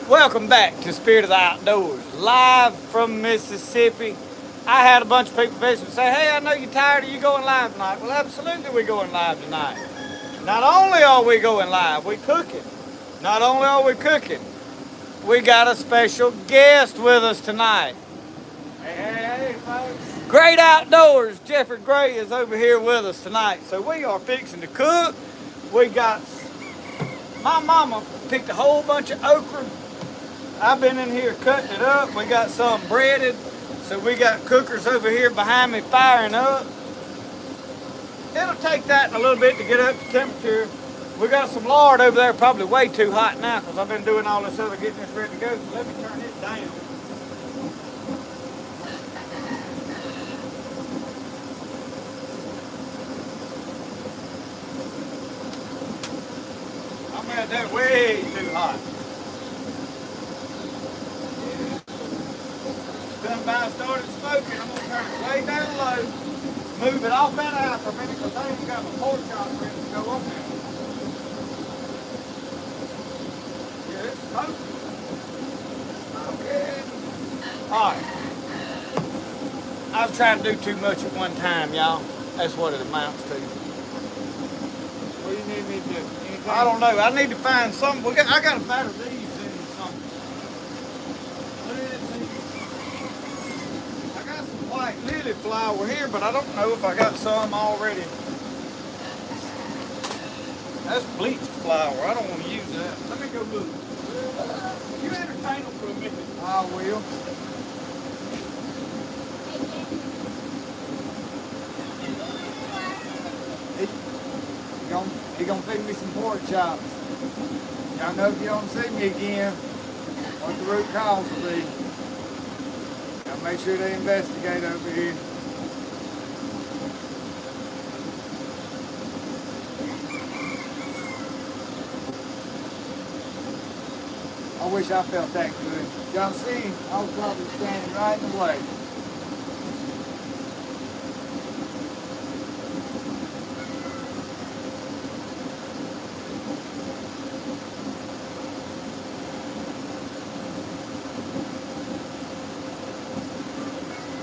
Welcome back to Spirit of the Outdoors, live from Mississippi. I had a bunch of people visit and say, hey, I know you're tired, are you going live tonight? Well, absolutely we're going live tonight. Not only are we going live, we're cooking. Not only are we cooking, we got a special guest with us tonight. Hey, folks. Great Outdoors, Jeffrey Gray is over here with us tonight. So we are fixing to cook. We got, my mama picked a whole bunch of okra. I've been in here cutting it up. We got some breaded. So we got cookers over here behind me firing up. It'll take that in a little bit to get up to temperature. We got some lard over there, probably way too hot now because I've been doing all this other getting this ready to go. So let me turn it down. I'm at that way too hot. By started smoking, I'm going to turn it way down low, move it off that house for a minute because I ain't got my pork chops ready to go on there. Yeah, it's smoking. Okay. Alright. I've tried to do too much at one time, y'all. That's what it amounts to. What do you need me to do? Anything? I don't know. I need to find something. I got to batter these in something. White lily flower here, but I don't know if I got some already. That's bleached flour. I don't want to use that. Let me go look. You entertain them for a minute. I will. He gonna feed me some pork chops. Y'all know if you don't see me again, what the root cause will be. Make sure they investigate over here. I wish I felt that good. Y'all see, I was probably standing right in the way.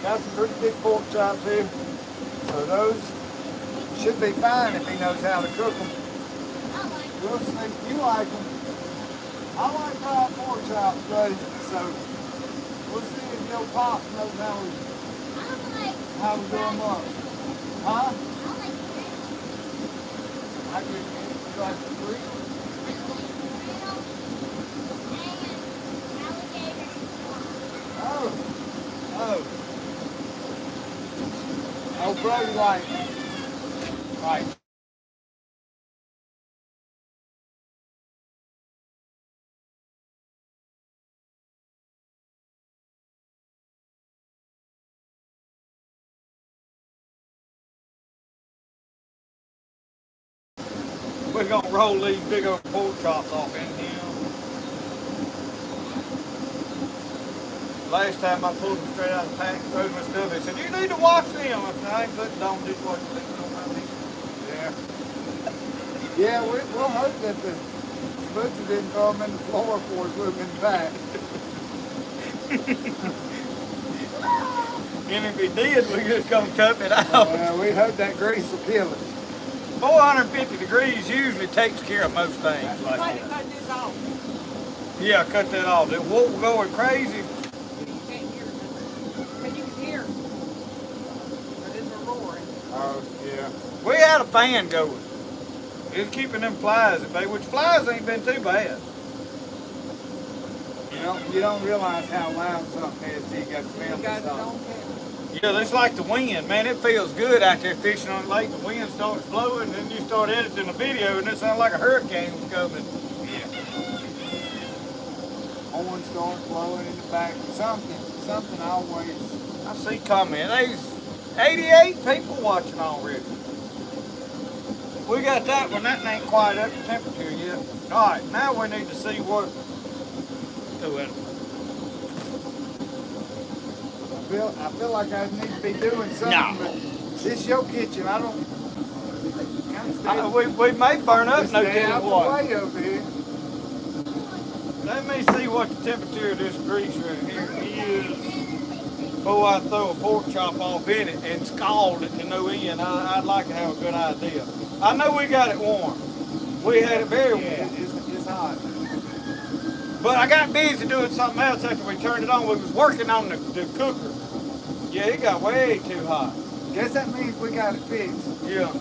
Got some pretty big pork chops here, so those should be fine if he knows how to cook them. We'll see. You like them. I like fried pork chops, buddy, so we'll see if your pop knows how to do them up. Huh? I can you like the green? Oh. Oh, bro, you like, right. We're gonna roll these big old pork chops off in here. Last time I pulled them straight out of the pack and threw my stuff, they said, you need to wash them. I said, I ain't putting on dishwasher liquid on my knee. Yeah. Yeah, we'll hope that the butcher didn't throw them in the floor for us moving back. And if he did, we just gonna cup it out. Well, we hope that grease will kill it. 450 degrees usually takes care of most things like that. Cut this off. Yeah, cut that off. The wolf going crazy. Oh, yeah. We had a fan going. It's keeping them flies at bay, which flies ain't been too bad. You don't realize how loud something is till you got the film. Yeah, it's like the wind, man. It feels good out there fishing on the lake. The wind starts blowing, and then you start editing the video, and it sounds like a hurricane was coming. Yeah. Horn starts blowing in the back. Something always. I see comment. There's 88 people watching already. We got that one. That ain't quite up to temperature yet. All right, now we need to see what. Do it. I feel like I need to be doing something. No. But this is your kitchen. I don't. We may burn up no damn water. Way over here. Let me see what the temperature of this grease right here is before I throw a pork chop off in it and scald it to no end. I'd like to have a good idea. I know we got it warm. We had it very warm. It's hot. But I got busy doing something else after we turned it on. We was working on the cooker. Yeah, it got way too hot. Guess that means we got it fixed. Yeah.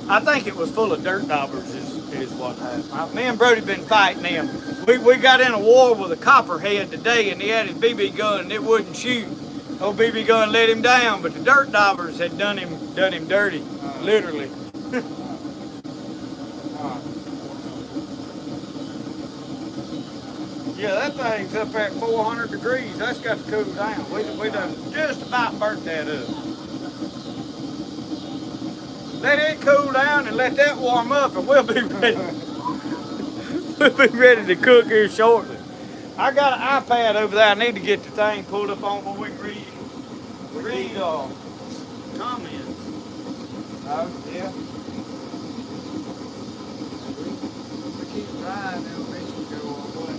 I think it was full of dirt daubers is what happened. Me and Brody been fighting them. We got in a war with a copperhead today, and he had his BB gun and it wouldn't shoot. Old BB gun let him down, but the dirt daubers had done him dirty, literally. Yeah, that thing's up at 400 degrees. That's got to cool down. We done just about burnt that up. Let it cool down and let that warm up, and we'll be ready. We'll be ready to cook here shortly. I got an iPad over there. I need to get the thing pulled up on where we can read comments. Oh, yeah. We keep trying, it'll eventually go all the way.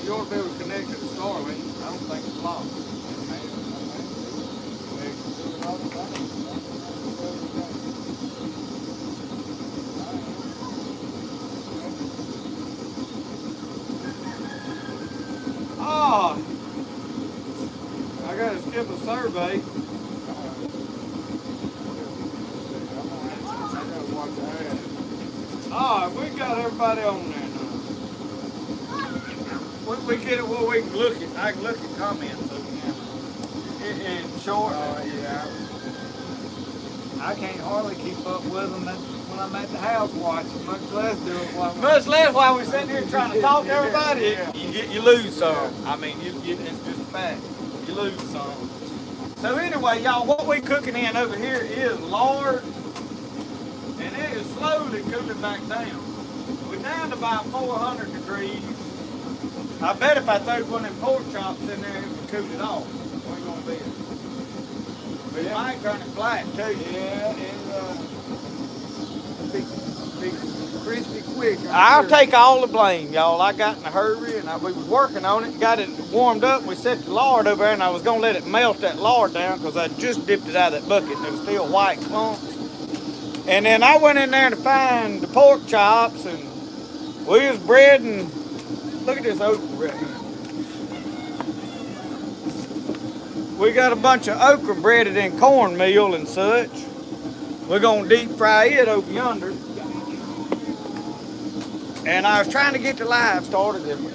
You ought to be able to connect to the Starlink. I don't think it's locked. Oh, I got to skip a survey. Oh, we got everybody on there now. We get it where we can look at. I can look at comments in short. Yeah. I can't hardly keep up with them when I'm at the house watching, much less do it while we're sitting here trying to talk to everybody. Yeah. You lose some. I mean, it's just a fact. You lose some. So anyway, y'all, what we cooking in over here is lard, and it is slowly cooling back down. We're down to about 400 degrees. I bet if I throw one of them pork chops in there, it would cool it off. What you gonna be? But it might turn it black too. Yeah, it'll be crispy quick. I'll take all the blame, y'all. I got in a hurry and we was working on it, got it warmed up. We set the lard over there and I was gonna let it melt that lard down because I just dipped it out of that bucket and it was still white clumps. And then I went in there to find the pork chops and we was breading. Look at this okra right here. We got a bunch of okra breaded in cornmeal and such. We're gonna deep fry it over yonder. And I was trying to get the live started and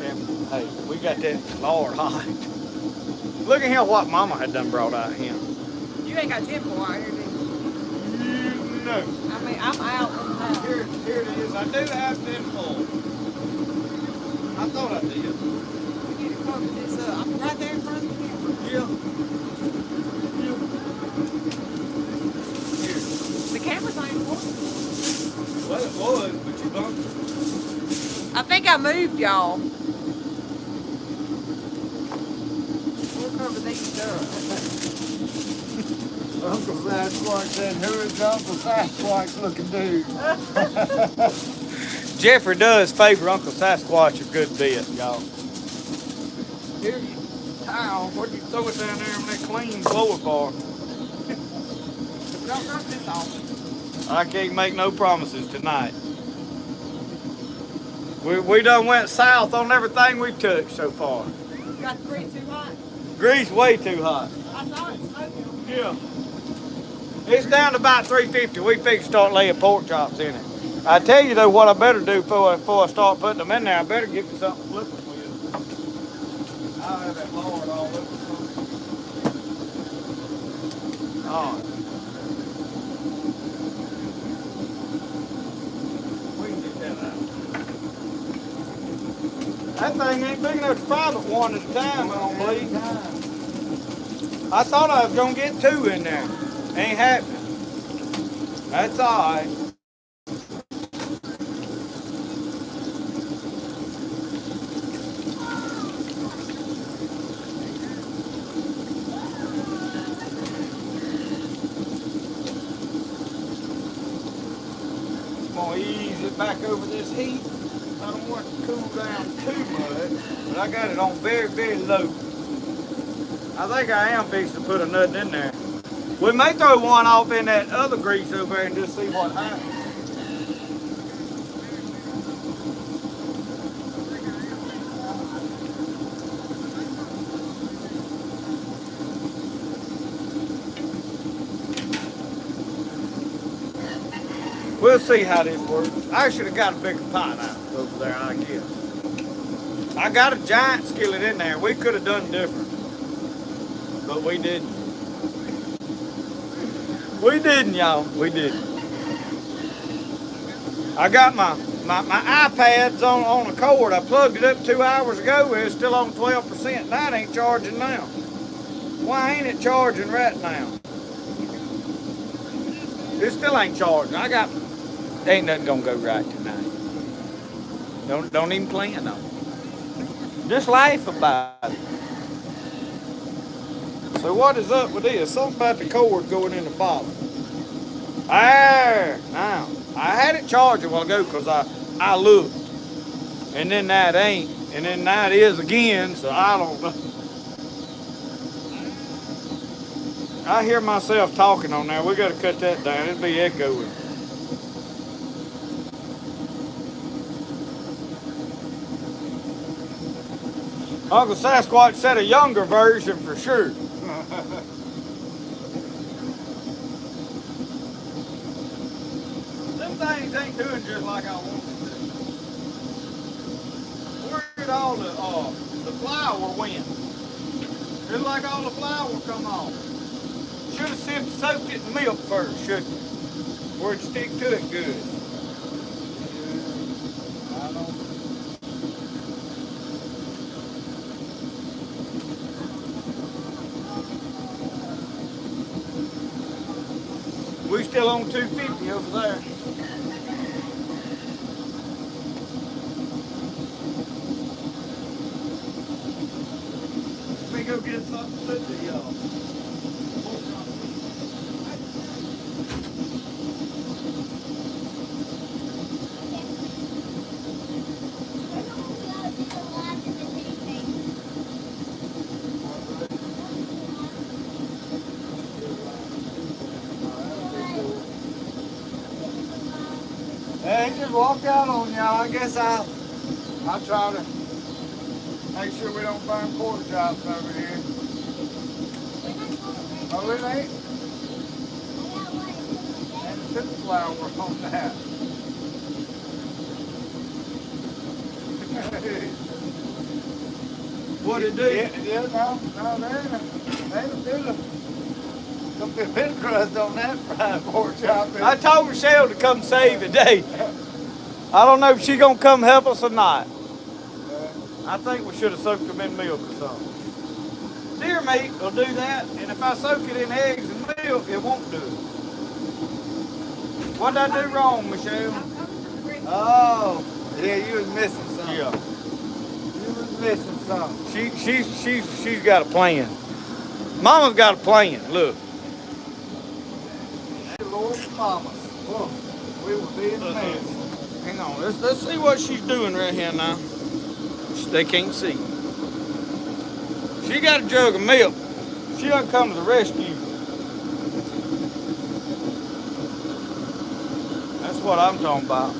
hey, we got that lard hot. Look at him, what Mama had done brought out him. You ain't got 10 for out here, do you? No. I mean, I'm out. Here it is. I do have 10 full. I thought I did. We need to cover this up. I'm right there in front of the camera. Yeah. Here. The camera's ain't working. Well, it was, but you bumped it. I think I moved y'all. We'll cover these up. Uncle Sasquatch said, who is Uncle Sasquatch looking dude? Jeffrey does favor Uncle Sasquatch a good bit, y'all. Here, towel. What'd you throw it down there on that clean floor for? Don't drop this off. I can't make no promises tonight. We done went south on everything we've touched so far. Got the grease too hot. Grease way too hot. I saw it smoking. Yeah. It's down to about 350. We fix to start laying pork chops in it. I tell you though, what I better do before I start putting them in there, I better get me something flipping with. I'll have that lard all over. Oh. We can get that out. That thing ain't big enough to fry but one at a time, I don't believe. I thought I was gonna get 2 in there. Ain't happening. That's all right. gonna ease it back over this heat. I don't want it to cool down too much, but I got it on very, very low. I think I am fixing to put a nut in there. We may throw one off in that other grease over there and just see what happens. We'll see how this works. I should have got a bigger pot out over there, I guess. I got a giant skillet in there. We could have done different, but we didn't. We didn't, y'all. We didn't. I got my iPads on a cord. I plugged it up 2 hours ago. It's still on 12%. That ain't charging now. Why ain't it charging right now? It still ain't charging. Ain't nothing gonna go right tonight. Don't even plan on it. Just laugh about it. So what is up with this? Something about the cord going in the bottom. There, now. I had it charged a while ago because I looked. And then that ain't. And then that is again, so I don't know. I hear myself talking on there. We gotta cut that down. It'll be echoing. Uncle Sasquatch said a younger version for sure. Them things ain't doing just like I want them to. Where did all the flour went? It's like all the flour come off. Should have soaked it in milk first, shouldn't it? Where it'd stick to it good. I don't. We still on 250 over there. Let me go get something to put to y'all. Hey, just walked out on y'all. I guess I'll try to make sure we don't burn pork chops over here. Oh, it ain't? And the flour on that. What'd it do? Yeah, no, there ain't a bit of pin crust on that fried pork chop. I told Michelle to come save the day. I don't know if she's gonna come help us or not. I think we should have soaked them in milk or something. Deer meat will do that, and if I soak it in eggs and milk, it won't do it. What did I do wrong, Michelle? Oh, yeah, you was missing something. Yeah. You was missing something. She's got a plan. Mama's got a plan, look. Hey, Lord, Mama's. Oh, we will be in the mess. Hang on, let's see what she's doing right here now. They can't see. She got a jug of milk. She doesn't come to the rescue. That's what I'm talking about.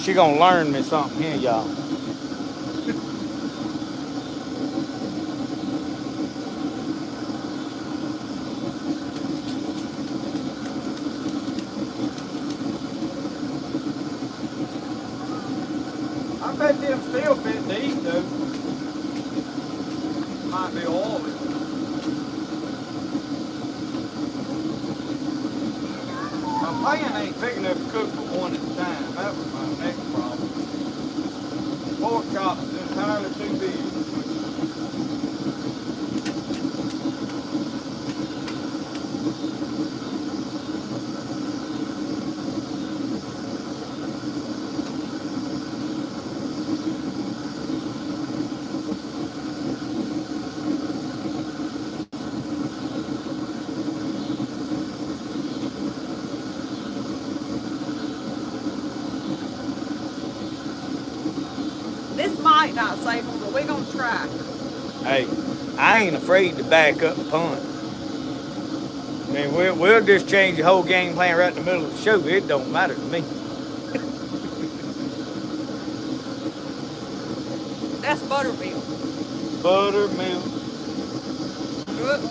She gonna learn me something here, y'all. I bet them still fit to eat though. Might be oily. My pan ain't big enough to cook for one at a time. That was my next problem. Pork chops is entirely too big. might not save them, but we're gonna try. Hey, I ain't afraid to back up and punt. I mean, we'll just change the whole game plan right in the middle of the show. It don't matter to me. That's buttermilk. Buttermilk. Good.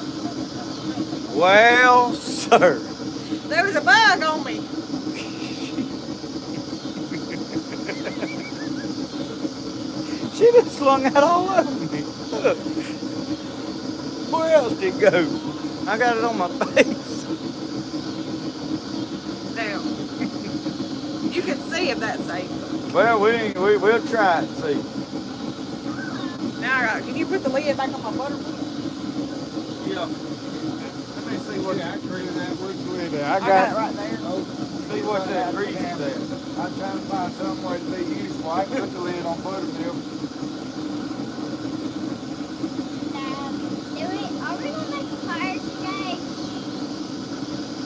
Well, sir. There was a bug on me. She just slung that all over me. Look. Where else did it go? I got it on my face. Now, you can see if that saves them. Well, we'll try it and see. Now, can you put the lid back on my buttermilk? Yeah. Let me see what I agree with that. Which way there? I got it right there. Oh, see what that grease is there. I'm trying to find somewhere to be useful. I put the lid on buttermilk. Are we gonna make a fire today?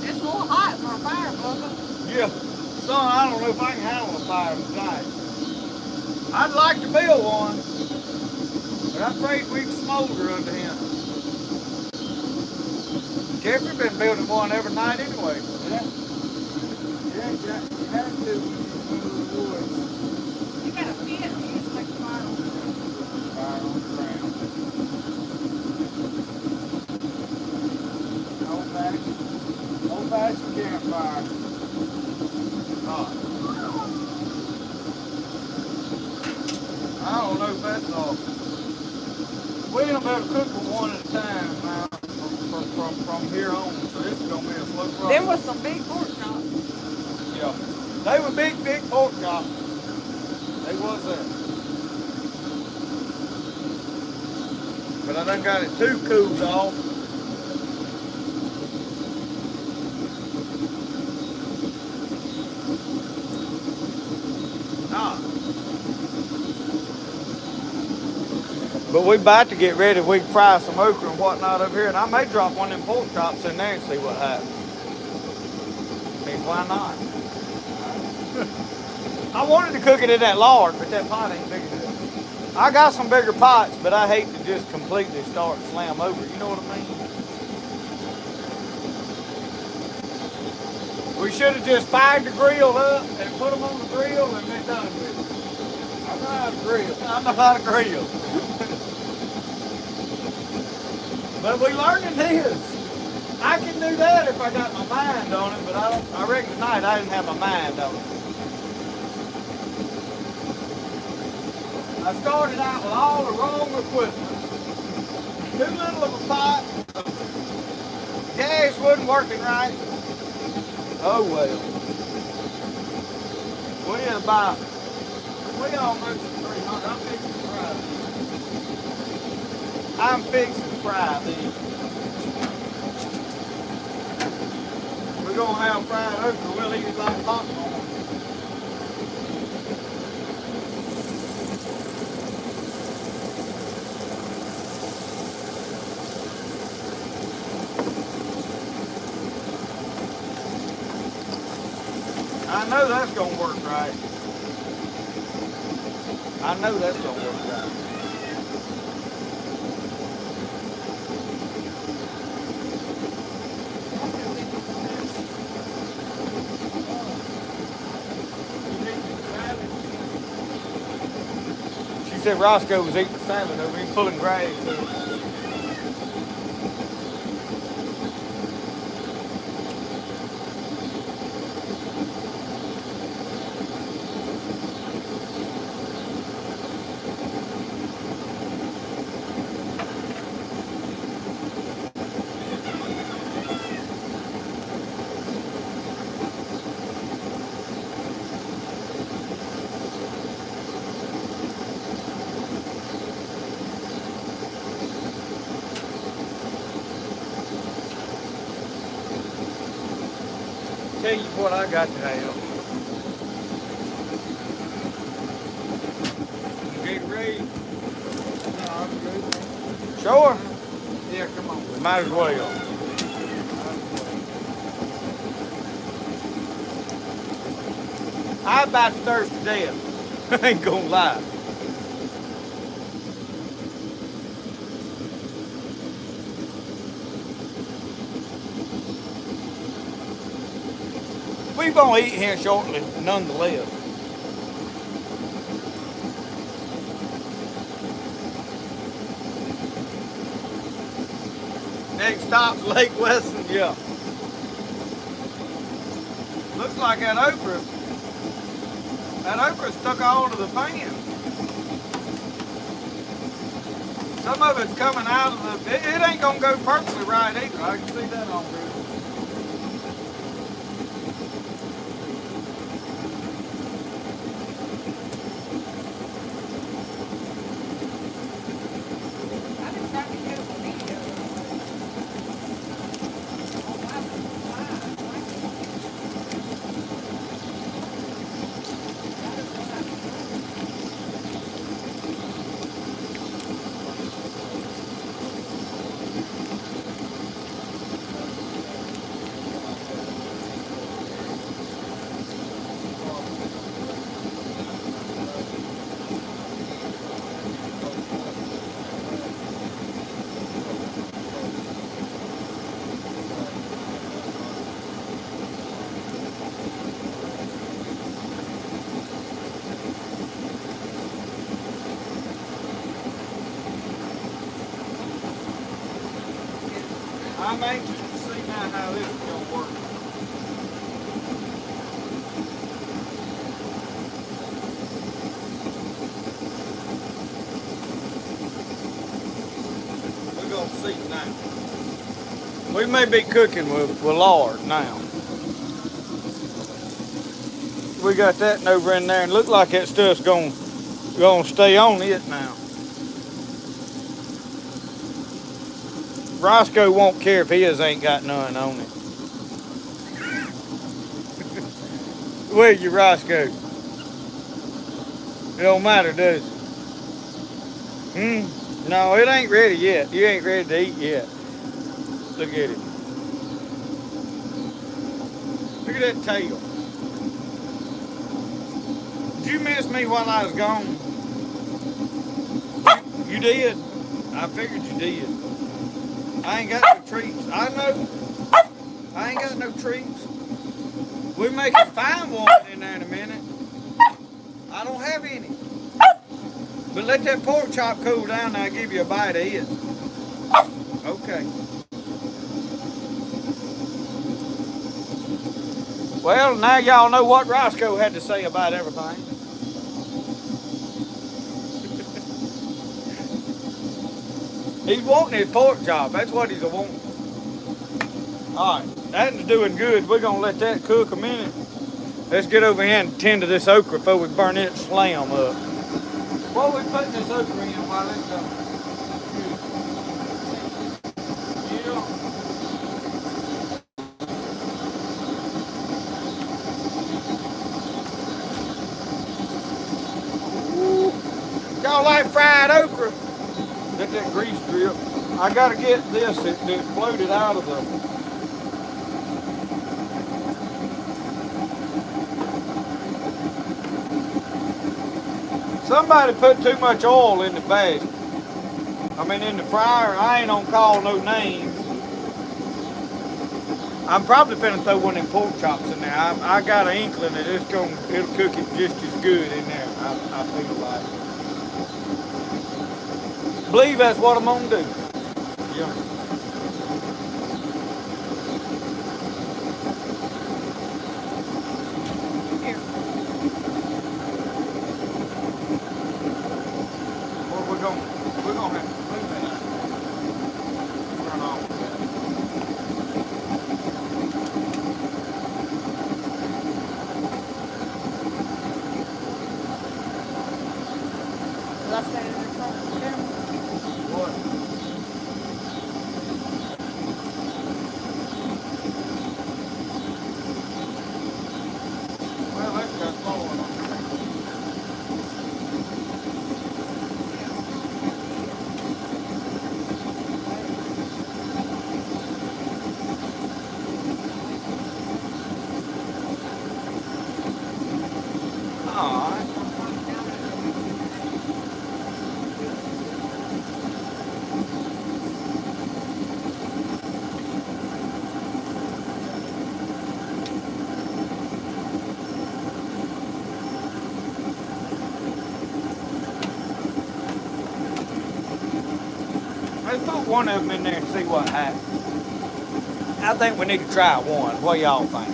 It's a little hot for a fire, Bubba. Yeah. Son, I don't know if I can handle a fire tonight. I'd like to build one, but I'm afraid we'd smolder under him. Jeffrey's been building one every night anyway. Yeah. Yeah, you have to when you move the woods. You got a fit, you just make a fire on the Fire on the ground. Old-fashioned campfire. I don't know if that's all. We ain't about to cook for one at a time now from here on, so this is gonna be a slow process. There was some big pork chops. Yeah. They were big pork chops. They was there. But I done got it too cooled off. But we about to get ready. We can fry some okra and whatnot over here, and I may drop one of them pork chops in there and see what happens. I mean, why not? I wanted to cook it in that lard, but that pot ain't big enough. I got some bigger pots, but I hate to just completely start and slam over. You know what I mean? We should have just fired the grill up and put them on the grill and been done with it. I know how to grill. I know how to grill. But we learning this. I can do that if I got my mind on it, but I reckon tonight I didn't have my mind on it. I started out with all the wrong equipment. Too little of a pot. Gas wasn't working right. Oh well. We almost 300. I'm fixing to fry these. We're gonna have fried okra. We'll eat it like popcorn. I know that's gonna work right. I know that's gonna work right. She said Rosco was eating salad over here, pulling grass. Tell you what I got to have. Get ready. No, I'm good. Sure. Yeah, come on. Might as well. I'm about to thirst to death. I ain't gonna lie. We gonna eat here shortly, nonetheless. Next stop's Lake Weston, yeah. Looks like that okra stuck all to the pan. Some of it's coming out of the, it ain't gonna go perfectly right either. I can see that on here. I've been trying to get a video. I'm anxious to see now how this is gonna work. We're gonna see now. We may be cooking with lard now. We got that over in there and look like that stuff's gonna stay on it now. Rosco won't care if his ain't got none on it. Where you, Rosco? It don't matter, does it? No, it ain't ready yet. You ain't ready to eat yet. Look at it. Look at that tail. Did you miss me while I was gone? You did? I figured you did. I ain't got no treats. I know. I ain't got no treats. We may find one in there in a minute. I don't have any. But let that pork chop cool down and I'll give you a bite of it. Okay. Well, now y'all know what Rosco had to say about everything. He's wanting his pork chop. That's what he's wanting. All right, that's doing good. We're gonna let that cook a minute. Let's get over here and tend to this okra before we burn it slam up. What are we putting this okra in while it's going? Yeah. Y'all like fried okra? Let that grease drip. I gotta get this. It floated out of the. Somebody put too much oil in the basket. I mean in the fryer. I ain't gonna call no names. I'm probably finna throw one of them pork chops in there. I got an inkling that it'll cook it just as good in there. I feel like. Believe that's what I'm gonna do. Yeah. We're gonna have to clean that out. Turn off that. Left that in the car. What? one of them in there and see what happens. I think we need to try one. What y'all think?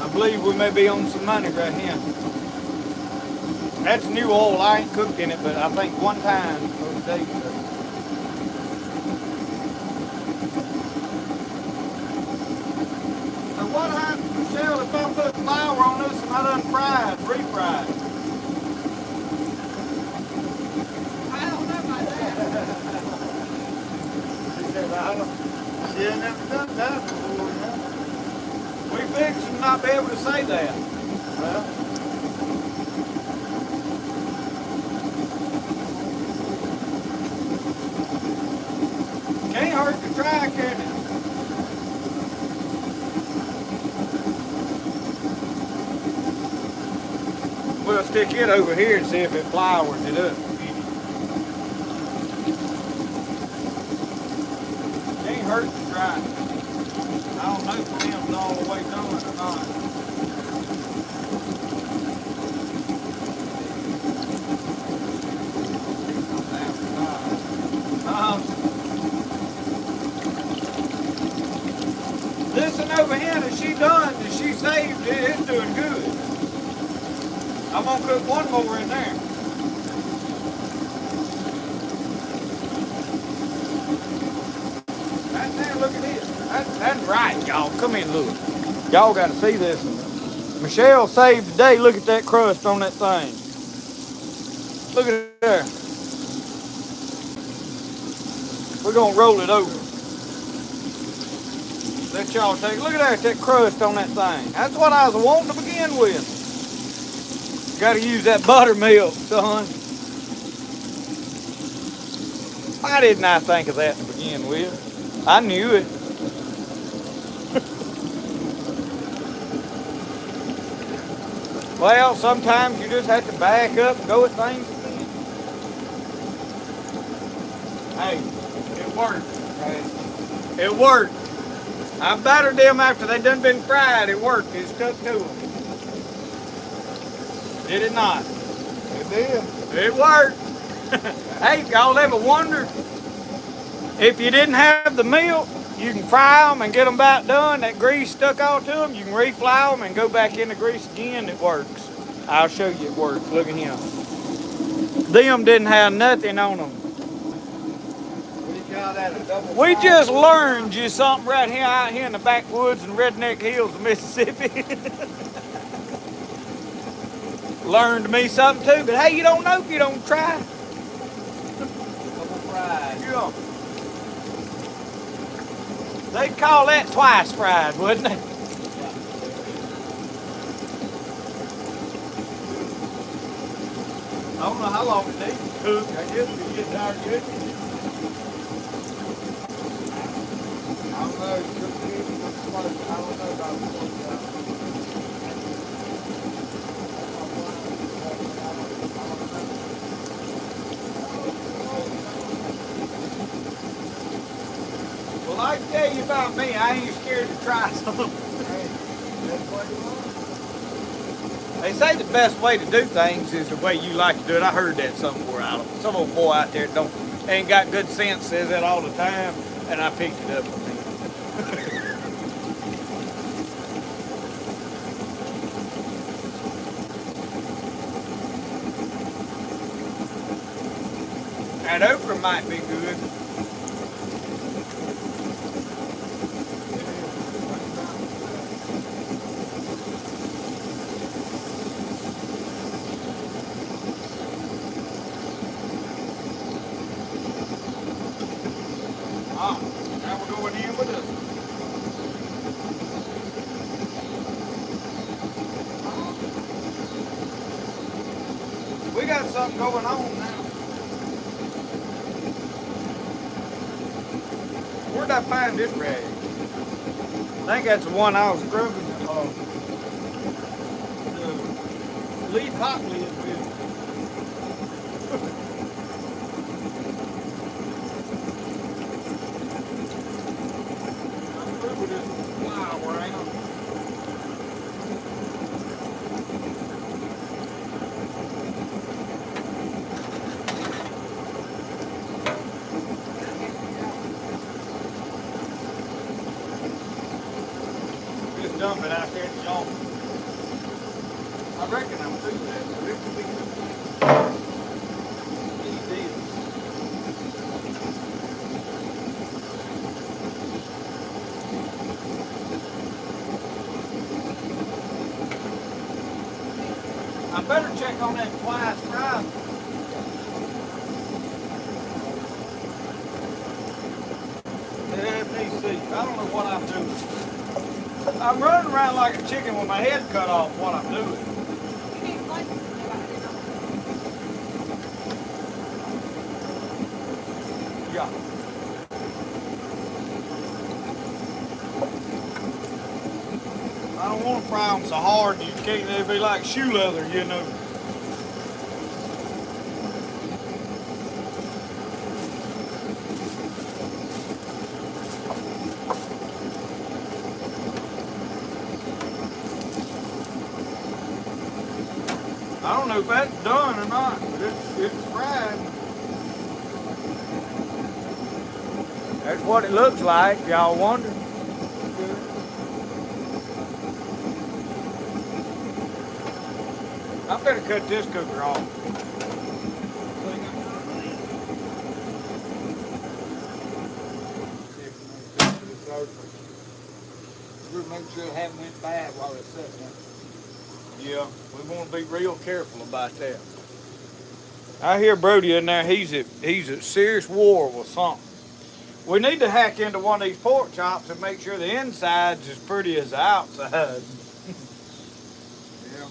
I believe we may be on some money right here. That's new oil. I ain't cooked in it, but I think one time those days ago. So what happens, Michelle, if I put flour on this and I done refried? I don't know about that. She said, she ain't never done that before, yeah. We fix to not be able to say that. Well, can't hurt to try, can it? We'll stick it over here and see if it flours it up. Can't hurt to try. I don't know if them's all the way done or not. Listen over here, that she done, that she saved it, it's doing good. I'm gonna cook one more in there. That's there, look at this. That's right, y'all. Come in, look. Y'all gotta see this. Michelle saved the day. Look at that crust on that thing. Look at it there. We're gonna roll it over. Let y'all take, look at that crust on that thing. That's what I was wanting to begin with. Gotta use that buttermilk, son. Why didn't I think of that to begin with? I knew it. Well, sometimes you just have to back up and go at things again. Hey, it worked. It worked. I battered them after they done been fried. It worked. It stuck to them. Did it not? It did. It worked. Hey, y'all ever wonder if you didn't have the milk, you can fry them and get them about done. That grease stuck all to them. You can reflour them and go back in the grease again. It works. I'll show you it works. Look at him. Them didn't have nothing on them. We just learned you something right here out here in the backwoods and redneck hills of Mississippi. Learned me something too, but hey, you don't know if you don't try. Double fried. Yeah. They'd call that twice fried, wouldn't they? I don't know how long it takes to cook. I guess we get tired cooking. I don't know. It could be close. I don't know about the Well, I can tell you about me. I ain't scared to try something. They say the best way to do things is the way you like to do it. I heard that somewhere out. Some old boy out there ain't got good sense says that all the time, and I picked it up from him. That okra might be good. Now we're going in with this. We got something going on now. Where'd I find this rag? I think that's the one I was scrubbing the lead pot lid with. power around. Just dump it out there at the yard. I reckon I'm through that, so it could be easy. I better check on that twice fried. I don't know what I'm doing. I'm running around like a chicken with my head cut off what I'm doing. Yeah. I don't want to fry them so hard you can't, they'd be like shoe leather, you know. I don't know if that's done or not, but it's fried. That's what it looks like, y'all wonder. I better cut this cooker off. We'll make sure it haven't went bad while it's sitting there. Yeah, we want to be real careful about that. I hear Brody in there, he's at serious war with something. We need to hack into one of these pork chops and make sure the inside's as pretty as the outside. Yeah.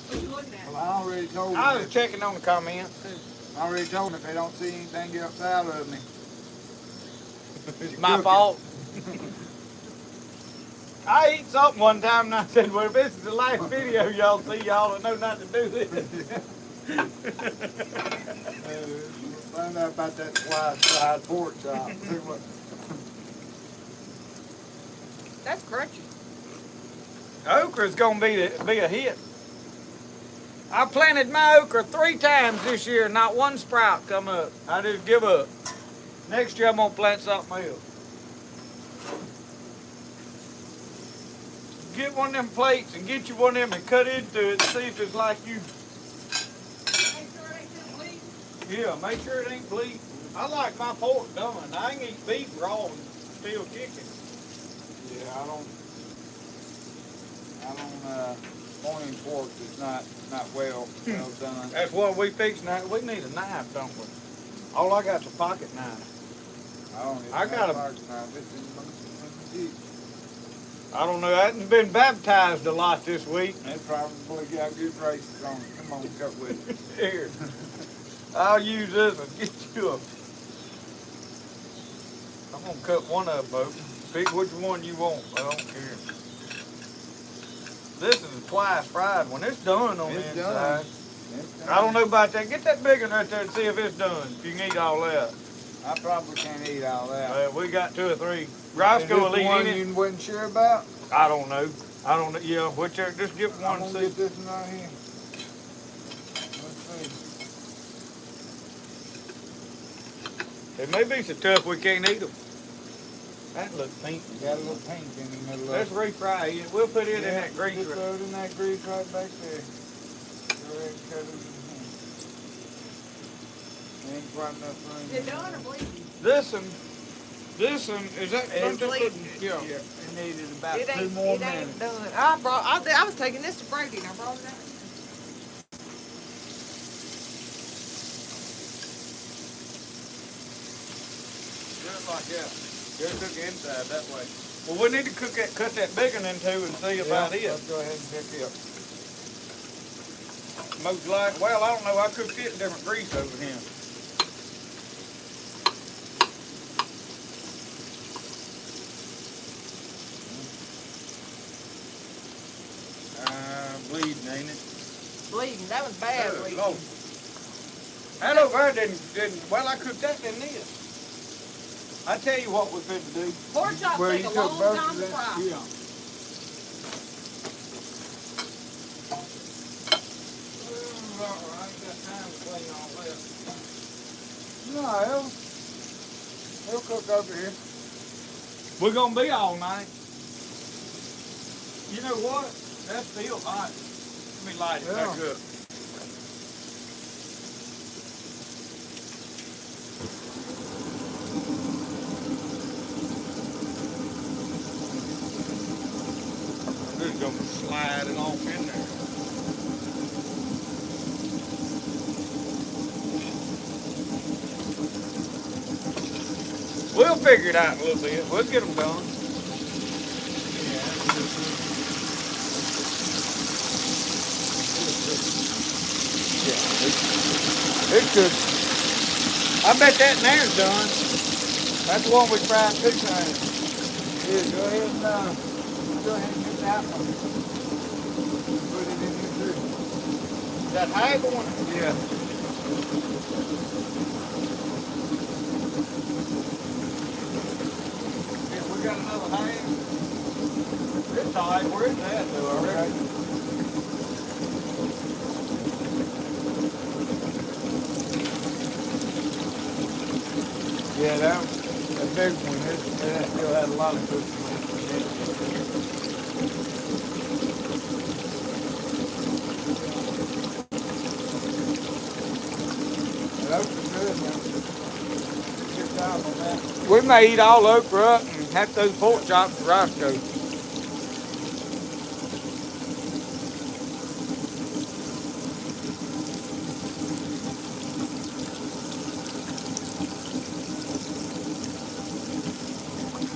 What you looking at? Well, I already told I them. was checking on the comments. I already told them if they don't see anything else out of me. It's my fault. I ate something one time and I said, well, if this is the last video y'all see, y'all will know not to do this. Find out about that fried pork chop. See what? That's crunchy. Okra's gonna be a hit. I planted my okra 3 times this year, and not one sprout come up. I just give up. Next year I'm gonna plant something else. Get one of them plates and get you one of them and cut into it and see if it's like you. Make sure it ain't too bleed. Yeah, make sure it ain't bleeding. I like my pork done. I ain't eat beef raw and still chicken. Yeah, I don't morning pork is not well done. That's what we fix now. We need a knife, don't we? All I got's a pocket knife. I got a- I don't know. I haven't been baptized a lot this week. They probably got good braces on it. Come on, cut with it. Here. I'll use this and get you a. I'm gonna cut one of them, folks. Pick which one you want. I don't care. This is a twice fried one. It's done on the It's inside. done. It's done. I don't know about that. Get that big one right there and see if it's done. If you can eat all that. I probably can't eat all that. We got 2 or 3. Is Rosco this will the eat one in it. you wasn't sure about? I don't know. I don't know. Yeah, whichever. Just get I'm one and gonna see. get this one right here. Let's see. It may be so tough we can't eat them. That looks pink. Got a little pink in the middle Let's of it. refry it. We'll put it in that grease. Just throw it in that grease right back there. Go ahead and cut it in here. Ain't quite enough room. Is it done or bleeding? This one, is that? It's bleeding. Yeah. It needed about It 2 ain't, more it minutes. ain't done. I was taking this to Brady and I brought it out. Just like that. Just cook the inside that way. Well, we need to cut that bacon in two and see about it. Let's go ahead and pick it up. Most like, well, I don't know. I cooked it in different grease over here. Bleeding, ain't it? Bleeding. That was bad Oh, bleeding. Lord. That over there didn't, well, I cooked that in this. I tell you what we're fit to do. Pork chops Well, take you a took long both time of to that. fry. Yeah. I ain't got time to clean all that. No, he'll cook over here. We're gonna be all night. You know what? That's still hot. Let me light it back up. Just gonna slide it off in there. We'll figure it out in a little bit. We'll get them done. Yeah, it's good. I bet that nair's done. That's the one we fried 2 times. Yeah, go ahead and get that one. Put it in here too. That high one? Yeah. Yeah, we got another hang. It's all right. Where is that though? I reckon. Yeah, that big one, that still had a lot of cooking on it. That was good, man. Good job on that. We may eat all okra up and have those pork chops to Rosco.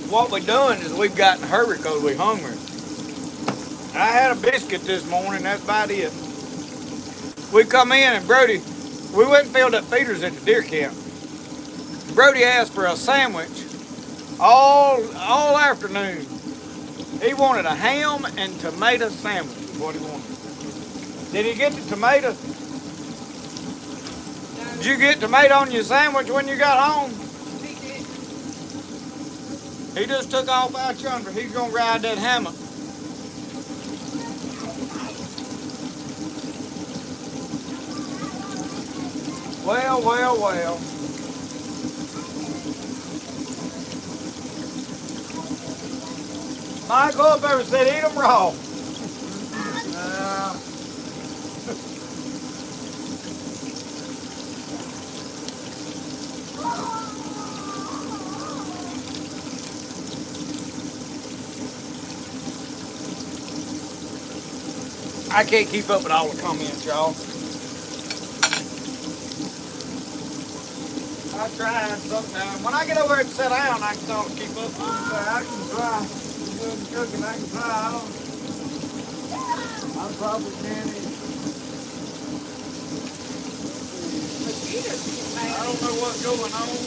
What we're doing is we've got in a hurry because we're hungry. I had a biscuit this morning, that's about it. We come in and Brody, we went and filled up feeders at the deer camp. Brody asked for a sandwich all afternoon. He wanted a ham and tomato sandwich is what he wanted. Did he get the tomato? Did you get tomato on your sandwich when you got home? He just took off out yonder. He's gonna ride that hammock. Well, well, well. Michael up there said eat them raw. I can't keep up with all the comments, y'all. I tried sometimes. When I get over here and sit down, I can start to keep up with it. I can try. You're doing the cooking, I can try. I probably can't eat. I don't know what's going on.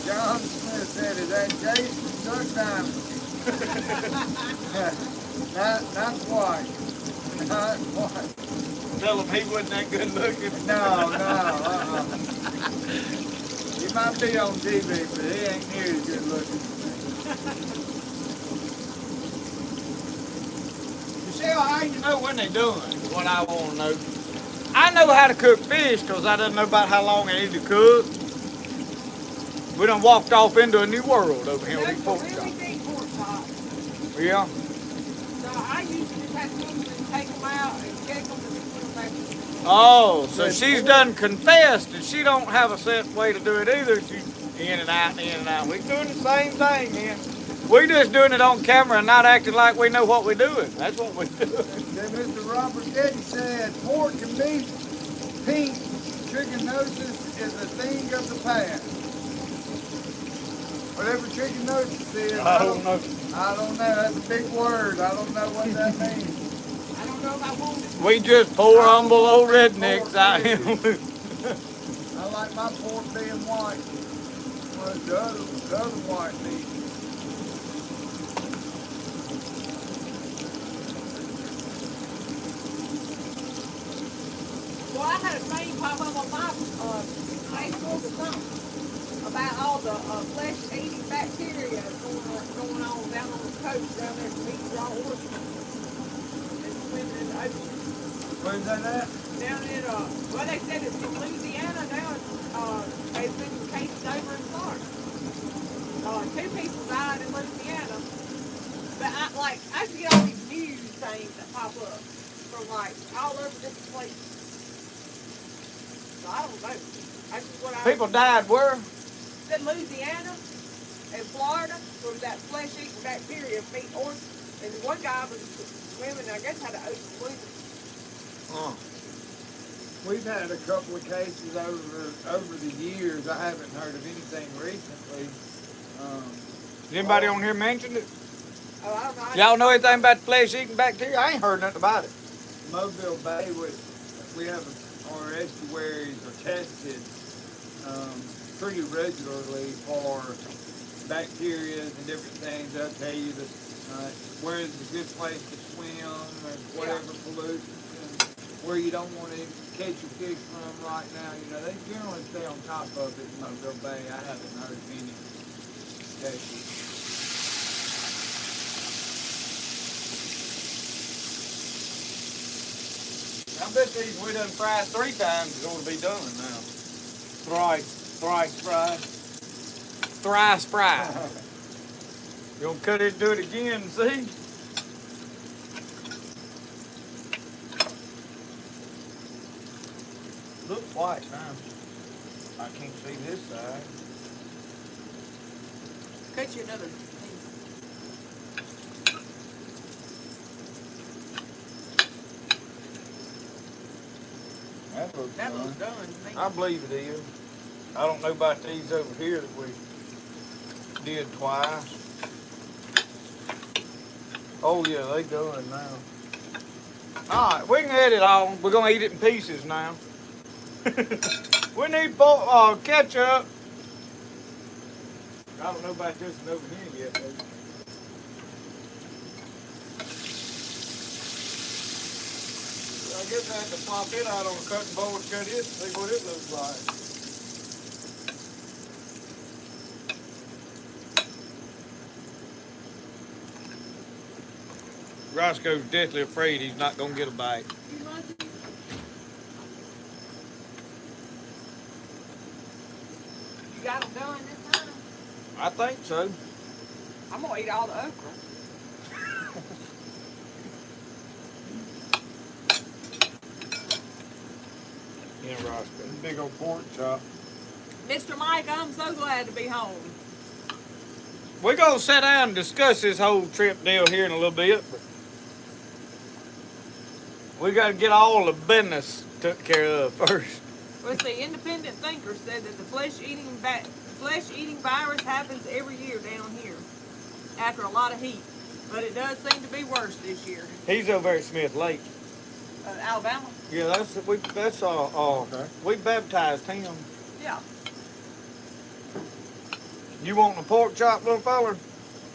John Smith said, is that Jason Duck Diamond? Not quite. Not quite. Tell him he wasn't that good looking. No. He might be on TV, but he ain't near as good looking. You see how you know when they're doing what I want to know. I know how to cook fish because I didn't know about how long I need to cook. We done walked off into a new world over here with these pork chops. Really big pork chops. Yeah. So I used to just have to come and take them out and check them and put them back in. Oh, so she's done confessed and she don't have a set way to do it either. She's in and out, in and out. We're doing the same thing then. We're just doing it on camera and not acting like we know what we're doing. That's what we're doing. Then Mr. Robert Getty said, pork and beef, pink, trichinosis is a thing of the past. Whatever trichinosis is, I don't know. I don't know. That's a big word. I don't know what that means. I don't know if I want it. We just poor humble old rednecks out here. I like my pork being white. Well, the other white meat. Well, I had a thing pop up on my Facebook or something about all the flesh-eating bacteria going on down on the coast down there from East Raw Oregon. And swimming in the ocean. Where's that at? Down in, well, they said it's in Louisiana. Now they've been cases over in Florida. 2 people died in Louisiana. But I used to get all these news things that pop up from like all over different places. So I don't know. That's just what I People died where? said. Louisiana and Florida from that flesh-eating bacteria feed organs. And one guy was swimming, I guess had an ocean swimming. We've had a couple of cases over the years. I haven't heard of anything recently. Anybody on here mentioned it? Oh, I don't know. Y'all know anything about the flesh-eating bacteria? I ain't heard nothing about it. Mobile Bay, we have our estuaries are tested pretty regularly for bacteria and different things. They'll tell you where is a good place to swim and whatever pollutants and where you don't want to catch your fish from right now. You know, they generally stay on top of it in Mobile Bay. I haven't heard of any cases. I bet these we done fried 3 times is going to be done now. Thrice fried. Thrice fried. You gonna cut it, do it again and see? Looks white now. I can't see this side. Cut you another. That looks done. I believe it is. I don't know about these over here that we did twice. Oh yeah, they done now. Alright, we can add it on. We're gonna eat it in pieces now. We need ketchup. I don't know about this one over here yet, though. I guess I have to pop it out on a cutting board and cut it and see what it looks like. Roscoe's deathly afraid he's not going to get a bite. You got them done this time? I think so. I'm going to eat all the okra. Yeah, Roscoe. Big old pork chop. Mr. Mike, I'm so glad to be home. We're going to sit down and discuss this whole trip deal here in a little bit. But we got to get all the business took care of first. Well, see, independent thinkers said that the flesh-eating virus happens every year down here after a lot of heat. But it does seem to be worse this year. He's over at Smith Lake. Alabama? Yeah, Okay. we baptized him. Yeah. You want a pork chop, little fella?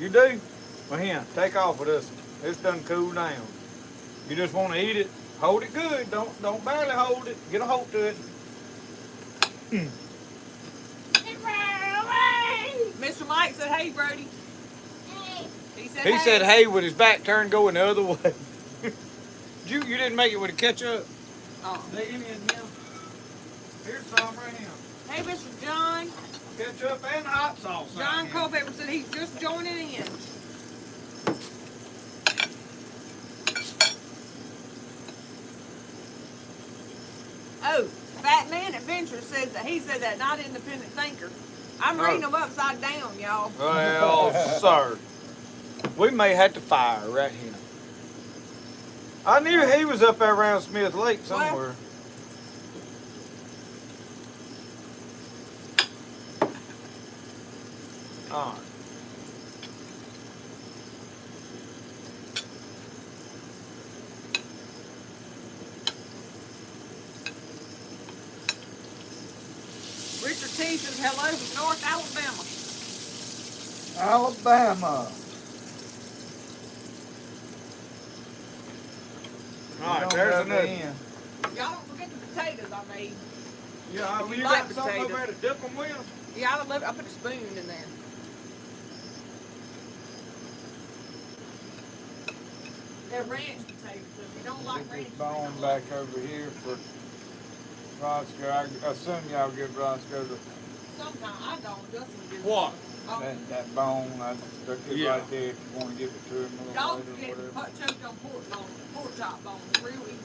You do? Well, here, take off with this. It's done cool down. You just want to eat it. Hold it good. Don't barely hold it. Get a hold to it. Mr. Mike said, "Hey, Brody." Hey. He said, "Hey," with his back turned, going the other way. You didn't make it with a ketchup? Oh. They give me a him. Here's some right here. Hey, Mr. John. Ketchup and hot sauce. John right Culpepper said he's just joining in. Oh, Fat Man Adventure says that he said that, not independent thinker. I'm reading them upside down, y'all. Well, sir, we may have to fire right here. I knew he was up there around Smith Lake somewhere. All right. Richard T says hello from North Alabama. Alabama. All right, there's another. Y'all don't forget to potatoes I made. Yeah, If you you got like something over potatoes. there to dip them with? Yeah, I love it. I put a spoon in there. They're ranch potatoes. So if you don't like Get ranch, this you may bone not back like it. over here for Rosco. I assume y'all give Rosco Sometimes I don't. Justin gives What? me some. that bone. I stuck it Yeah. right there if you want to give it to him a little Dogs later get or whatever. choked on pork chop bones real easy.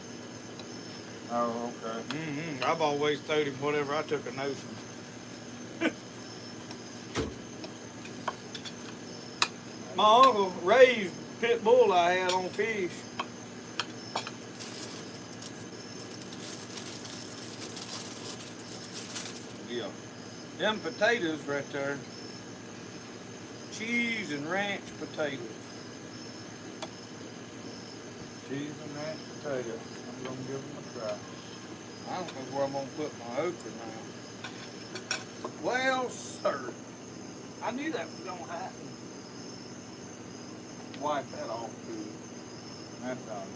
Oh, okay. Mm-hmm. I've always told him whatever I took a notion. My uncle raised pit bull I had on fish. Yeah. Them potatoes right there. Cheese and ranch potatoes. Cheese and mashed potato. I'm gonna give them a try. I don't know where I'm gonna put my okra now. Well, sir. I knew that was gonna happen. Wipe that off too. That's all.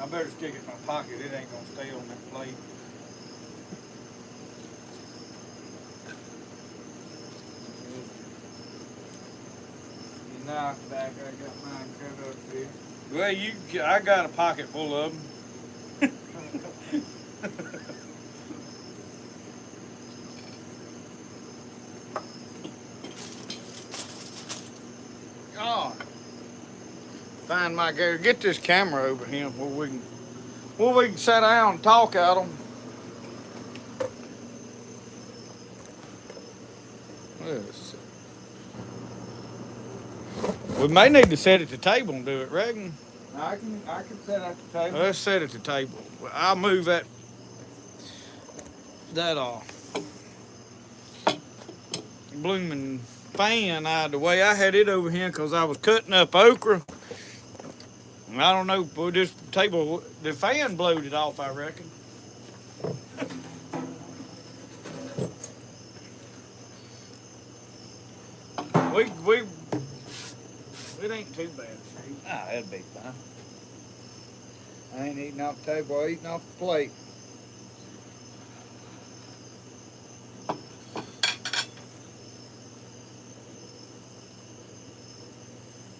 I better stick it in my pocket. It ain't gonna stay on that plate. You knock back. I got mine cut up here. Well, I got a pocket full of them. Oh, find my gear. Get this camera over here where we can sit down and talk at them. Let's see. We may need to sit at the table and do it, reckon. I can set at the table. Let's sit at the table. I'll move that off. Blooming fan out of the way. I had it over here because I was cutting up okra. And I don't know, but this table, the fan blowed it off, I reckon. It ain't too bad, Steve. Ah, it'll be fine. I ain't eating off the table. I'm eating off the plate.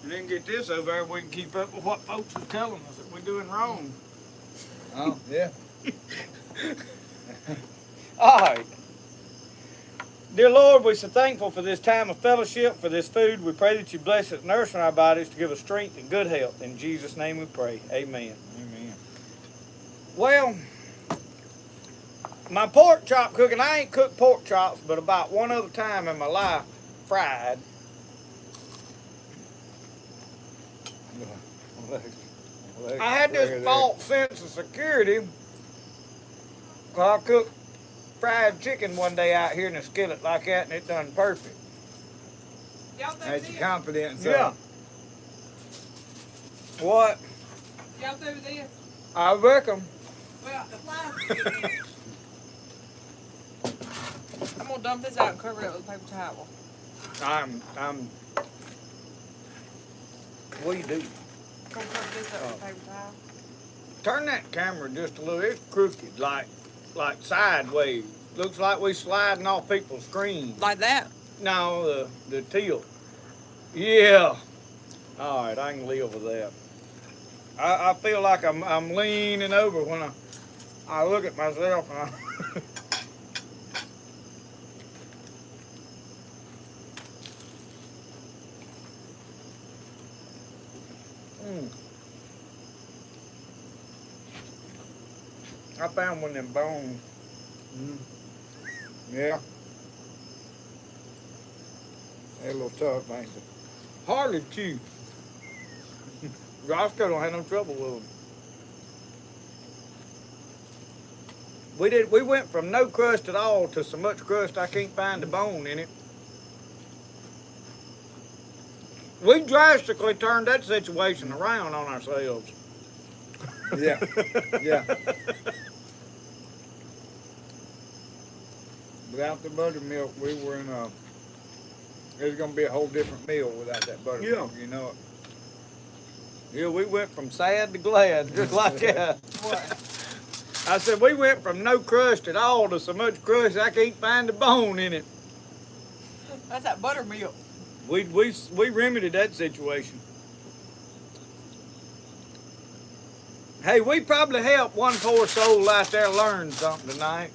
And then get this over there, we can keep up with what folks are telling us that we're doing wrong. Oh, yeah. All right. Dear Lord, we're so thankful for this time of fellowship, for this food. We pray that you bless it, nourishing our bodies to give us strength and good health. In Jesus' name we pray. Amen. Amen. Well, my pork chop cooking, I ain't cooked pork chops, but about one other time in my life, fried. I had this false sense of security because I cooked fried chicken one day out here in a skillet like that, and it done perfect. Y'all do That's this? your confidence. Yeah. What? Y'all do this? I reckon. Well, the flies. I'm gonna dump this out and cover it with a paper towel. What do you do? Gonna cover this up with a paper towel. Turn that camera just a little. It's crooked, like sideways. Looks like we sliding off people's screens. Like that? No, the tilt. Yeah. All right, I can live with that. I feel like I'm leaning over when I look at myself and I. I found one of them bones. Yeah. They're a little tough, ain't they? Hardly chew. Rosco don't have no trouble with them. We went from no crust at all to so much crust I can't find the bone in it. We drastically turned that situation around on ourselves. Yeah. Yeah. Without the buttermilk, we were in a. It was gonna be a whole different meal without that buttermilk. Yeah. You know it. Yeah, we went from sad to glad, just like that. What? I said, we went from no crust at all to so much crust I can't find a bone in it. That's that buttermilk. We remedied that situation. Hey, we probably helped one poor soul out there learn something tonight.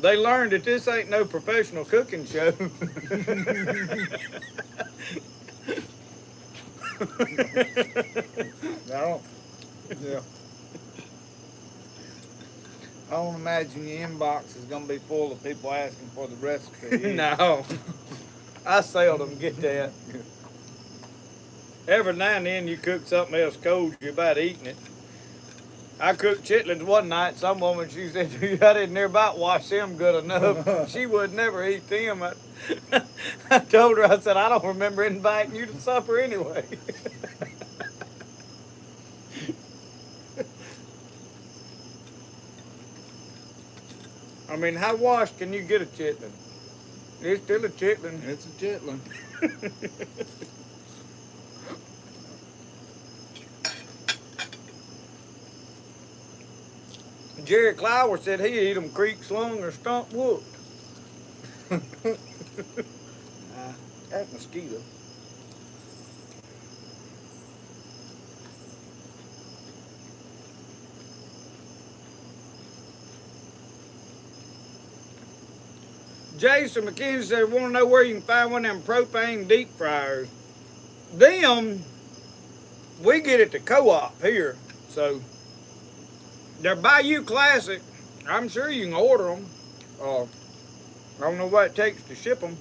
They learned that this ain't no professional cooking show. No. Yeah. I don't imagine your inbox is gonna be full of people asking for the recipe. No. I seldom get that. Every now and then you cook something else cold, you're about eating it. I cooked chitlins one night. Some woman, she said, I didn't near about wash them good enough. She would never eat them. I told her, I said, I don't remember inviting you to supper anyway. I mean, how washed can you get a chitlin? It's still a chitlin. It's a chitlin. Jerry Clower said he'd eat them creek slung or stump whooped. That mosquito. Jason McKenzie said, want to know where you can find one of them propane deep fryers. Them, we get at the co-op here, so they're Bayou Classic. I'm sure you can order them. I don't know what it takes to ship them.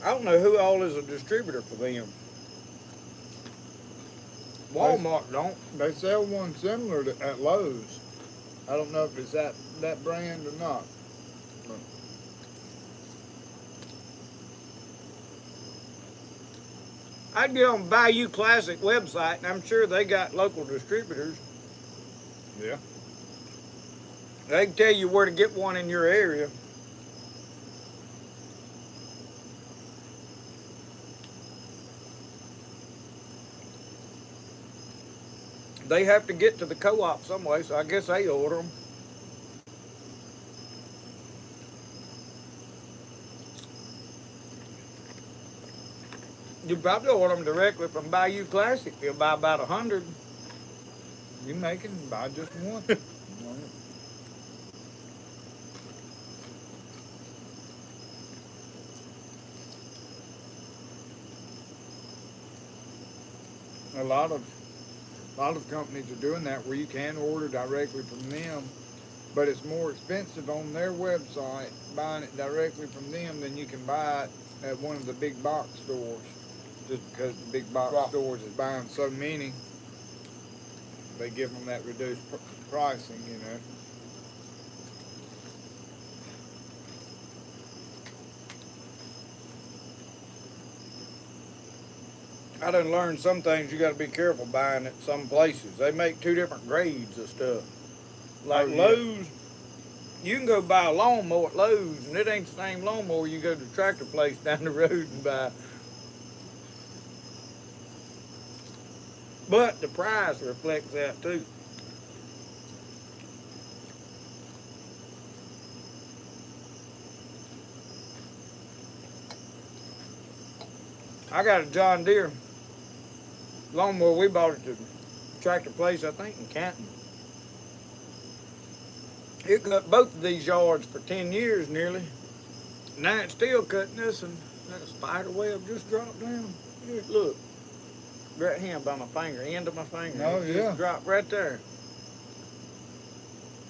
I don't know who all is a distributor for them. Walmart don't. They sell one similar at Lowe's. I don't know if it's that brand or not. I'd get on Bayou Classic website, and I'm sure they got local distributors. Yeah. They can tell you where to get one in your area. They have to get to the co-op some way, so I guess they order them. You probably order them directly from Bayou Classic. You'll buy about 100. You make it and buy just one. A lot of companies are doing that where you can order directly from them, but it's more expensive on their website buying it directly from them than you can buy it at one of the big box stores. Just because the big box stores is buying so many, they give them that reduced pricing, you know. I done learned some things you got to be careful buying at some places. They make two different grades of stuff. Like Lowe's, you can go buy a lawnmower at Lowe's, and it ain't the same lawnmower you go to the tractor place down the road and buy. But the price reflects that too. I got a John Deere lawnmower. We bought it to the tractor place, I think, in Canton. It cut both of these yards for 10 years nearly. Now it's still cutting this, and that spider web just dropped down. Here, look. Right here by my finger, end of my finger. Oh, it yeah. just dropped right there.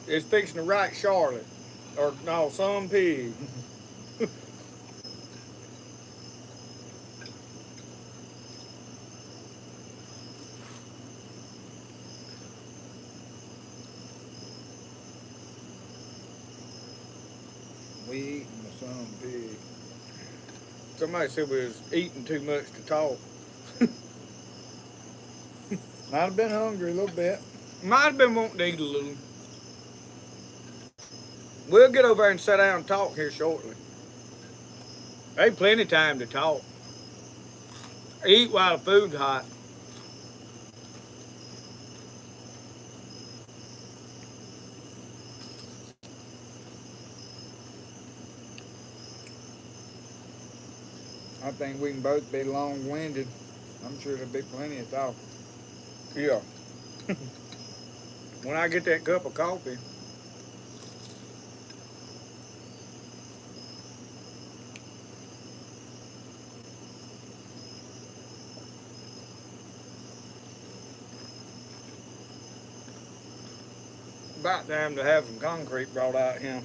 It's fixing to right Charlotte. Or, no, some pig. We eating the some pig. Somebody said we was eating too much to talk. Might have been hungry a little bit. Might have been wanting to eat a little. We'll get over there and sit down and talk here shortly. Ain't plenty of time to talk. Eat while the food's hot. I think we can both be long-winded. I'm sure there'll be plenty of talk. Yeah. When I get that cup of coffee. About time to have some concrete brought out here.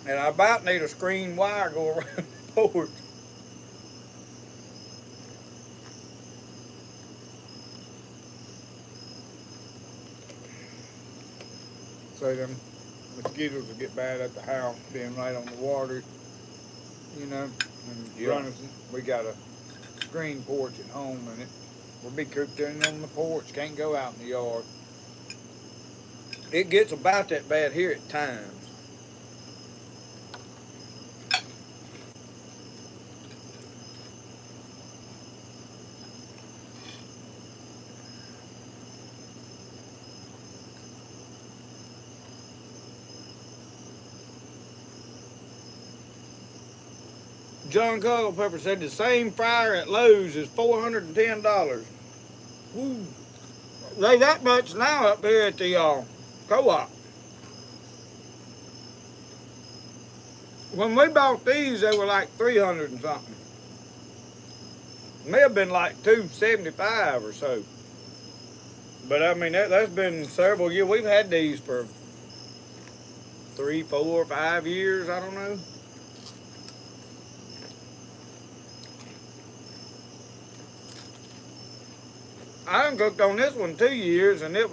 And I about need a screen wire go around the porch. So them mosquitoes will get bad at the house, being right on the water, you know. And Yeah. we got a screen porch at home, and we'll be cooped in on the porch. Can't go out in the yard. It gets about that bad here at times. John Culpepper said the same fryer at Lowe's is $410. Woo. They that much now up here at the co-op. When we bought these, they were like 300 and something. May have been like 275 or so. But I mean, that's been several years. We've had these for 3, 4, 5 years. I don't know. I done cooked on this one 2 years, and it's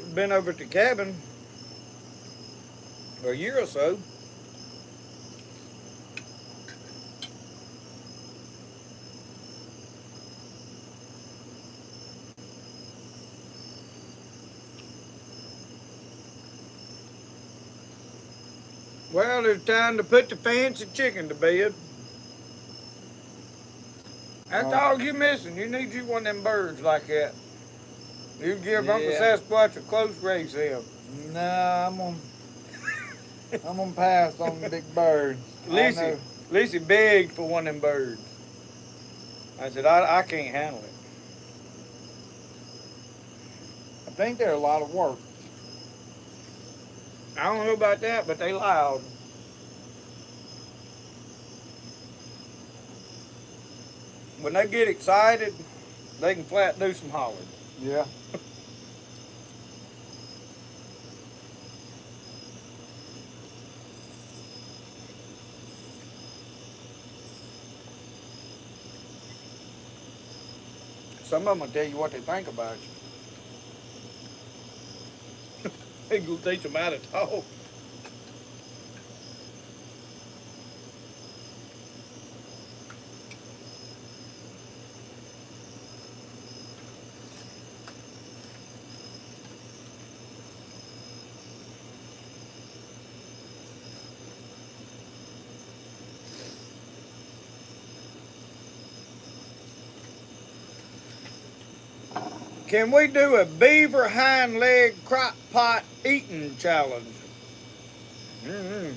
been over at the cabin a year or so. Well, it's time to put the fancy chicken to bed. That's all you're missing. You need you one of them birds like that. You give Uncle Yeah. Sasquatch a close race him. Nah, I'm gonna pass on the big bird. Lacey begged for one of them birds. I said, I can't handle it. I think they're a lot of work. I don't know about that, but they loud. When they get excited, they can flat do some hollering. Yeah. Some of them will tell you what they think about you. They gonna teach them how to talk. Can we do a beaver hind leg crock pot eating challenge? Mm-hmm.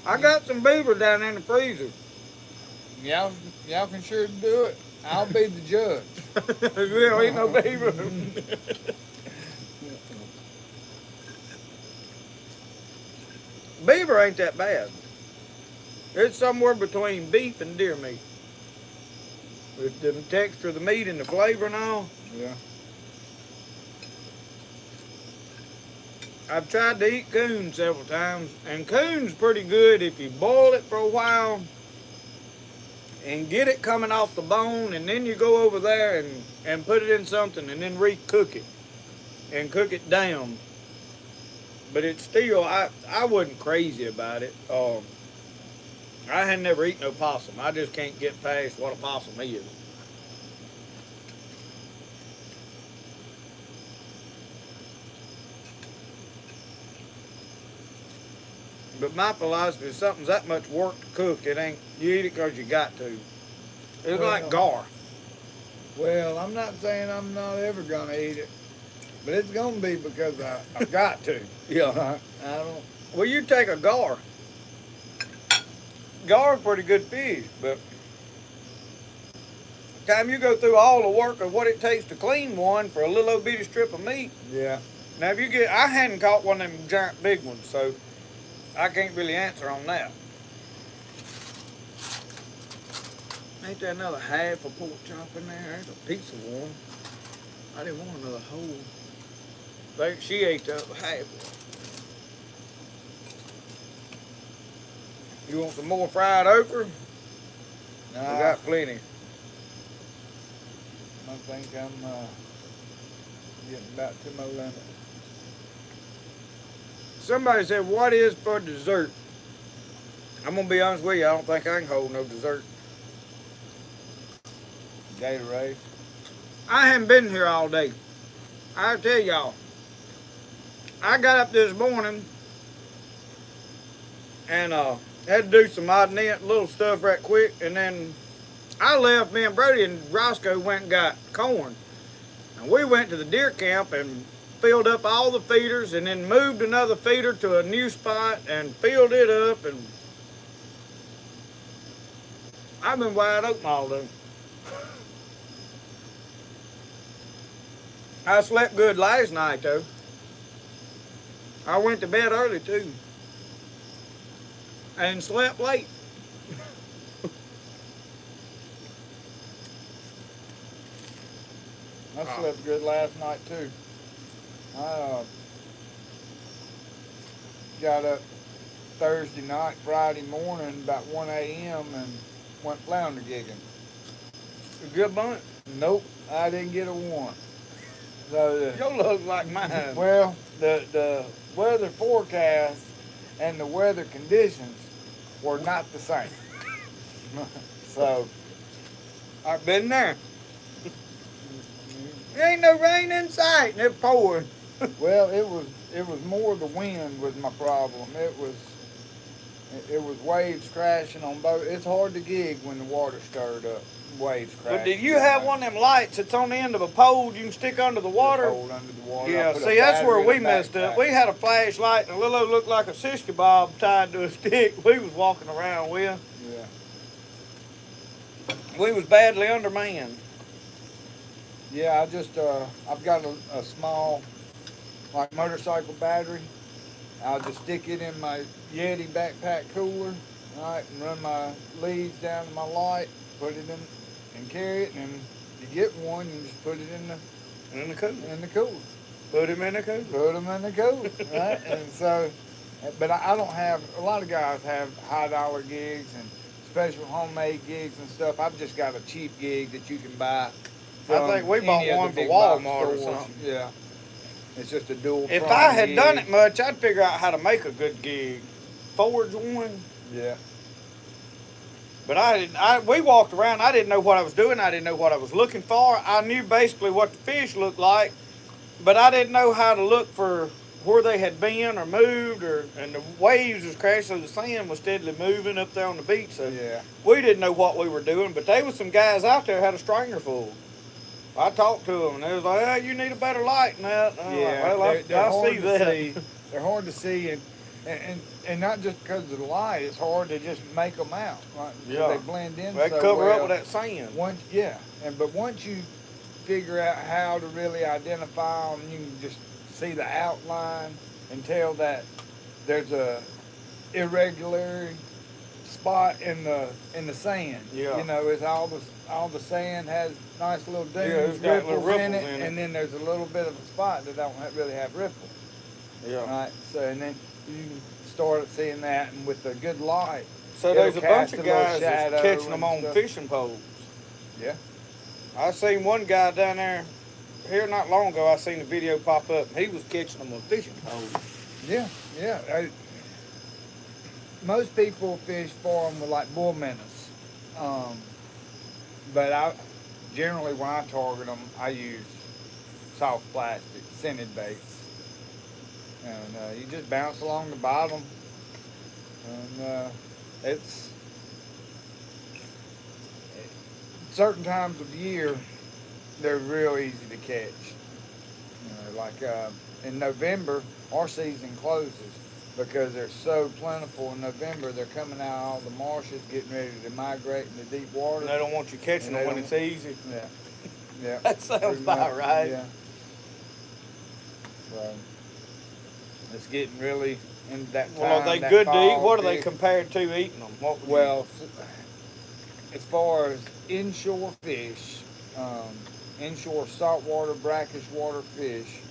I got some beaver down in the freezer. Y'all can sure do it. I'll be the judge. We don't eat no beaver. Beaver ain't that bad. It's somewhere between beef and deer meat. With the texture of the meat and the flavor and all. Yeah. I've tried to eat coon several times, and coon's pretty good if you boil it for a while and get it coming off the bone, and then you go over there and put it in something and then recook it and cook it down. But it's still, I wasn't crazy about it. I had never eaten no possum. I just can't get past what a possum is. But my philosophy is something's that much work to cook, it ain't, you eat it because you got to. It's like gar. Well, I'm not saying I'm not ever gonna eat it, but it's gonna be because I've got to. Yeah. I don't. Well, you take a gar. Gar's pretty good fish, but the time you go through all the work of what it takes to clean one for a little old bitty strip of meat. Yeah. Now, if you get, I hadn't caught one of them giant big ones, so I can't really answer on that. Ain't there another half a pork chop in there? There's a piece of one. I didn't want another whole. She ate the other half. You want some more fried okra? Nah, We got plenty. I think I'm getting about to my limit. Somebody said, what is for dessert? I'm going to be honest with you, I don't think I can hold no dessert. Gatorade. I haven't been here all day. I tell y'all, I got up this morning and had to do some odd and end little stuff right quick, and then I left. Me and Brody and Rosco went and got corn, and we went to the deer camp and filled up all the feeders, and then moved another feeder to a new spot and filled it up, and I've been wide open all day. I slept good last night though. I went to bed early too. And slept late. I slept good last night too. I got up Thursday night, Friday morning about 1 a.m. and went flounder gigging. A good bunch. Nope, I didn't get a one. So Your look like mine. well, the weather forecast and the weather conditions were not the same. So I've been there. There ain't no rain in sight, and it pouring. well, it was more the wind was my problem. It was waves crashing on both. It's hard to gig when the water stirred up. Waves crashing. But did you have one of them lights that's on the end of a pole you can stick under the water? Hold under the water. Yeah, I put a see, that's where battery we in the messed up. backpack. We had a flashlight and a little old looked like a sister bob tied to a stick we was walking around with. Yeah. We was badly undermanned. Yeah, I've got a small, like, motorcycle battery. I'll just stick it in my Yeti backpack cooler, right, and run my leads down to my light, put it in, and carry it, and you get one, you just put it In the cooler. in the cooler. Put him in the cooler. Put them in the cooler, right? And so, but I don't have, a lot of guys have high dollar gigs and special homemade gigs and stuff. I've just got a cheap gig that you can buy. I think we bought any of the one for big box Walmart or stores. something. Yeah. It's just a dual If prong I had done gig. it much, I'd figure out how to make a good gig. Forge one. Yeah. But we walked around. I didn't know what I was doing. I didn't know what I was looking for. I knew basically what the fish looked like, but I didn't know how to look for where they had been or moved, and the waves was crashing, so the sand was steadily moving up there on the beach. So Yeah. we didn't know what we were doing, but there was some guys out there had a stringer full. I talked to them, and they was like, "Oh, you need a better light than that." And I'm Yeah. like, They're I hard see to that. see. They're hard to see, and not just because of the light. It's hard to just make them out. Right? Yeah. They blend in They so cover well. up with that sand. But once you figure out how to really identify them, you can just see the outline and tell that there's a irregular spot in the sand. Yeah. You know, it's all the sand has nice little dunes, it's got little ripples in ripples it, in it. and then there's a little bit of a spot that don't really have ripples. Yeah. Right. So and then you can start seeing that, and with a good light. So it'll there's a bunch cast of a little guys that's shadow catching them and on stuff. fishing poles. Yeah. I seen one guy down there here not long ago. I seen a video pop up. He was catching them on fishing poles. Yeah. Most people fish for them with like bull minnows, but I generally when I target them, I use soft plastic scented baits, and you just bounce along the bottom, And it's certain times of year they're real easy to catch. Like in November, our season closes because they're so plentiful in November. They're coming out of all the marshes, getting ready to migrate into deep water. And they don't want you catching them when it's easy. Yeah, yeah. That sounds about right. Yeah. So it's getting really into that time. Well, are they that good to eat? fall What are they period. compared to eating them? What would Well, as far as inshore fish, inshore saltwater, brackish water fish,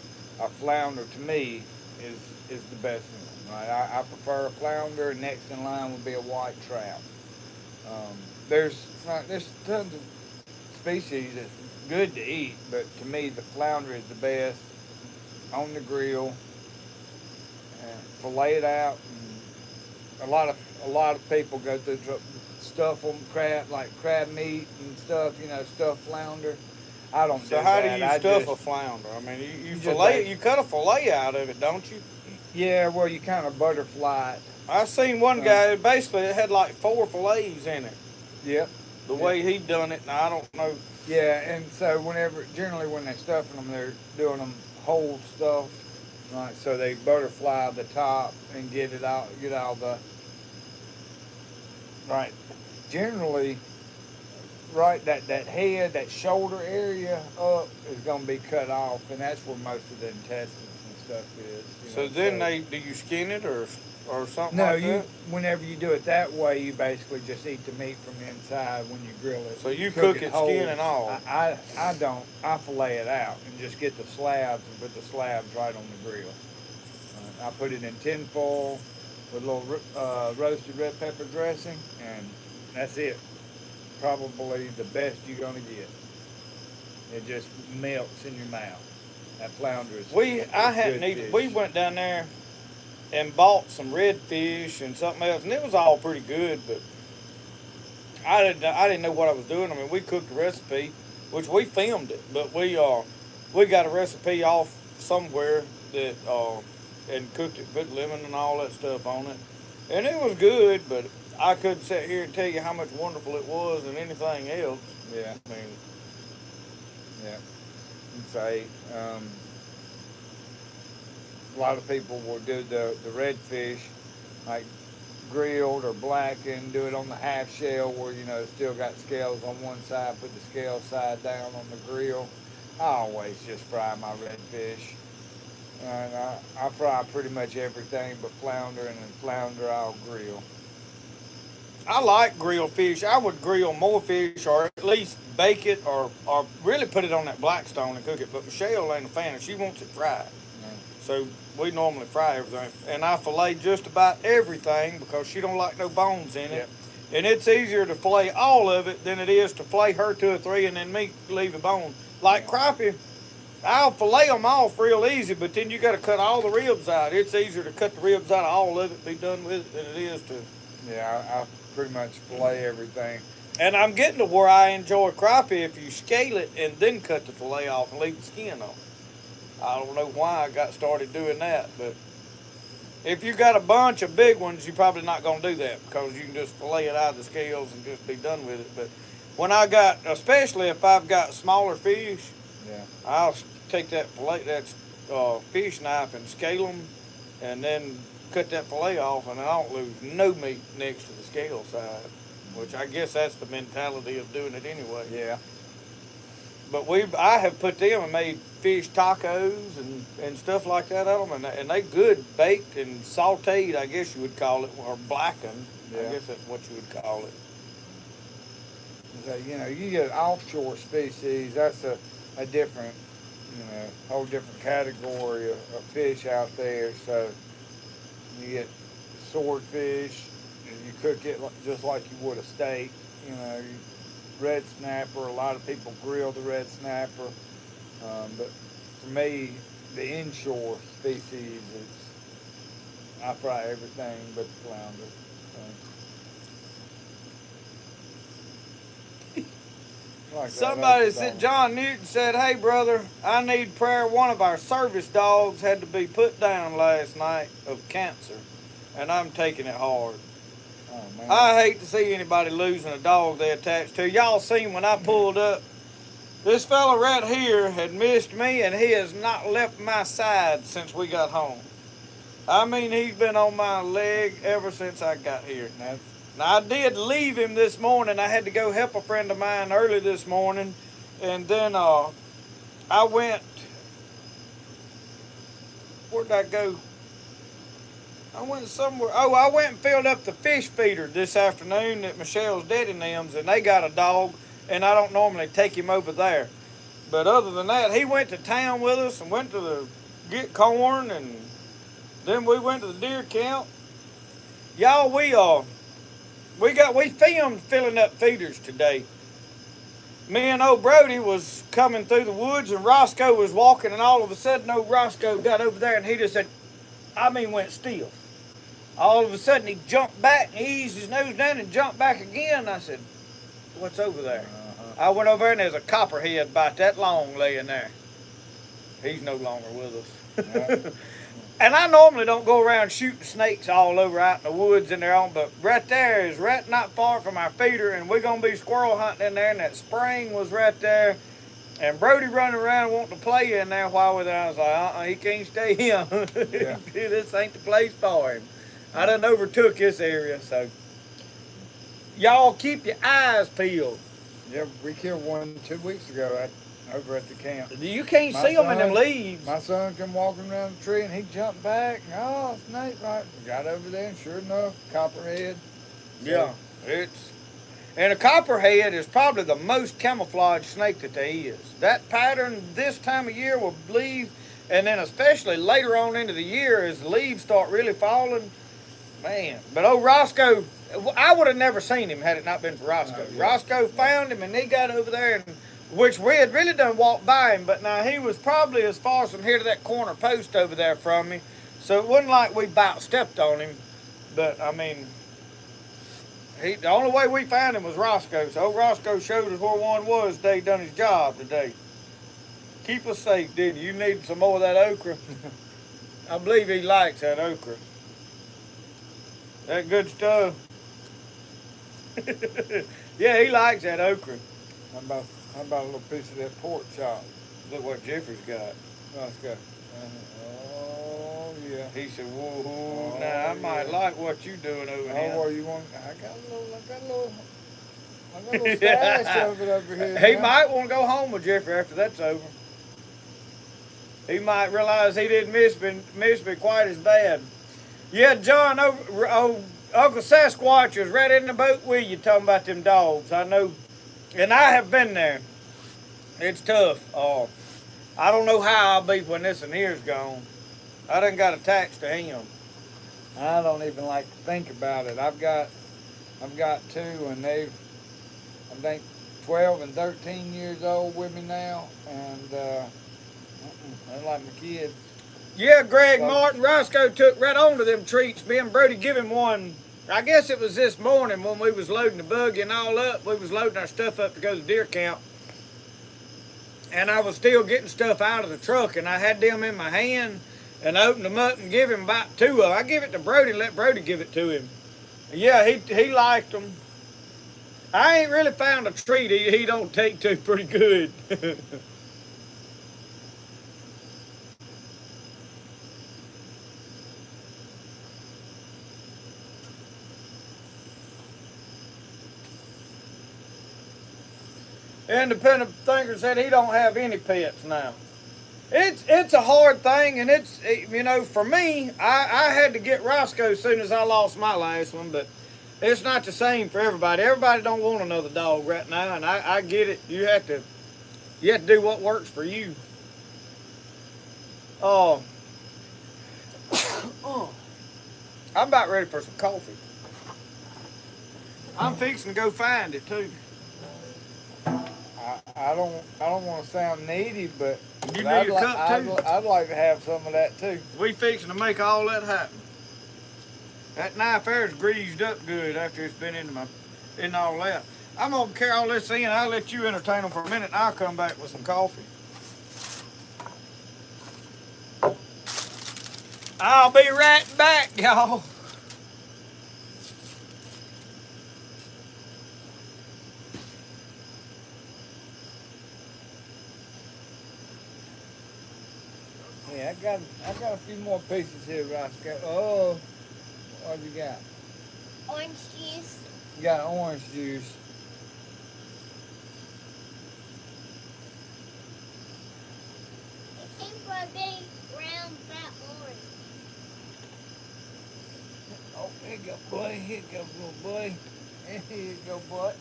a flounder to me is the best one. Right? I prefer a flounder. Next in line would be a white trout. There's tons of species that's good to eat, but to me the flounder is the best on the grill. Fillet it out. And a lot of people go through stuff on crab, like crab meat and stuff. Stuffed flounder. I don't do So how that. do you stuff a flounder? I mean, you just fillet it, you cut a fillet out of it, don't you? Yeah, well, you kind of butterfly it. I seen one guy, basically it had like 4 fillets in it. Yep. The way he done it, now I don't know. Yeah, and so generally when they're stuffing them, they're doing them whole stuffed, right? So they butterfly the top and get all the, right. Generally, right, that head, that shoulder area up is going to be cut off, and that's where most of the intestines and stuff is. So then do you skin it or something No, like that? whenever you do it that way, you basically just eat the meat from the inside when you grill it. So you cook it whole. skin and all? I don't. I fillet it out and just get the slabs and put the slabs right on the grill. I put it in tin foil with a little roasted red pepper dressing, and that's it. Probably the best you're gonna get. It just melts in your mouth. That flounder is. We went down there and bought some redfish and something else, and it was all pretty good, but I didn't know what I was doing. I mean, we cooked the recipe, which we filmed it, but we got a recipe off somewhere that and cooked it, put lemon and all that stuff on it, and it was good, but I couldn't sit here and tell you how much wonderful it was than anything else. Yeah. I mean, yeah. And say, a lot of people will do the redfish, like grilled or blackened, do it on the half shell where, it's still got scales on one side, put the scale side down on the grill. I always just fry my redfish. And I fry pretty much everything but flounder, and then flounder I'll grill. I like grilled fish. I would grill more fish, or at least bake it, or really put it on that Blackstone and cook it. But Michelle ain't a fan, and she wants it fried. So we normally fry everything. And I fillet just about everything because she don't like no bones in it. Yep. And it's easier to fillet all of it than it is to fillet her 2 or 3 and then me leave a bone. Like crappie, I'll fillet them off real easy, but then you got to cut all the ribs out. It's easier to cut the ribs out of all of it, be done with it, than it is to. Yeah, I pretty much fillet everything. And I'm getting to where I enjoy crappie if you scale it and then cut the fillet off and leave the skin on. I don't know why I got started doing that, but if you got a bunch of big ones, you're probably not going to do that because you can just fillet it out of the scales and just be done with it. But when especially if I've got smaller fish, I'll take that fish knife and scale them and then cut that fillet off, and I don't lose no meat next to the scale side, which I guess that's the mentality of doing it anyway. Yeah. But I have put them and made fish tacos and stuff like that out of them, and they good baked and sauteed, I guess you would call it, or blackened. Yeah. I guess that's what you would call it. So, you get offshore species, that's a different, whole different category of fish out there. So you get swordfish, and you cook it just like you would a steak. Red snapper, a lot of people grill the red snapper, but for me, the inshore species I fry everything but the flounder. Somebody said, John Newton said, "Hey brother, I need prayer. One of our service dogs had to be put down last night of cancer, and I'm taking it hard." Oh man. I hate to see anybody losing a dog they attached to. Y'all seen when I pulled up, this fella right here had missed me, and he has not left my side since we got home. I mean, he's been on my leg ever since I got here. Now, I did leave him this morning. I had to go help a friend of mine early this morning, and then I went. Where did I go? I went somewhere. Oh, I went and filled up the fish feeder this afternoon at Michelle's Daddy Nims, and they got a dog, and I don't normally take him over there. But other than that, he went to town with us and went to get corn, and then we went to the deer camp. Y'all, we filmed filling up feeders today. Me and old Brody was coming through the woods, and Rosco was walking, and all of a sudden old Rosco got over there, and he just went still. All of a sudden he jumped back and he eased his nose down and jumped back again. I said, what's over there? I went over there and there's a copperhead about that long laying there. He's no longer with us. And I normally don't go around shooting snakes all over out in the woods in there on, but right there is right not far from our feeder, and we're gonna be squirrel hunting in there, and that spring was right there. And Brody running around wanting to play in there while we're there. I was like, he can't stay here. Yeah. This ain't the place for him. I done overtook this area, so y'all keep your eyes peeled. Yeah, we killed one 2 weeks ago over at the camp. You can't see them in them leaves. My son come walking around the tree and he jumped back. Oh, snake right. Got over there and sure enough, copperhead. So, yeah, and a copperhead is probably the most camouflaged snake that there is. That pattern this time of year will leave, and then especially later on into the year as the leaves start really falling. Man, but old Rosco, I would have never seen him had it not been for Rosco. Yeah. Rosco found him and he got over there, and which we had really done walked by him, but now he was probably as far from here to that corner post over there from me, so it wasn't like we about stepped on him. But I mean, the only way we found him was Rosco. So old Rosco showed us where one was today. He done his job today. Keep us safe, didn't you? You need some more of that okra. I believe he likes that okra. That good stuff. Yeah, he likes that okra. How about a little piece of that pork chop? Look what Jeffrey's got. Oh, it's got. Oh yeah. He said, "Whoa, now I might like what you doing over here." Oh, well, you want? I got a little stash of it over here. He might want to go home with Jeffrey after that's over. He might realize he didn't miss me quite as bad. Yeah, John, Uncle Sasquatch was right in the boat with you talking about them dogs. I know, and I have been there. It's tough. I don't know how I'll be when this one here's gone. I done got attached to him. I don't even like to think about it. I've got two, and they've, I think, 12 and 13 years old with me now, and they're like my kids. Yeah, Greg Martin, Roscoe took right on to them treats. Me and Brody give him one. I guess it was this morning when we was loading the buggy and all up. We was loading our stuff up to go to deer camp. And I was still getting stuff out of the truck, and I had them in my hand and opened them up and give him about two of them. I give it to Brody and let Brody give it to him. Yeah, he liked them. I ain't really found a treat he don't take to pretty good. Independent thinker said he don't have any pets now. It's a hard thing, and for me, I had to get Roscoe as soon as I lost my last one, but it's not the same for everybody. Everybody don't want another dog right now, and I get it. You have to do what works for you. I'm about ready for some coffee. I'm fixing to go find it too. I don't want to sound needy, but you need a cup too. I'd like to have some of that too. We fixing to make all that happen. That knife there's greased up good after it's been in all that. I'm gonna carry all this in. I'll let you entertain them for a minute, and I'll come back with some coffee. I'll be right back, y'all. Yeah, I got a few more pieces here, Rosco. Oh, what have you got? Orange juice. You got orange juice. It came from a big round fat orange. Oh, here you go, boy. Here you go, little boy. Here you go, boy.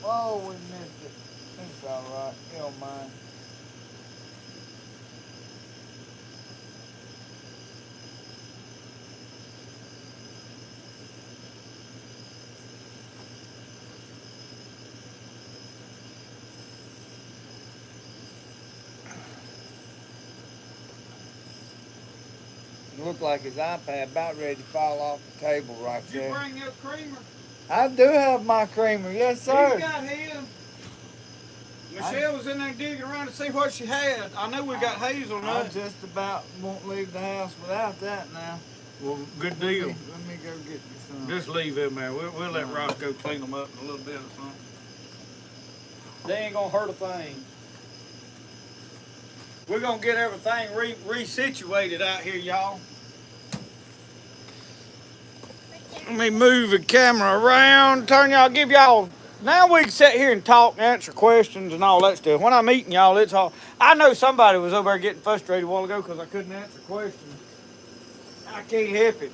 Oh, we missed it. It's all right. You don't mind. It looked like his iPad about ready to fall off the table right Did you there. bring your creamer? I do have my creamer, yes, sir. He's got his. Michelle was in there digging around to see what she had. I know we got I hazelnut. just about won't leave the house without that now. Well, good deal. Let me go get you some. Just leave them there. We'll let Rosco clean them up in a little bit or something. They ain't gonna hurt a thing. We're gonna get everything resituated out here, y'all. Let me move the camera around, give y'all. Now we can sit here and talk and answer questions and all that stuff. When I'm eating, y'all, it's all. I know somebody was over there getting frustrated a while ago because I couldn't answer questions. I can't help it.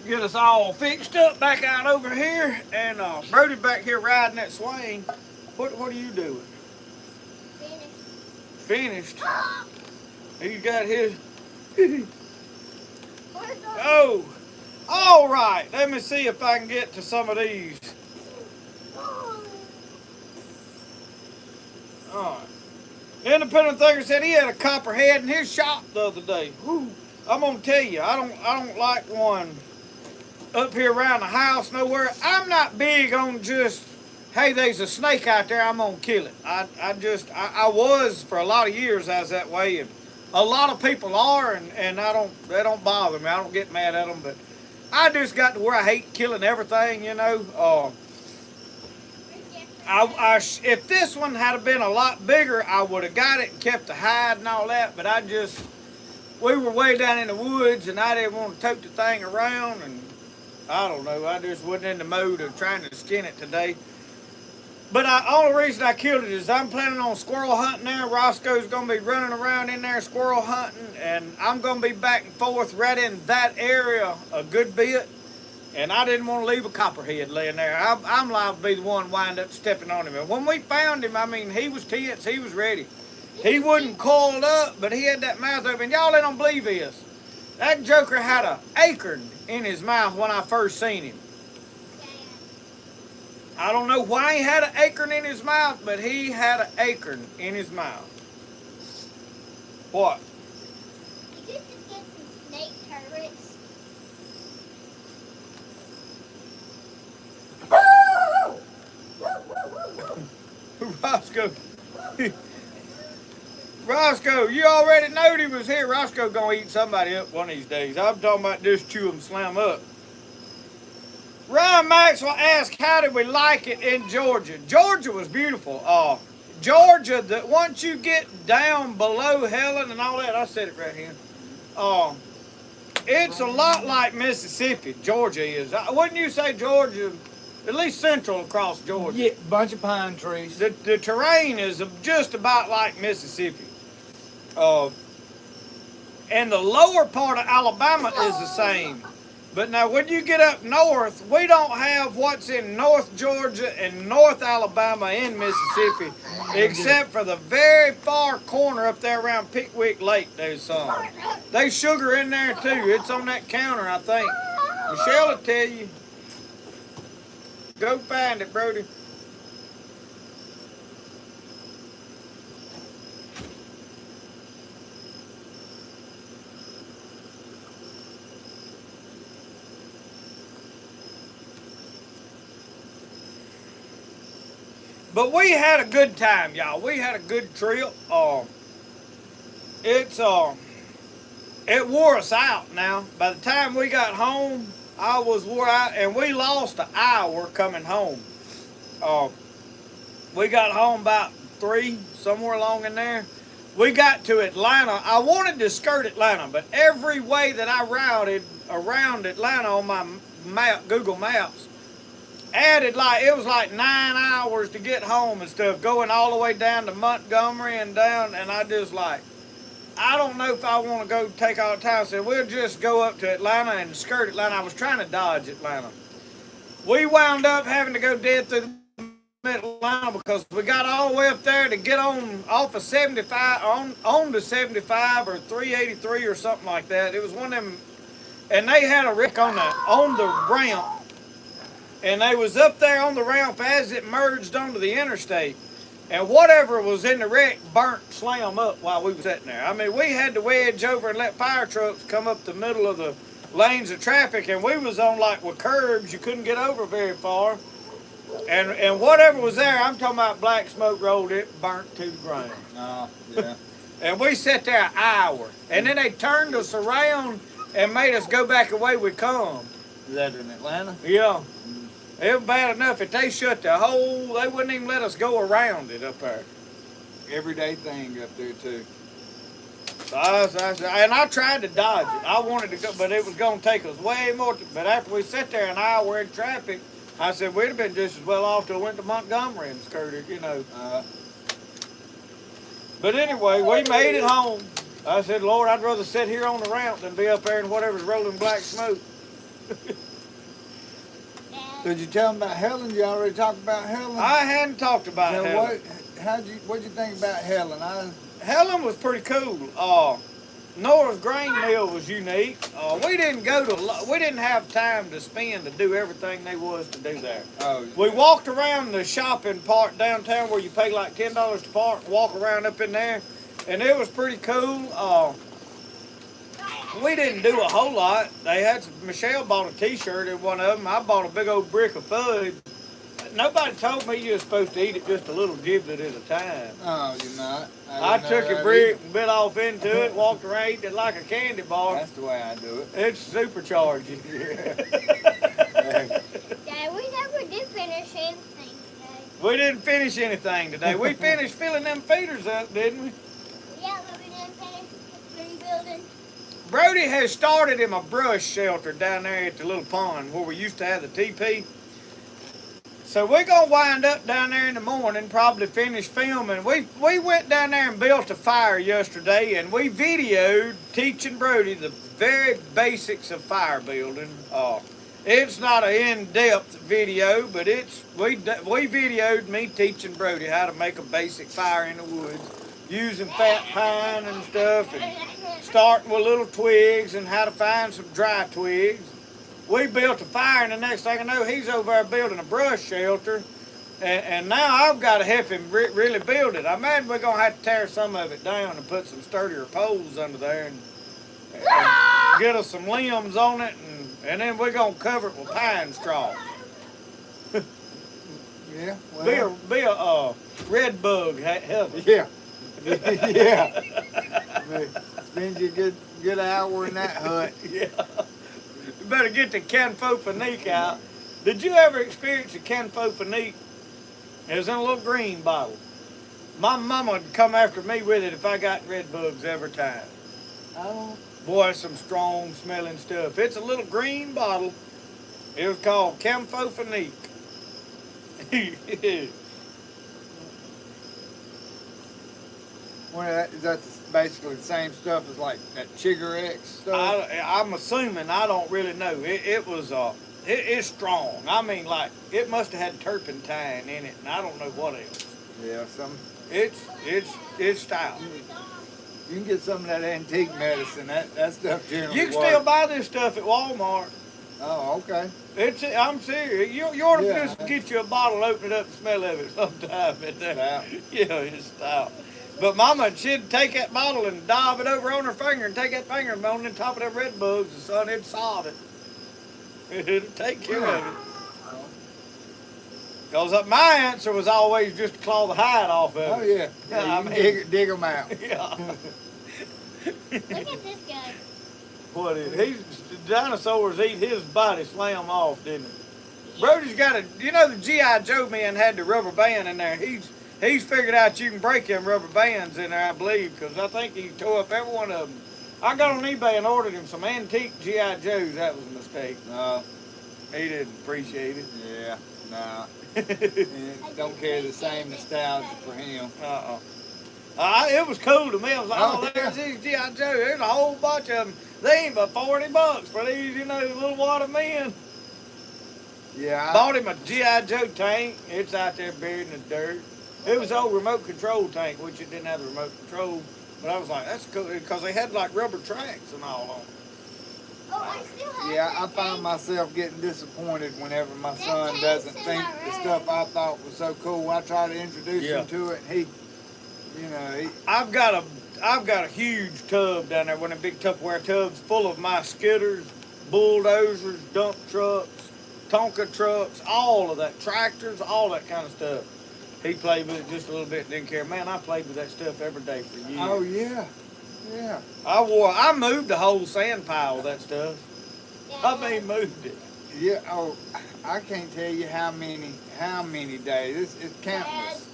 Get us all fixed up back out over here, and Brody's back here riding that swing. What are you doing? Finished. He got his. Oh, all right. Let me see if I can get to some of these. All right. Independent Thinker said he had a copperhead in his shop the other day. Whew. I'm gonna tell you, I don't like one up here around the house nowhere. I'm not big on just, hey, there's a snake out there, I'm gonna kill it. I was for a lot of years. I was that way, and a lot of people are, and they don't bother me. I don't get mad at them, but I just got to where I hate killing everything, you know. If this one had been a lot bigger, I would have got it and kept the hide and all that, but we were way down in the woods, and I didn't want to tote the thing around, and I don't know, I just wasn't in the mood of trying to skin it today. But the only reason I killed it is I'm planning on squirrel hunting there. Roscoe's going to be running around in there squirrel hunting, and I'm going to be back and forth right in that area a good bit. And I didn't want to leave a copperhead laying there. I'm liable to be the one wind up stepping on him. And when we found him, I mean, he was tense, he was ready. He wasn't coiled up, but he had that mouth open. Y'all don't believe this. That joker had an acorn in his mouth when I first seen him. I don't know why he had an acorn in his mouth, but he had an acorn in his mouth. What? You could just get some snake turrets. Rosco. Rosco, you already knowed he was here. Rosco gonna eat somebody up one of these days. I'm talking about just chew him, slam up. Ryan Maxwell asked, how did we like it in Georgia? Georgia was beautiful. Georgia, once you get down below Helen and all that, I said it right here. It's a lot like Mississippi. Georgia is. Wouldn't you say Georgia? At least central across Georgia. Yeah, bunch of pine trees. The terrain is just about like Mississippi. And the lower part of Alabama is the same. But now when you get up north, we don't have what's in North Georgia and North Alabama in Mississippi, except for the very far corner up there around Pickwick Lake. There's some. There's sugar in there too. It's on that counter, I think. Michelle will tell you. Go find it, Brody. But we had a good time, y'all. We had a good trip. It wore us out now. By the time we got home, I was wore out, and we lost an hour coming home. We got home about 3, somewhere along in there. We got to Atlanta. I wanted to skirt Atlanta, but every way that I routed around Atlanta on my map, Google Maps, added it was like 9 hours to get home and stuff, going all the way down to Montgomery and down, and I just I don't know if I want to go take all the time. I said, we'll just go up to Atlanta and skirt Atlanta. I was trying to dodge Atlanta. We wound up having to go dead through the middle of Atlanta because we got all the way up there to get on off of 75, on to 75 or 383 or something like that. It was one of them, and they had a wreck on the ramp, and they was up there on the ramp as it merged onto the interstate. And whatever was in the wreck burnt slam up while we was sitting there. I mean, we had to wedge over and let fire trucks come up the middle of the lanes of traffic, and we was on with curbs you couldn't get over very far. And whatever was there, I'm talking about black smoke rolled, it burnt to the ground. Oh, yeah. And we sat there an hour, and then they turned us around and made us go back the way we come. Is that in Atlanta? Yeah. It was bad enough if they shut the whole, they wouldn't even let us go around it up there. Everyday thing up there, too. So and I tried to dodge it. I wanted to go, but it was going to take us way more. But after we sat there an hour in traffic, I said we'd have been just as well off to have went to Montgomery and skirted, But anyway, we made it home. I said, Lord, I'd rather sit here on the ramp than be up there in whatever's rolling black smoke. Did you tell them about Helen? You already talked about Helen? I hadn't talked about So Helen. what'd you think about Helen? Helen was pretty cool. Nora's grain mill was unique. We didn't have time to spend to do everything there was to do there. Oh, We walked around the shopping part downtown where you pay like $10 to park and walk around up in there, and it was pretty cool. We didn't do a whole lot. Michelle bought a t-shirt in one of them. I bought a big old brick of fudge. Nobody told me you were supposed to eat it just a little giblet at a time. Oh, you're not. I took a brick and bit off into it, walked around, eating it like a candy bar. That's the way I do it. It's supercharged. Dad, we never did finish anything today. We didn't finish anything today. We finished filling them feeders up, didn't we? Yeah, but we didn't finish rebuilding. Brody has started him a brush shelter down there at the little pond where we used to have the TP. So we're going to wind up down there in the morning, probably finish filming. We went down there and built a fire yesterday, and we videoed teaching Brody the very basics of fire building. It's not an in-depth video, but we videoed me teaching Brody how to make a basic fire in the woods, using fat pine and stuff, and starting with little twigs and how to find some dry twigs. We built a fire, and the next thing I know, he's over there building a brush shelter, and now I've got to help him really build it. I imagine we're going to have to tear some of it down and put some sturdier poles under there and get us some limbs on it, and then we're going to cover it with pine straw. Yeah, well. Be a red bug heaven. Yeah. Yeah. Spend you a good hour in that hut. Yeah. You better get the canfofanique out. Did you ever experience a canfofanique? It was in a little green bottle. My mama would come after me with it if I got red bugs every time. Oh. Boy, it's some strong smelling stuff. It's a little green bottle. It was called canfofanique. Well, that's basically the same stuff as like that Chigger X stuff. I'm assuming. I don't really know. It's strong. I mean, like, it must have had turpentine in it, and I don't know what else. Yeah, It's stout. You can get some of that antique medicine. That stuff generally You can works. still buy this stuff at Walmart. Oh, okay. I'm serious. You ought to Yeah. just get you a bottle, open it up, and smell of it sometime. Stout. Yeah, it's stout. But Mama, she'd take that bottle and daub it over on her finger and take that finger and on the top of them red bugs, and son, it'd solve it. It'd take care of it. Because my answer was always just to claw the hide off of it. Oh, yeah. Yeah, You can dig them out. Yeah. Look at this guy. What is it? The dinosaurs eat his body slam off, didn't he? Brody's got the G.I. Joe man had the rubber band in there. He's figured out you can break them rubber bands in there, I believe, because I think he tore up every one of them. I got on eBay and ordered him some antique G.I. Joes. That was a mistake. No. He didn't appreciate it. Yeah. Nah. Don't carry the same nostalgia for him. It was cool to me. I was like, Oh, oh, there's these G.I. Joes. There's a whole bunch of them. They ain't but $40 for these, little water men. Yeah. Bought him a G.I. Joe tank. It's out there buried in the dirt. It was an old remote control tank, which it didn't have the remote control. But I was like, that's cool, because they had like rubber tracks and all on them. Oh, I still have Yeah, I that find thing. myself getting disappointed whenever my son doesn't think the stuff I thought was so cool. I try to introduce him to it, and I've got a huge tub down there, one of the big Tupperware tubs full of my skidders, bulldozers, dump trucks, Tonka trucks, all of that, tractors, all that kind of stuff. He played with it just a little bit, didn't care. Man, I played with that stuff every day for years. Oh yeah, yeah. I moved the whole sand pile with that stuff. Moved it. Yeah. Oh, I can't tell you how many days. It's countless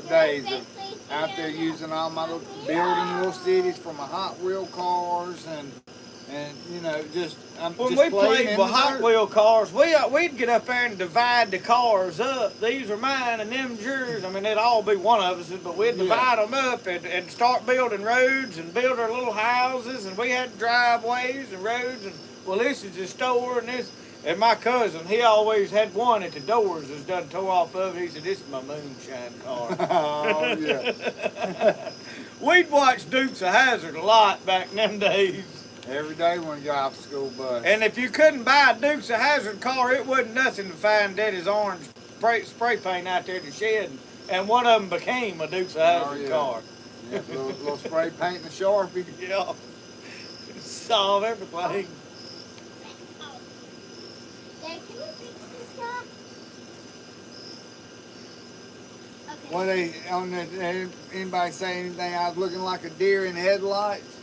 days of out there using all my building little cities for my Hot Wheel cars and just When just we playing played in with the Hot dirt. Wheel cars, we'd get up there and divide the cars up. These are mine and them's yours. I mean, it'd all be one of us, but we'd divide them up and start building roads and build our little houses. And we had driveways and roads. And well, this is the store and this. And my cousin, he always had one at the doors that's done tore off of it. He said, this is my moonshine car. Oh yeah. We'd watch Dukes of Hazzard a lot back in them days. Every day when you got off the school bus. And if you couldn't buy a Dukes of Hazzard car, it wasn't nothing to find Daddy's orange spray paint out there in the shed. And one of them became a Dukes of Hazzard car. Yeah, little spray paint and a Sharpie. Yeah. Solve everything. Dad, can you fix this guy? Okay. When anybody say anything, I was looking like a deer in headlights.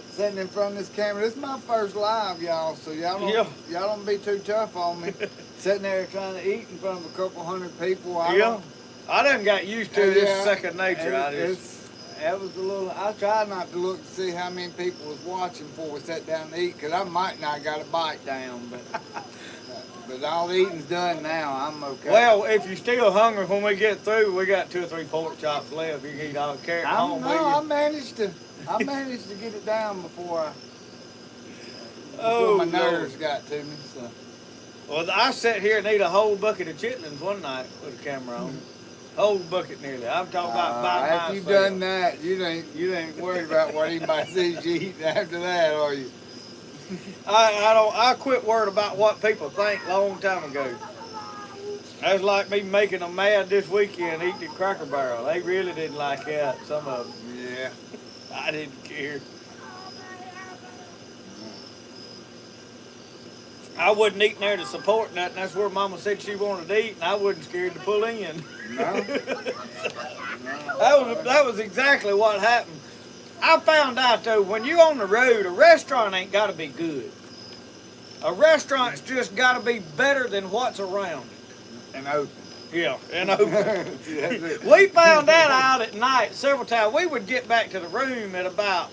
Sitting in front of this camera. This is my first live, y'all, so y'all don't be too tough on me. Sitting there trying to eat in front of a couple hundred people. I done got used to it. It's second nature. That was a little. I tried not to look to see how many people was watching before we sat down to eat, because I might not got a bite down, but all the eating's done now. I'm okay. Well, if you're still hungry when we get through, we got 2 or 3 pork chops left. You can eat all the carrot home with you. I managed to get it down before my nerves got to me. So. Well, I sat here and ate a whole bucket of chitlins one night with the camera on. Whole bucket nearly. I'm talking about biting myself. After you've done that, you ain't worried about what anybody sees you eating after that, are you? I quit worrying about what people think a long time ago. That was like me making them mad this weekend eating at Cracker Barrel. They really didn't like that, some of them. Yeah. I didn't care. I wasn't eating there to support nothing. That's where Mama said she wanted to eat, and I wasn't scared to pull in. No. That was exactly what happened. I found out, though, when you're on the road, a restaurant ain't got to be good. A restaurant's just got to be better than what's around it. And open. Yeah, and open. We found that out at night several times. We would get back to the room at about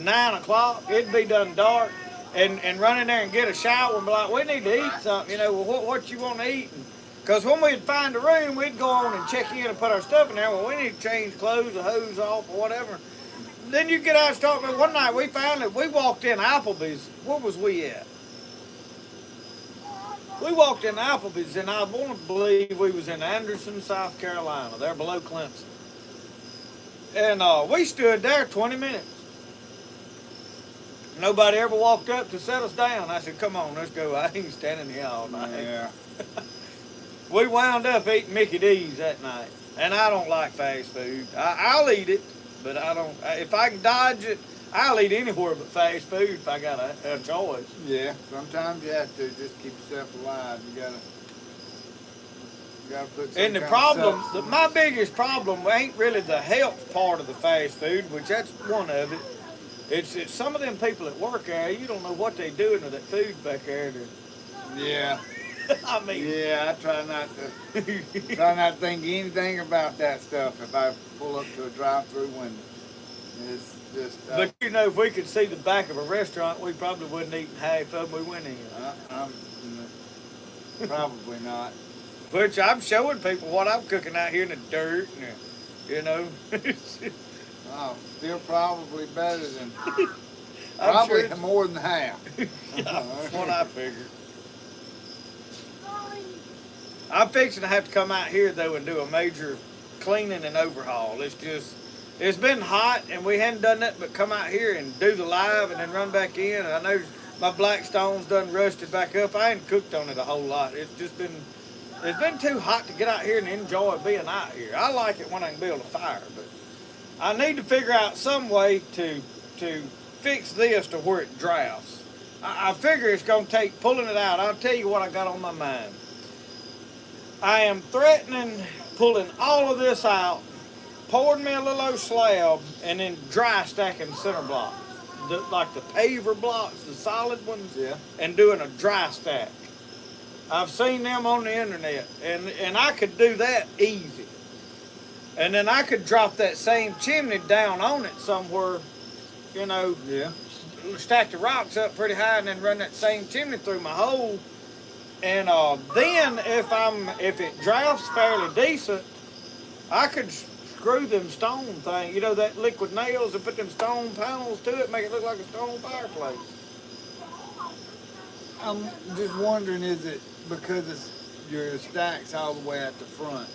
9 o'clock. It'd be done dark. And run in there and get a shower and be like, we need to eat something. What you want to eat? Because when we'd find a room, we'd go on and check in and put our stuff in there. Well, we need to change clothes or hose off or whatever. Then you get out and start. One night we walked in Applebee's. Where was we at? We walked in Applebee's, and I want to believe we was in Anderson, South Carolina. There below Clemson. And we stood there 20 minutes. Nobody ever walked up to set us down. I said, come on, let's go. I ain't standing here all night. Yeah. We wound up eating Mickey D's that night. And I don't like fast food. I'll eat it, but I don't. If I can dodge it, I'll eat anywhere but fast food if I got a choice. Yeah, sometimes you have to just keep yourself alive. You gotta put some And the kind of problem, substance. my biggest problem ain't really the health part of the fast food, which that's one of it. It's some of them people that work there, you don't know what they doing with that food back there. Yeah. I mean, Yeah, I try not to think anything about that stuff if I pull up to a drive-through window. It's just. but you know, if we could see the back of a restaurant, we probably wouldn't eat half of them we went in. Probably not. Which I'm showing people what I'm cooking out here in the dirt, and you know. Oh, still probably better than. I'm Probably sure more than half. yeah, that's what I figured. I'm fixing to have to come out here though and do a major cleaning and overhaul. It's been hot and we hadn't done that but come out here and do the live and then run back in. And I know my black stone's done rusted back up. I ain't cooked on it a whole lot. It's been too hot to get out here and enjoy being out here. I like it when I can build a fire, but I need to figure out some way to fix this to where it drafts. I figure it's going to take pulling it out. I'll tell you what I got on my mind. I am threatening pulling all of this out, pouring me a little old slab, and then dry stacking center blocks. Like the paver blocks, the solid ones, Yeah. and doing a dry stack. I've seen them on the internet, and I could do that easy. And then I could drop that same chimney down on it somewhere, you know, Yeah. stack the rocks up pretty high and then run that same chimney through my hole. And then if it drafts fairly decent, I could screw them stone thing, you know, that liquid nails and put them stone panels to it, make it look like a stone fireplace. I'm just wondering, is it because your stack's all the way at the front?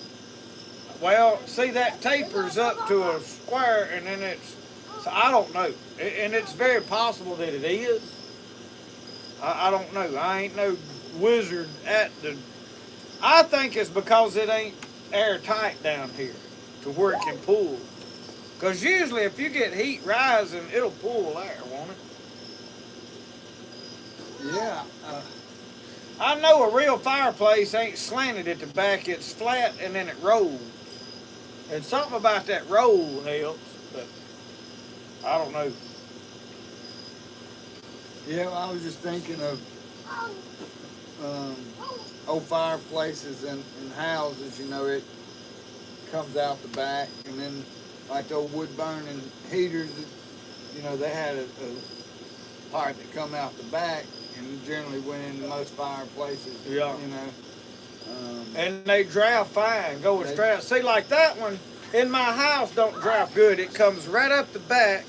Well, see, that tapers up to a square and then so I don't know. And it's very possible that it is. I don't know. I ain't no wizard I think it's because it ain't airtight down here to where it can pull. Because usually if you get heat rising, it'll pull air, won't it? Yeah. I know a real fireplace ain't slanted at the back, it's flat and then it rolls. And something about that roll helps, but I don't know. Yeah, well, I was just thinking of old fireplaces and houses, you know, it comes out the back, and then like the old wood burning heaters, you know, they had a part that come out the back, and generally went into most fireplaces, Yeah. you know. And they draft fine, going straight. See, like that one in my house don't draft good. It comes right up the back,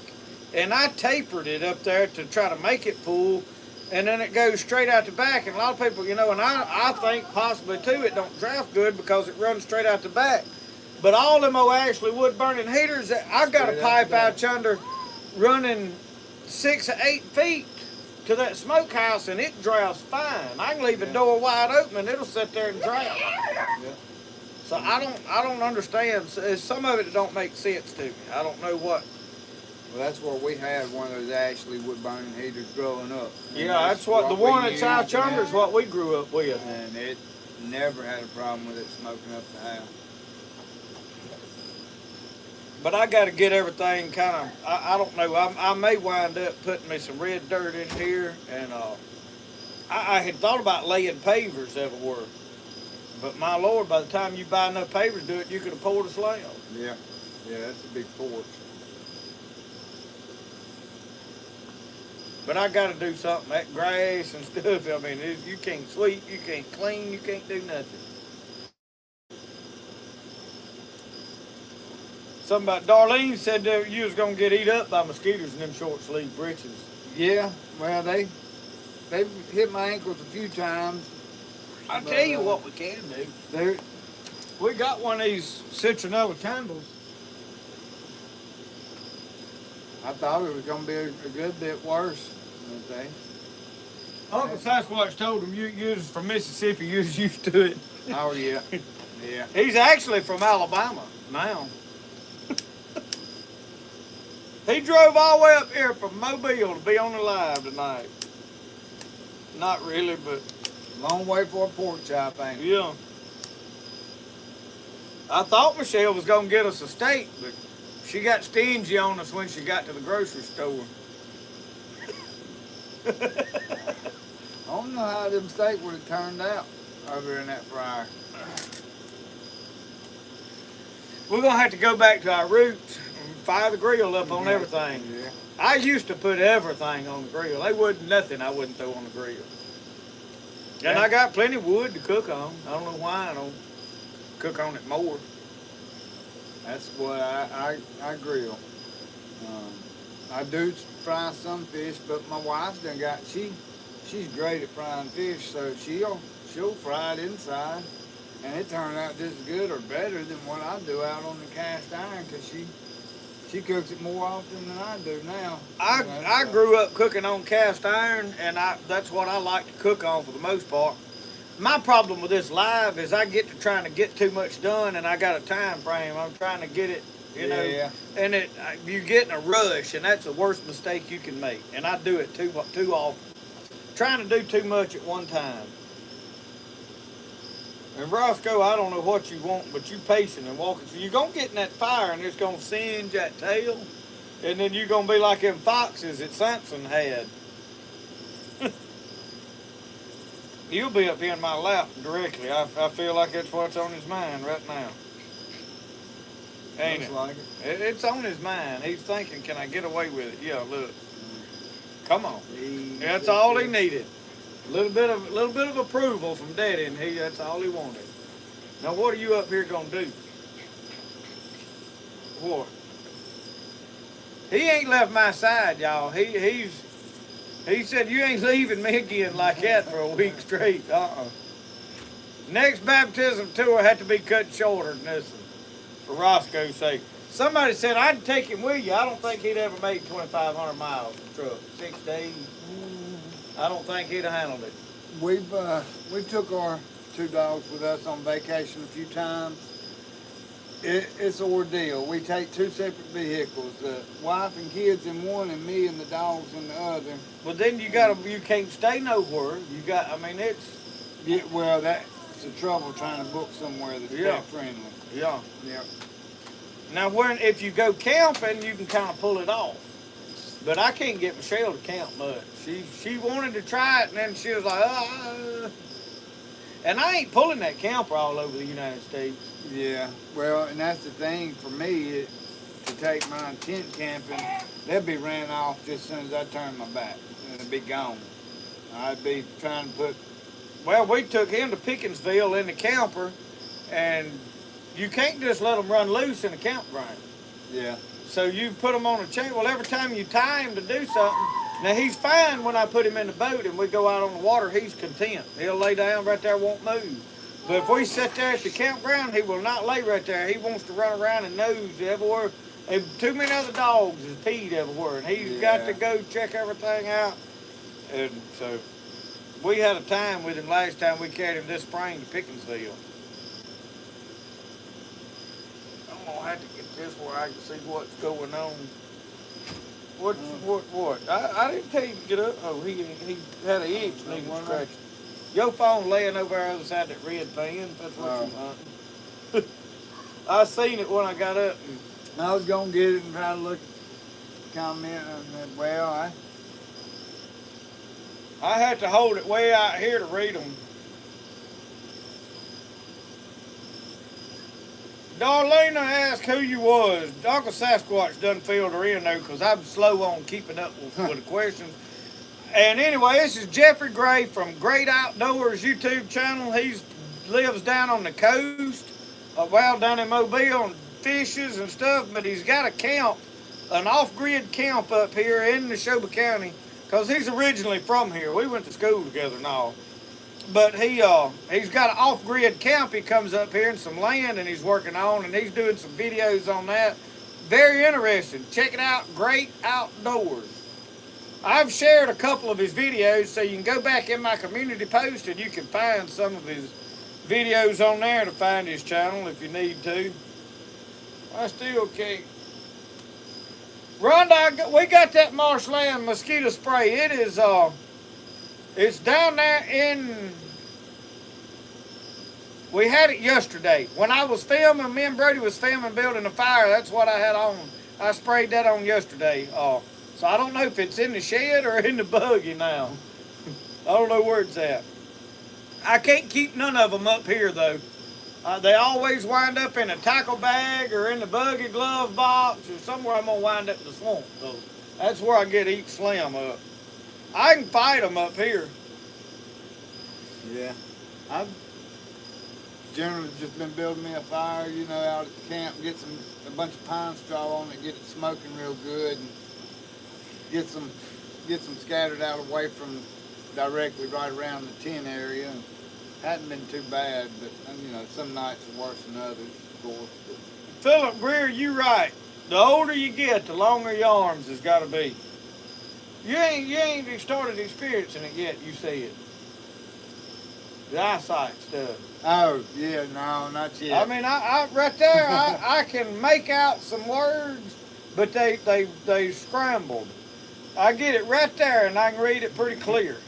and I tapered it up there to try to make it pull, and then it goes straight out the back. And a lot of people, you know, and I think possibly too it don't draft good because it runs straight out the back. But all them old Ashley wood burning heaters, I got a pipe out yonder running 6 or 8 feet to that smokehouse, and it drafts fine. I can leave the door wide open and it'll sit there and draft. Yeah. So I don't understand. Some of it don't make sense to me. I don't know what. Well, that's where we had one of those Ashley wood burning heaters growing up. And Yeah, that's what the we one at used, South Yonder is what we grew up with. and it never had a problem with it smoking up the house. But I got to get everything kind of. I don't know. I may wind up putting me some red dirt in here, and I had thought about laying pavers everywhere. But my Lord, by the time you buy enough pavers to do it, you could have poured a slab. Yeah, yeah, that's a big porch. But I got to do something. That grass and stuff. I mean, you can't sweep, you can't clean, you can't do nothing. Somebody, Darlene said that you was gonna get eat up by mosquitoes in them short sleeve breeches. Yeah, well, they've hit my ankles a few times. I tell you what we can do. We got one of these citronella candles. I thought it was going to be a good bit worse. Okay. Uncle Sasquatch told him you was from Mississippi, you was used to it. Oh, yeah. Yeah. He's actually from Alabama now. He drove all the way up here from Mobile to be on the live tonight. Not really, but Long way for a pork chop, ain't it? yeah. I thought Michelle was gonna get us a steak, but she got stingy on us when she got to the grocery store. I don't know how them steak would have turned out. over in that fryer. We're gonna have to go back to our roots and fire the grill up on everything. Yeah. I used to put everything on the grill. There wasn't nothing I wouldn't throw on the grill. And I got plenty of wood to cook on. I don't know why I don't cook on it more. That's what I grill. I do fry some fish, but my wife's done got she's great at frying fish, so she'll fry it inside, and it turned out just as good or better than what I do out on the cast iron, because she cooks it more often than I do now. I grew up cooking on cast iron, and that's what I like to cook on for the most part. My problem with this live is I get to trying to get too much done, and I got a time frame. I'm trying to get it, you know, and you get in a rush, and that's the worst mistake you can make. And I do it too often, trying to do too much at one time. And Rosco, I don't know what you want, but you pacing and walking. So you're going to get in that fire and it's going to singe that tail. And then you're going to be like them foxes that Samson had. You'll be up here in my lap directly. I feel like that's what's on his mind right now. Ain't Looks it? like it. It's on his mind. He's thinking, can I get away with it? Yeah, look. Come on. That's all he needed. A little bit of approval from Daddy, and that's all he wanted. Now, what are you up here gonna do? What? He ain't left my side, y'all. He said you ain't leaving me again like that for a week straight. Next baptism tour had to be cut shorter than this one, for Roscoe's sake. Somebody said I'd take him with you. I don't think he'd ever made 2,500 miles in the truck. 6 days. I don't think he'd have handled it. We took our 2 dogs with us on vacation a few times. It's an ordeal. We take 2 separate vehicles, the wife and kids in one, and me and the dogs in the other. Well, then you can't stay nowhere. Well, that's the trouble trying to book somewhere that's pet friendly. Yeah. Yeah. Now, if you go camping, you can kind of pull it off. But I can't get Michelle to camp much. She wanted to try it, and then she was like, And I ain't pulling that camper all over the United States. Yeah, well, and that's the thing for me, to take my tent camping, they'll be ran off just as soon as I turn my back, and they'll be gone. I'd be trying to put... Well, we took him to Pickinsville in the camper, and you can't just let them run loose in a campground. Yeah. So you put him on a chain. Well, every time you tie him to do something, now he's fine when I put him in the boat and we go out on the water, he's content. He'll lay down right there, won't move. But if we sit there at the campground, he will not lay right there. He wants to run around and nose everywhere. And too many other dogs is peed everywhere, and he's got to go check everything out. And so we had a time with him last time we carried him this spring to Pickinsville. I'm gonna have to get this where I can see what's going on. What? I didn't tell you to get up. Oh, he had an itch needing scratching. Your phone laying over there on the other side of that red van. That's what you want. I seen it when I got up. I was going to get it and try to look, comment on that. Well, I had to hold it way out here to read them. Darlena asked who you was. Uncle Sasquatch doesn't filled her in though, because I'm slow on keeping up with the questions. And anyway, this is Jeffrey Gray from Great Outdoors YouTube channel. He lives down on the coast, down in Mobile, and fishes and stuff, but he's got a camp, an off-grid camp up here in Neshoba County, because he's originally from here. We went to school together and all. But he's got an off-grid camp. He comes up here in some land and he's working on, and he's doing some videos on that. Very interesting. Check it out, Great Outdoors. I've shared a couple of his videos, so you can go back in my community post and you can find some of his videos on there to find his channel if you need to. I still can't. Rhonda, we got that marshland mosquito spray. It is, it's down there in, we had it yesterday. When I was filming, me and Brody was filming building a fire, that's what I had on. I sprayed that on yesterday. So I don't know if it's in the shed or in the buggy now. I don't know where it's at. I can't keep none of them up here though. They always wind up in a tackle bag or in the buggy glove box or somewhere. I'm gonna wind up in the swamp. So that's where I get each slam up. I can fight them up here. Yeah. I've generally just been building me a fire, you know, out at the camp, get a bunch of pine straw on it, get it smoking real good, and get some scattered out away from directly right around the tent area. And hadn't been too bad, but you know, some nights are worse than others, of course. But. Philip Greer, you right. The older you get, the longer your arms has got to be. You ain't started experiencing it yet. You see it. The eyesight stuff. Oh yeah, no, not yet. I mean, I right there, I can make out some words, but they scrambled. I get it right there, and I can read it pretty clear.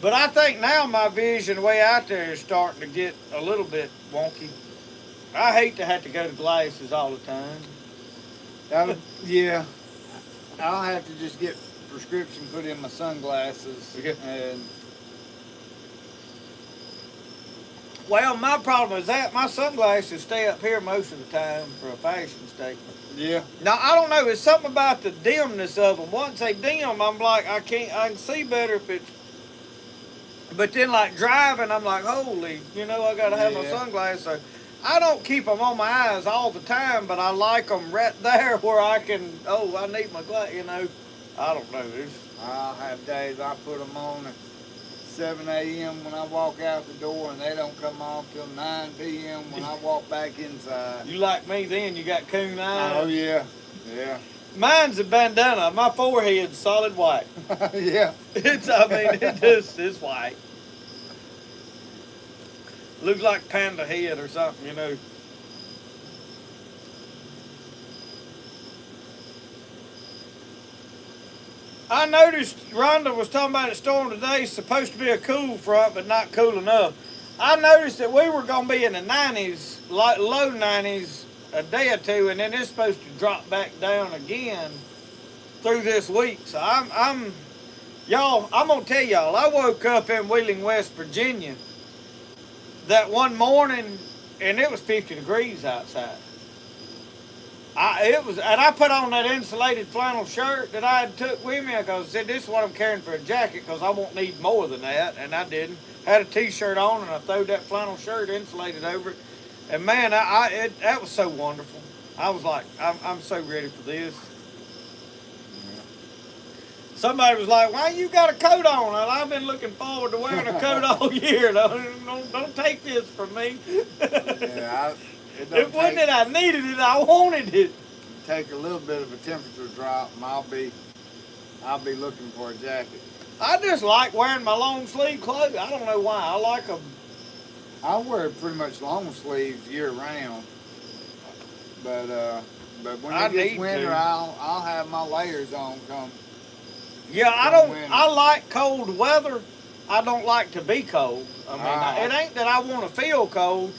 But I think now my vision way out there is starting to get a little bit wonky. I hate to have to go to glasses all the time. Yeah, I'll have to just get prescription put in my sunglasses. And well, my problem is that my sunglasses stay up here most of the time for a fashion statement. yeah, Now I don't know. It's something about the dimness of them. Once they dim, I'm like I can see better if it's. But then, like driving, I'm like, holy, you know, I gotta have my sunglasses. So I don't keep them on my eyes all the time, but I like them right there where I can. Oh, I need my glass. You know, I don't know. I'll have days I put them on at 7 a.m. when I walk out the door, and they don't come off till 9 p.m. when I walk back inside. You like me then? You got coon eyes. Oh yeah, yeah. Mine's a bandana. My forehead's solid white. Yeah. It's white. Looks like panda head or something, you know. I noticed Rhonda was talking about a storm today. It's supposed to be a cool front, but not cool enough. I noticed that we were going to be in the 90s, low 90s, a day or two, and then it's supposed to drop back down again through this week. So I'm gonna tell y'all, I woke up in Wheeling, West Virginia that one morning, and it was 50 degrees outside. And I put on that insulated flannel shirt that I had took with me because I said, this is what I'm carrying for a jacket because I won't need more than that, and I didn't. Had a t-shirt on, and I threw that flannel shirt insulated over it. And man, that was so wonderful. I was like, I'm so ready for this. Somebody was like, why you got a coat on? And I've been looking forward to wearing a coat all year. Don't take this from me. Yeah, it wasn't that I needed it, I wanted it. Take a little bit of a temperature drop, and I'll be looking for a jacket. I just like wearing my long sleeve clothes. I don't know why. I like them. I wear pretty much long sleeves year round, but when it gets winter, I'll have my layers on come. Yeah, I like cold weather. I don't like to be cold. I mean, it ain't that I want to feel cold.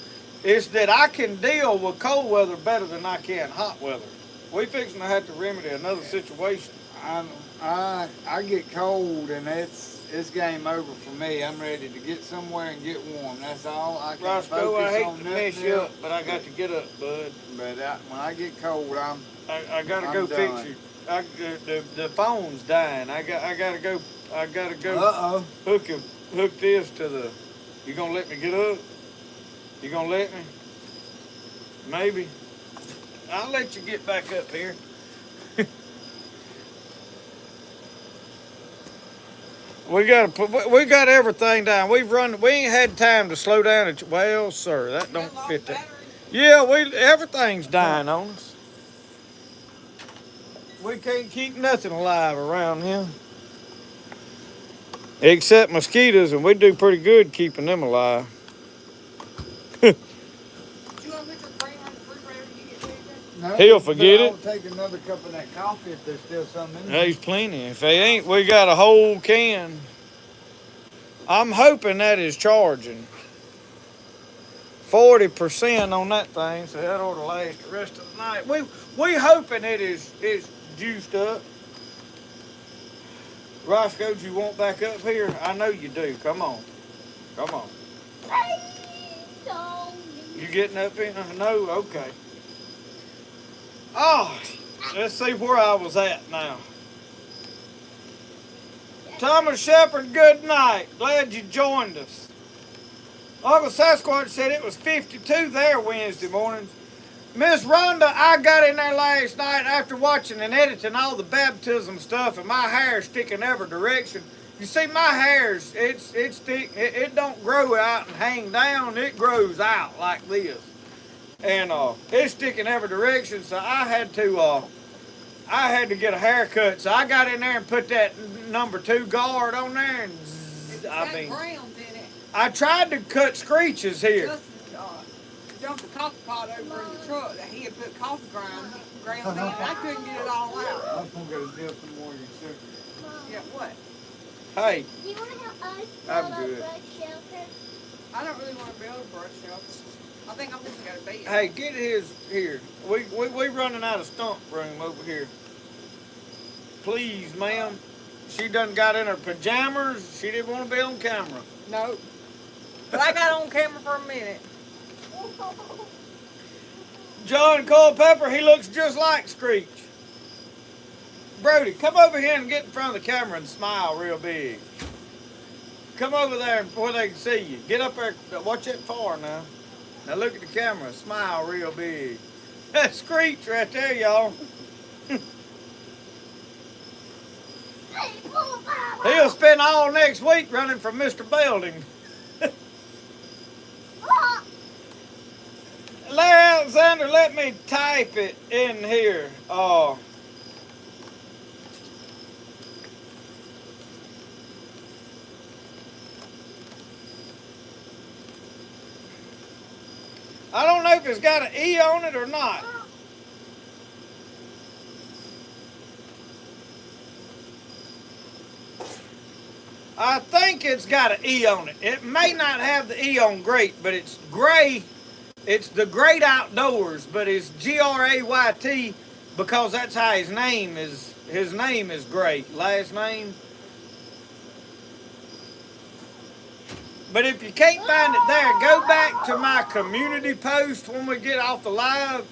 It's that I can deal with cold weather better than I can hot weather. We fixing to have to remedy another situation. I get cold, and it's game over for me. I'm ready to get somewhere and get warm. That's all I can Rosco, I focus hate on. to mess you up, but I got to get up, bud. But when I get cold, I gotta go done. fix you. The phone's dying. I gotta go. Hook this to the. You gonna let me get up? You gonna let me? Maybe. I'll let you get back up here. We got everything down. We ain't had time to slow down. Well, sir, that don't fit that. Yeah, everything's dying on us. We can't keep nothing alive around here. Except mosquitoes, and we do pretty good keeping them alive. No, He'll forget it. I'll take another cup of that coffee if there's still some in there. There's plenty. If they ain't, we got a whole can. I'm hoping that is charging 40% on that thing, so that ought to last the rest of the night. We hoping it is juiced up. Rosco, you want back up here? I know you do. Come on. Come on. So You getting up in? No? Okay. Oh, let's see where I was at now. Thomas Shepard, good night. Glad you joined us. Uncle Sasquatch said it was 52 there Wednesday mornings. Miss Rhonda, I got in there last night after watching and editing all the baptism stuff, and my hair sticking every direction. You see, my hair's it's thick. It don't grow out and hang down. It grows out like this, and it's sticking every direction. So I had to get a haircut. So I got in there and put that number 2 guard on there, and grounds in it. I tried to cut screeches here. Justin dumped the coffee pot over in the truck that he had put coffee grounds in. I couldn't get it all out. I'm gonna go steal some more of your sugar. Yeah, what? Hey, do you want to help us I'm build a good. brush shelter? I don't really want to build a brush shelter. I think I'm just going to bed. hey, get his here. We running out of stump room over here. Please, ma'am. She done got in her pajamas. She didn't want to be on camera. No. But I got on camera for a minute. John Culpepper, he looks just like Screech. Brody, come over here and get in front of the camera and smile real big. Come over there where they can see you. Get up there. Watch that far now. Now look at the camera. Smile real big. That's Screech right there, y'all. He'll spend all next week running from Mr. Belding. Larry Alexander, let me type it in here. I don't know if it's got an E on it or not. I think it's got an E on it. It may not have the E on great, but it's gray. It's the Great Outdoors, but it's Grayt because that's how his name is. His name is Great. Last name. But if you can't find it there, go back to my community post when we get off the live,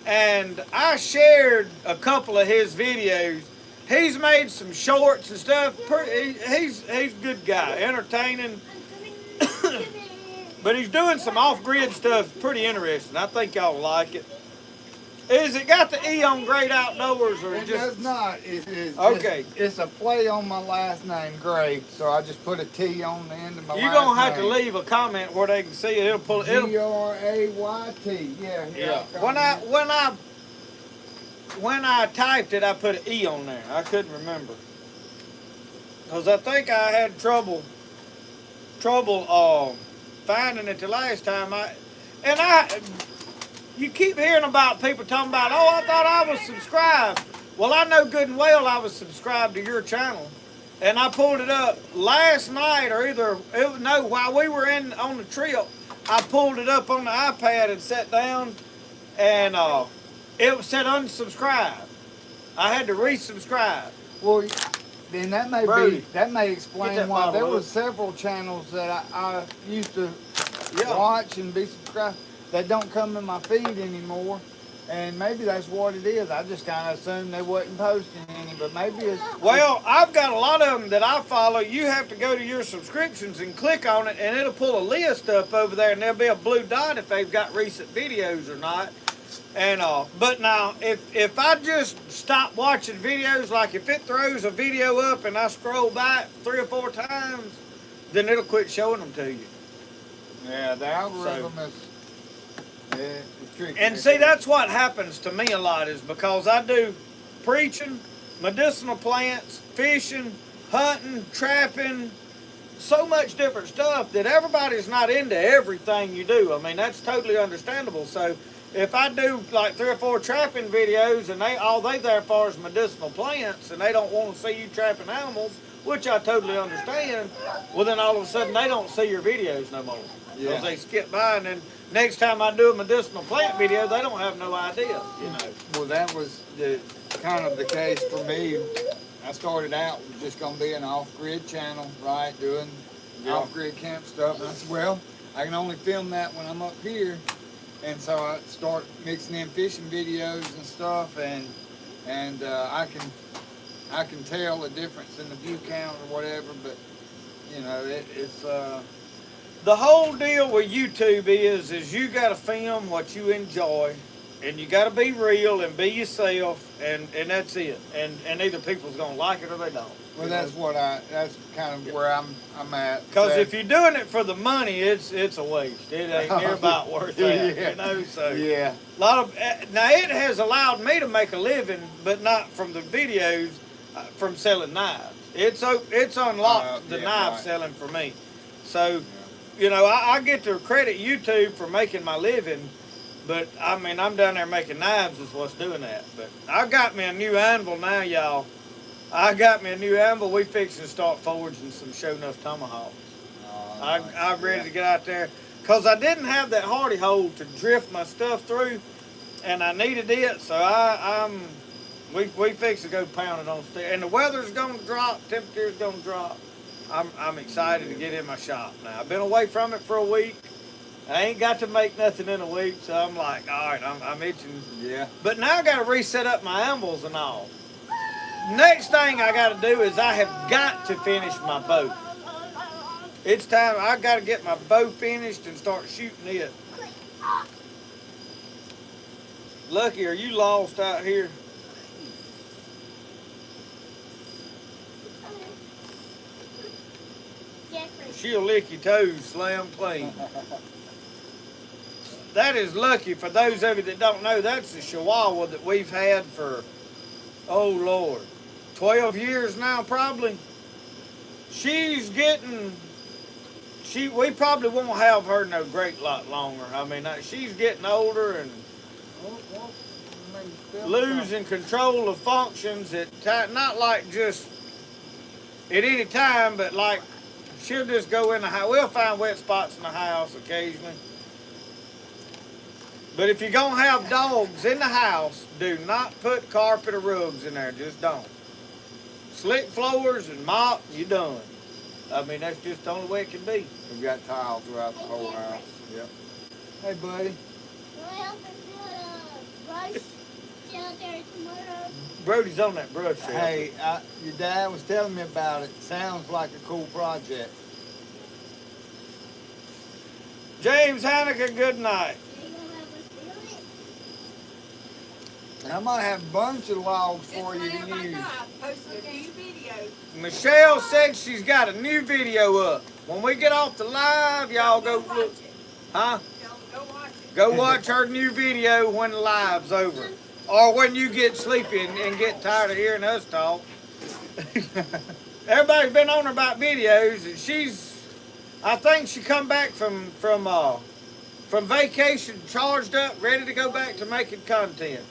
and I shared a couple of his videos. He's made some shorts and stuff. He's a good guy, entertaining. But he's doing some off-grid stuff pretty interesting. I think y'all will like it. Is it got the E on Great Outdoors or It just... does not. It's Okay. It's a play on my last name, Gray. So I just put a T on the end of my last name. You're gonna have to leave a comment where they can see it. It'll pull it. Grayt. Yeah. Yeah. When I typed it, I put an E on there. I couldn't remember because I think I had trouble finding it the last time. You keep hearing about people talking about, oh, I thought I was subscribed. Well, I know good and well I was subscribed to your channel. And I pulled it up last night while we were on the trip, I pulled it up on the iPad and sat down and it said unsubscribe. I had to resubscribe. Well, then that may Brody, that may explain that why bottle there up. was several channels that I used to Yeah. watch and be subscribed that don't come in my feed anymore. And maybe that's what it is. I just kind of assumed they wasn't posting any, but maybe it's... Well, I've got a lot of them that I follow. You have to go to your subscriptions and click on it, and it'll pull a list up over there, and there'll be a blue dot if they've got recent videos or not. And but now, if I just stop watching videos, like if it throws a video up and I scroll back 3 or 4 times, then it'll quit showing them to you. Yeah, the algorithm is tricky. And see, that's what happens to me a lot is because I do preaching, medicinal plants, fishing, hunting, trapping, so much different stuff that everybody's not into everything you do. I mean, that's totally understandable. So if I do like 3 or 4 trapping videos and all they there for is medicinal plants and they don't want to see you trapping animals, which I totally understand, well then all of a sudden they don't see your videos no more. Because they skip by, and then next time I do a medicinal plant video, they don't have no idea, you know. Well, that was kind of the case for me. I started out with just going to be an off-grid channel, right, doing off-grid camp stuff. And I said, well, I can only film that when I'm up here. And so I start mixing in fishing videos and stuff, and I can tell the difference in the view count or whatever. But you know, it's The whole deal with YouTube is you got to film what you enjoy, and you got to be real and be yourself, and that's it. And either people's gonna like it or they don't. well, that's kind of where I'm at. Because So, if you're doing it for the money, it's a waste. It ain't near about worth that. Yeah. You know, so yeah, a lot of now it has allowed me to make a living, but not from the videos, from selling knives. It's unlocked the yeah, knife right. selling for me. So, you know, I get to credit YouTube for making my living, but I mean I'm down there making knives is what's doing that. But I got me a new anvil now, y'all. I got me a new anvil. We fixing to start forging some show enough tomahawks. I'm ready to get out there because I didn't have that hardy hole to drift my stuff through, and I needed it. So we fix to go pounding on steel, and the weather's gonna drop, temperature's gonna drop. I'm excited to get in my shop now. I've been away from it for a week. I ain't got to make nothing in a week, so I'm like, all right, I'm itching. yeah. But now I got to reset up my anvils and all. Next thing I got to do is I have got to finish my bow. It's time. I got to get my bow finished and start shooting it. Lucky, are you lost out here? Jeffrey. She'll lick your toes, slam clean. That is Lucky. For those of you that don't know, that's the Chihuahua that we've had for, oh Lord, 12 years now probably. She's getting, we probably won't have her no great lot longer. I mean, she's getting older and losing control of functions at not like just at any time, but like she'll just go in the house. We'll find wet spots in the house occasionally. But if you're going to have dogs in the house, do not put carpet or rugs in there. Just don't. Slick floors and mop, you're done. I mean, that's just the only way it can be. We've got tile throughout the whole house. Yep. Hey, buddy. Will I help us build a brush shelter tomorrow? Brody's on that brush shelter. Hey, your dad was telling me about it. Sounds like a cool project. James Hannigan, good night. Are you gonna help us build it? I might have a bunch of logs for you It's to ma'am, I use. know. I posted a new video. Michelle said she's got a new video up. When we get off the live, y'all go watch look. it. Huh? Y'all go watch it. Go watch her new video when the live's over. Or when you get sleepy and get tired of hearing us talk. Everybody's been on her about videos, and I think she come back from vacation charged up, ready to go back to making content.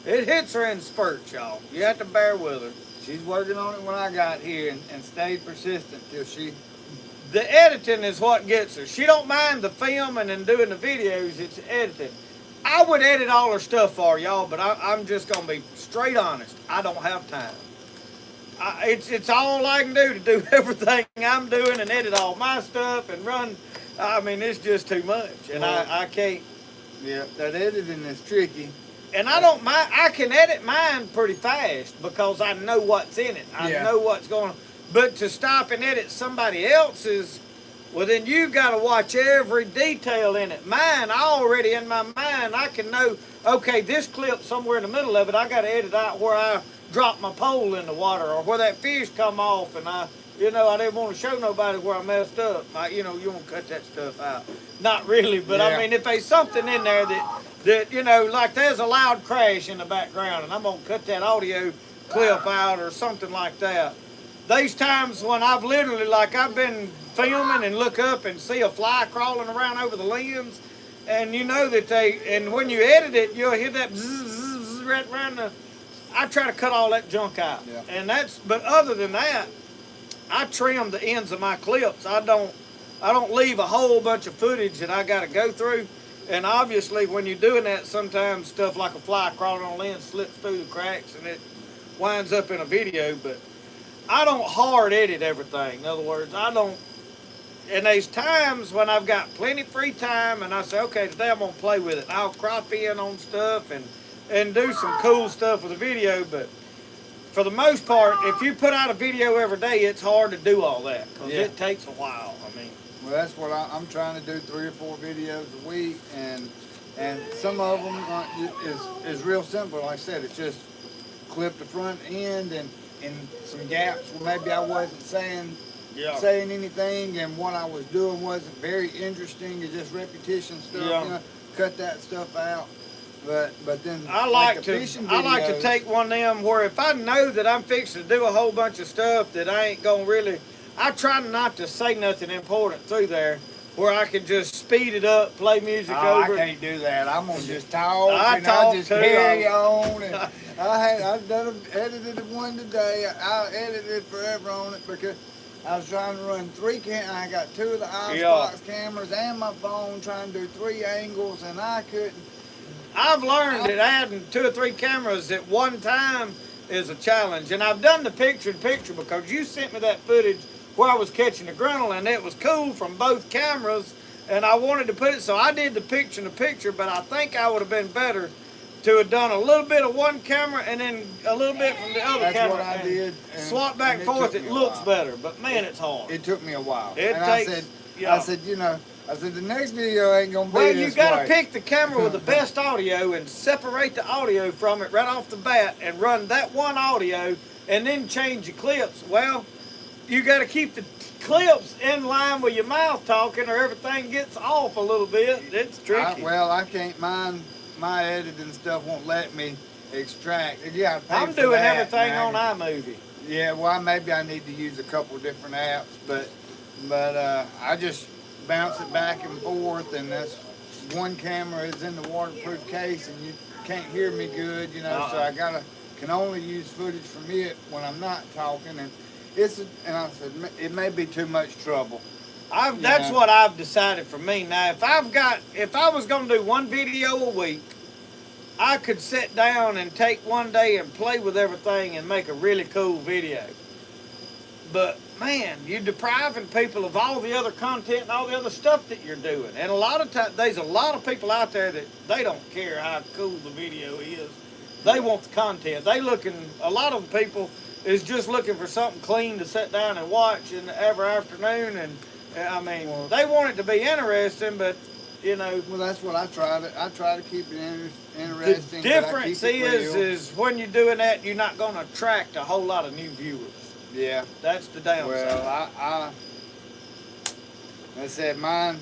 It hits her in spurts, y'all. You have to bear with her. She's working on it when I got here and stayed persistent till she. The editing is what gets her. She don't mind the filming and doing the videos, it's editing. I would edit all her stuff for y'all, but I'm just going to be straight honest. I don't have time. It's all I can do to do everything I'm doing and edit all my stuff and run. I mean, it's just too much, and I can't. Yeah, that editing is tricky. And I don't mind. I can edit mine pretty fast because I know what's in it. I know what's going on. But to stop and edit somebody else's, well, then you got to watch every detail in it. Mine, I already in my mind, I can know, okay, this clip somewhere in the middle of it, I got to edit out where I dropped my pole in the water or where that fish come off and I didn't want to show nobody where I messed up. You want to cut that stuff out. Not really, but I mean, if there's something in there that like there's a loud crash in the background and I'm going to cut that audio clip out or something like that. These times when I've literally, like I've been filming and look up and see a fly crawling around over the lens and you know that and when you edit it, you'll hear that zzz, zzz, zzz, right around I try to cut all that junk out. Yeah. And but other than that, I trim the ends of my clips. I don't leave a whole bunch of footage that I got to go through. And obviously, when you're doing that, sometimes stuff like a fly crawling on the lens slips through the cracks and it winds up in a video. But I don't hard edit everything. In other words, I don't and there's times when I've got plenty free time, and I say, okay, today I'm gonna play with it. And I'll crop in on stuff and do some cool stuff with the video. But for the most part, if you put out a video every day, it's hard to do all that because it takes a while. I mean, well, that's what I'm trying to do, 3 or 4 videos a week, and some of them is real simple. Like I said, it's just clip the front end and some gaps where maybe I wasn't saying anything, and what I was doing wasn't very interesting. It's just repetition stuff. You know, cut that stuff out. But then I like to take one of them where if I know that I'm fixing to do a whole bunch of stuff that I ain't gonna really, I try not to say nothing important through there, where I can just speed it up, play music over. I can't do that. I'm gonna just talk and I just carry on. And I've edited one today. I edited forever on it because I was trying to run 3 I got 2 of the Icebox cameras and my phone, trying to do 3 angles, and I couldn't. I've learned that adding 2 or 3 cameras at one time is a challenge, and I've done the picture-in-picture because you sent me that footage where I was catching the grinnell, and it was cool from both cameras, and I wanted to put it, so I did the picture-in-picture, but I think I would have been better to have done a little bit of one camera and then a little bit from the other camera. That's what I did. Swap back and forth, it looks better, but man, it's hard. It took me a while. I said, you know, the next video ain't gonna be well, this you got to way. pick the camera with the best audio and separate the audio from it right off the bat and run that one audio and then change your clips. Well, you got to keep the clips in line with your mouth talking or everything gets off a little bit. It's tricky. I can't mind. My editing stuff won't let me extract. I'm doing everything on iMovie. Yeah, well, maybe I need to use a couple different apps, but I just bounce it back and forth, and that's one camera is in the waterproof case, and you can't hear me good, you know. So I can only use footage from it when I'm not talking, and I said it may be too much trouble. That's what I've decided for me. Now, if I was going to do one video a week, I could sit down and take one day and play with everything and make a really cool video. But man, you're depriving people of all the other content and all the other stuff that you're doing. And a lot of times, there's a lot of people out there that they don't care how cool the video is. They want the content. A lot of people is just looking for something clean to sit down and watch every afternoon. And I mean, they want it to be interesting, but you know. Well, that's what I try to keep it interesting. The difference is when you're doing that, you're not going to attract a whole lot of new viewers. Yeah. That's the downside. Well, I said mine.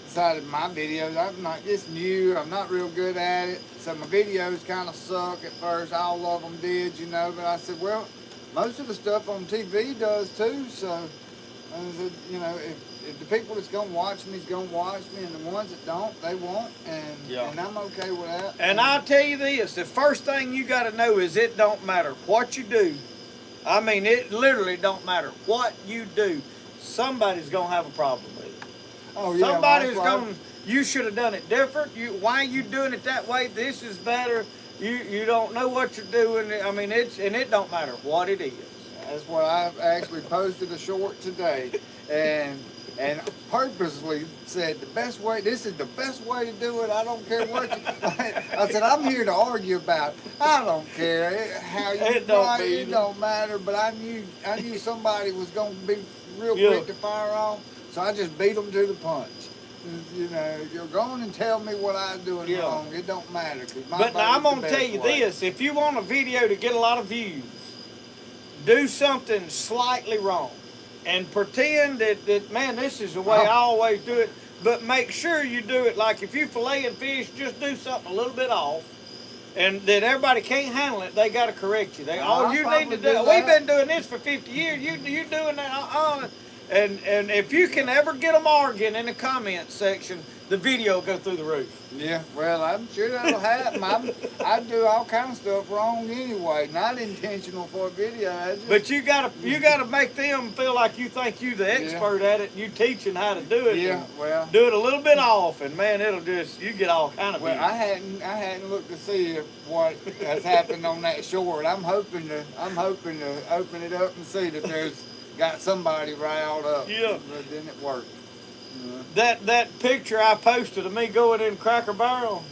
Decided my videos. I'm not just new. I'm not real good at it. So my videos kind of suck at first. All of them did, you know. But I said, well, most of the stuff on TV does too. So I said, you know, if the people that's gonna watch me is gonna watch me, and the ones that don't, they won't, and I'm okay with that. And I'll tell you this: the first thing you got to know is it don't matter what you do. I mean, it literally don't matter what you do. Somebody's gonna have a problem with it. Oh yeah. Somebody's gonna. You should have done it different. Why are you doing it that way? This is better. You don't know what you're doing. I mean, it don't matter what it is. That's what I've actually posted a short today, and purposely said this is the best way to do it. I don't care what you. I said I'm here to argue about it. I don't care how you it don't matter. But I knew somebody was gonna be real quick to fire on, so I just beat them to the punch. You know, you're going and tell me what I'm doing wrong. It don't matter. But now I'm gonna tell you this: if you want a video to get a lot of views, do something slightly wrong. And pretend that man, this is the way I always do it. But make sure you do it like if you're filleting fish, just do something a little bit off. And that everybody can't handle it, they got to correct you. All you need to do, we've been doing this for 50 years, you doing that, And if you can ever get them arguing in the comments section, the video will go through the roof. Yeah, well, I'm sure that'll happen. I do all kinds of stuff wrong anyway, not intentional for a video. But you gotta make them feel like you think you the expert at it. And you teaching how to do it. Yeah, well, do it a little bit off, and man, you get all kind of. Well, I hadn't looked to see what has happened on that short. I'm hoping to open it up and see that got somebody riled up. Yeah. But then it worked. That picture I posted of me going in Cracker Barrel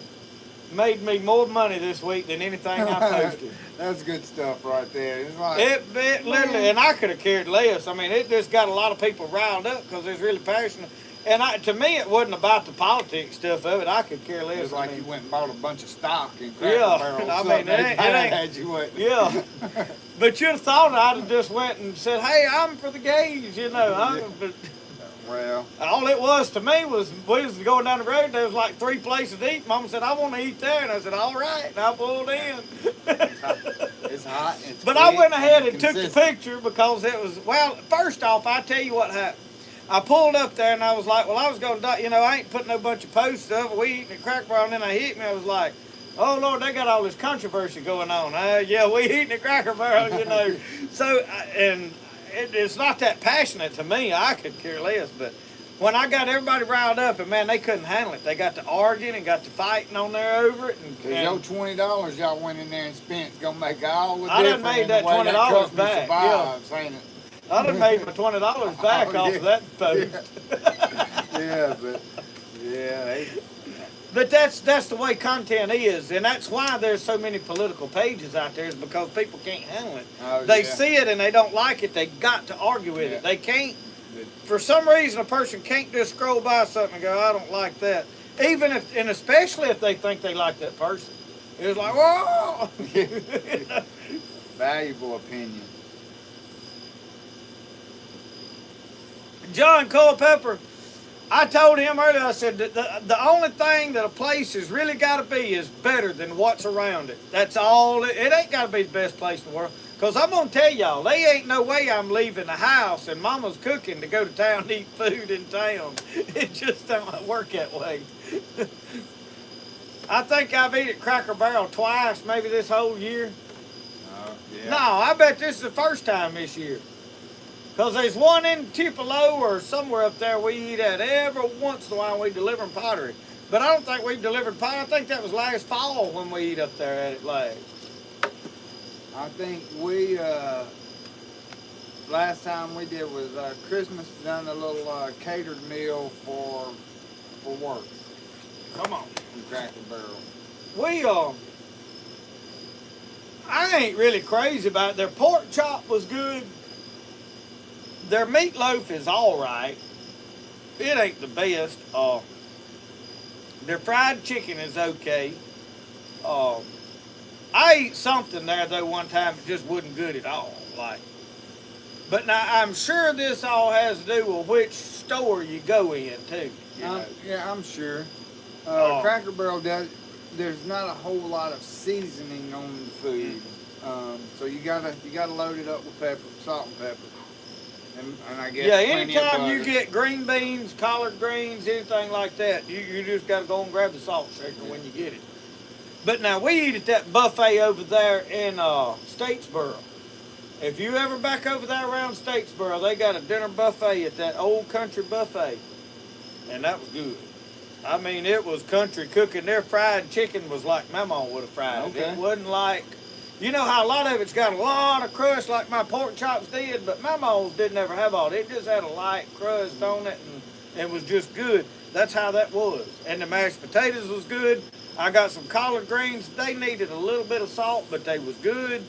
made me more money this week than anything I posted. That's good stuff right there. It's like, It literally, and I could have cared less. I mean, it just got a lot of people riled up because it's really passionate. And to me, it wasn't about the politics stuff of it. I could care less. it's like I mean, you went and bought a bunch of stock in Cracker Yeah, Barrel. I Something mean, it ain't- had you went. yeah. But you'd have thought I'd have just went and said, "Hey, I'm for the gays," you know. But Well, all it was to me was we was going down the road. There was like 3 places to eat. Mama said, "I want to eat there," and I said, "All right." And I pulled in. it's hot. It's But I quick went ahead and took the consistent. picture because it was, well, first off, I tell you what happened. I pulled up there and I was like, well, I was going to, you know, I ain't putting no bunch of posts up. We eating at Cracker Barrel, and then I hit me. I was like, oh, Lord, they got all this controversy going on. Yeah, we eating at Cracker Barrel, you know. So, and it's not that passionate to me. I could care less. But when I got everybody riled up, and, man, they couldn't handle it. They got to arguing and got to fighting on there over it. Cause your $20 y'all went in there and spent is gonna make all the I done difference made in that the way $20 that company back, survives, ain't it? I done made my $20 back Oh, off yeah. of that post. Yeah, but yeah, But that's the way content is, and that's why there's so many political pages out there, is because people can't handle it. They yeah. see it and they don't like it. They got to argue with Yeah. it. They can't. For some reason, a person can't just scroll by something and go, "I don't like that." Even if, and especially if they think they like that person, it's like, whoa. valuable opinion. John Culpepper, I told him earlier, I said, the only thing that a place has really got to be is better than what's around it. That's all. It ain't got to be the best place in the world. Because I'm going to tell y'all, they ain't no way I'm leaving the house and Mama's cooking to go to town and eat food in town. It just don't work that way. I think I've eaten at Cracker Barrel twice, maybe this whole year. Yeah. No, I bet this is the first time this year. Because there's one in Tupelo or somewhere up there we eat at every once in a while. We deliver in pottery. But I don't think we've delivered pottery. I think that was last fall when we eat up there at it last. I think we last time we did was Christmas, done a little catered meal for work Come on. from Cracker Barrel. We, I ain't really crazy about it. Their pork chop was good. Their meatloaf is all right. It ain't the best. Their fried chicken is okay. I ate something there though one time that just wasn't good at all. But now I'm sure this all has to do with which store you go in too. You know? Yeah, I'm sure. Oh. Cracker Barrel does. There's not a whole lot of seasoning on the food, so you gotta load it up with pepper, salt and pepper, and I guess Yeah, plenty of anytime you butter. get green beans, collard greens, anything like that, you just got to go and grab the salt shaker when you get it. But now we eat at that buffet over there in Statesboro. If you ever back over there around Statesboro, they got a dinner buffet at that Old Country Buffet, and that was good. I mean, it was country cooking. Their fried chicken was like Mama would have fried it. Okay. It wasn't like, you know how a lot of it's got a lot of crust like my pork chops did, but Mama's didn't ever have all that. It just had a light crust on it and it was just good. That's how that was. And the mashed potatoes was good. I got some collard greens. They needed a little bit of salt, but they was good.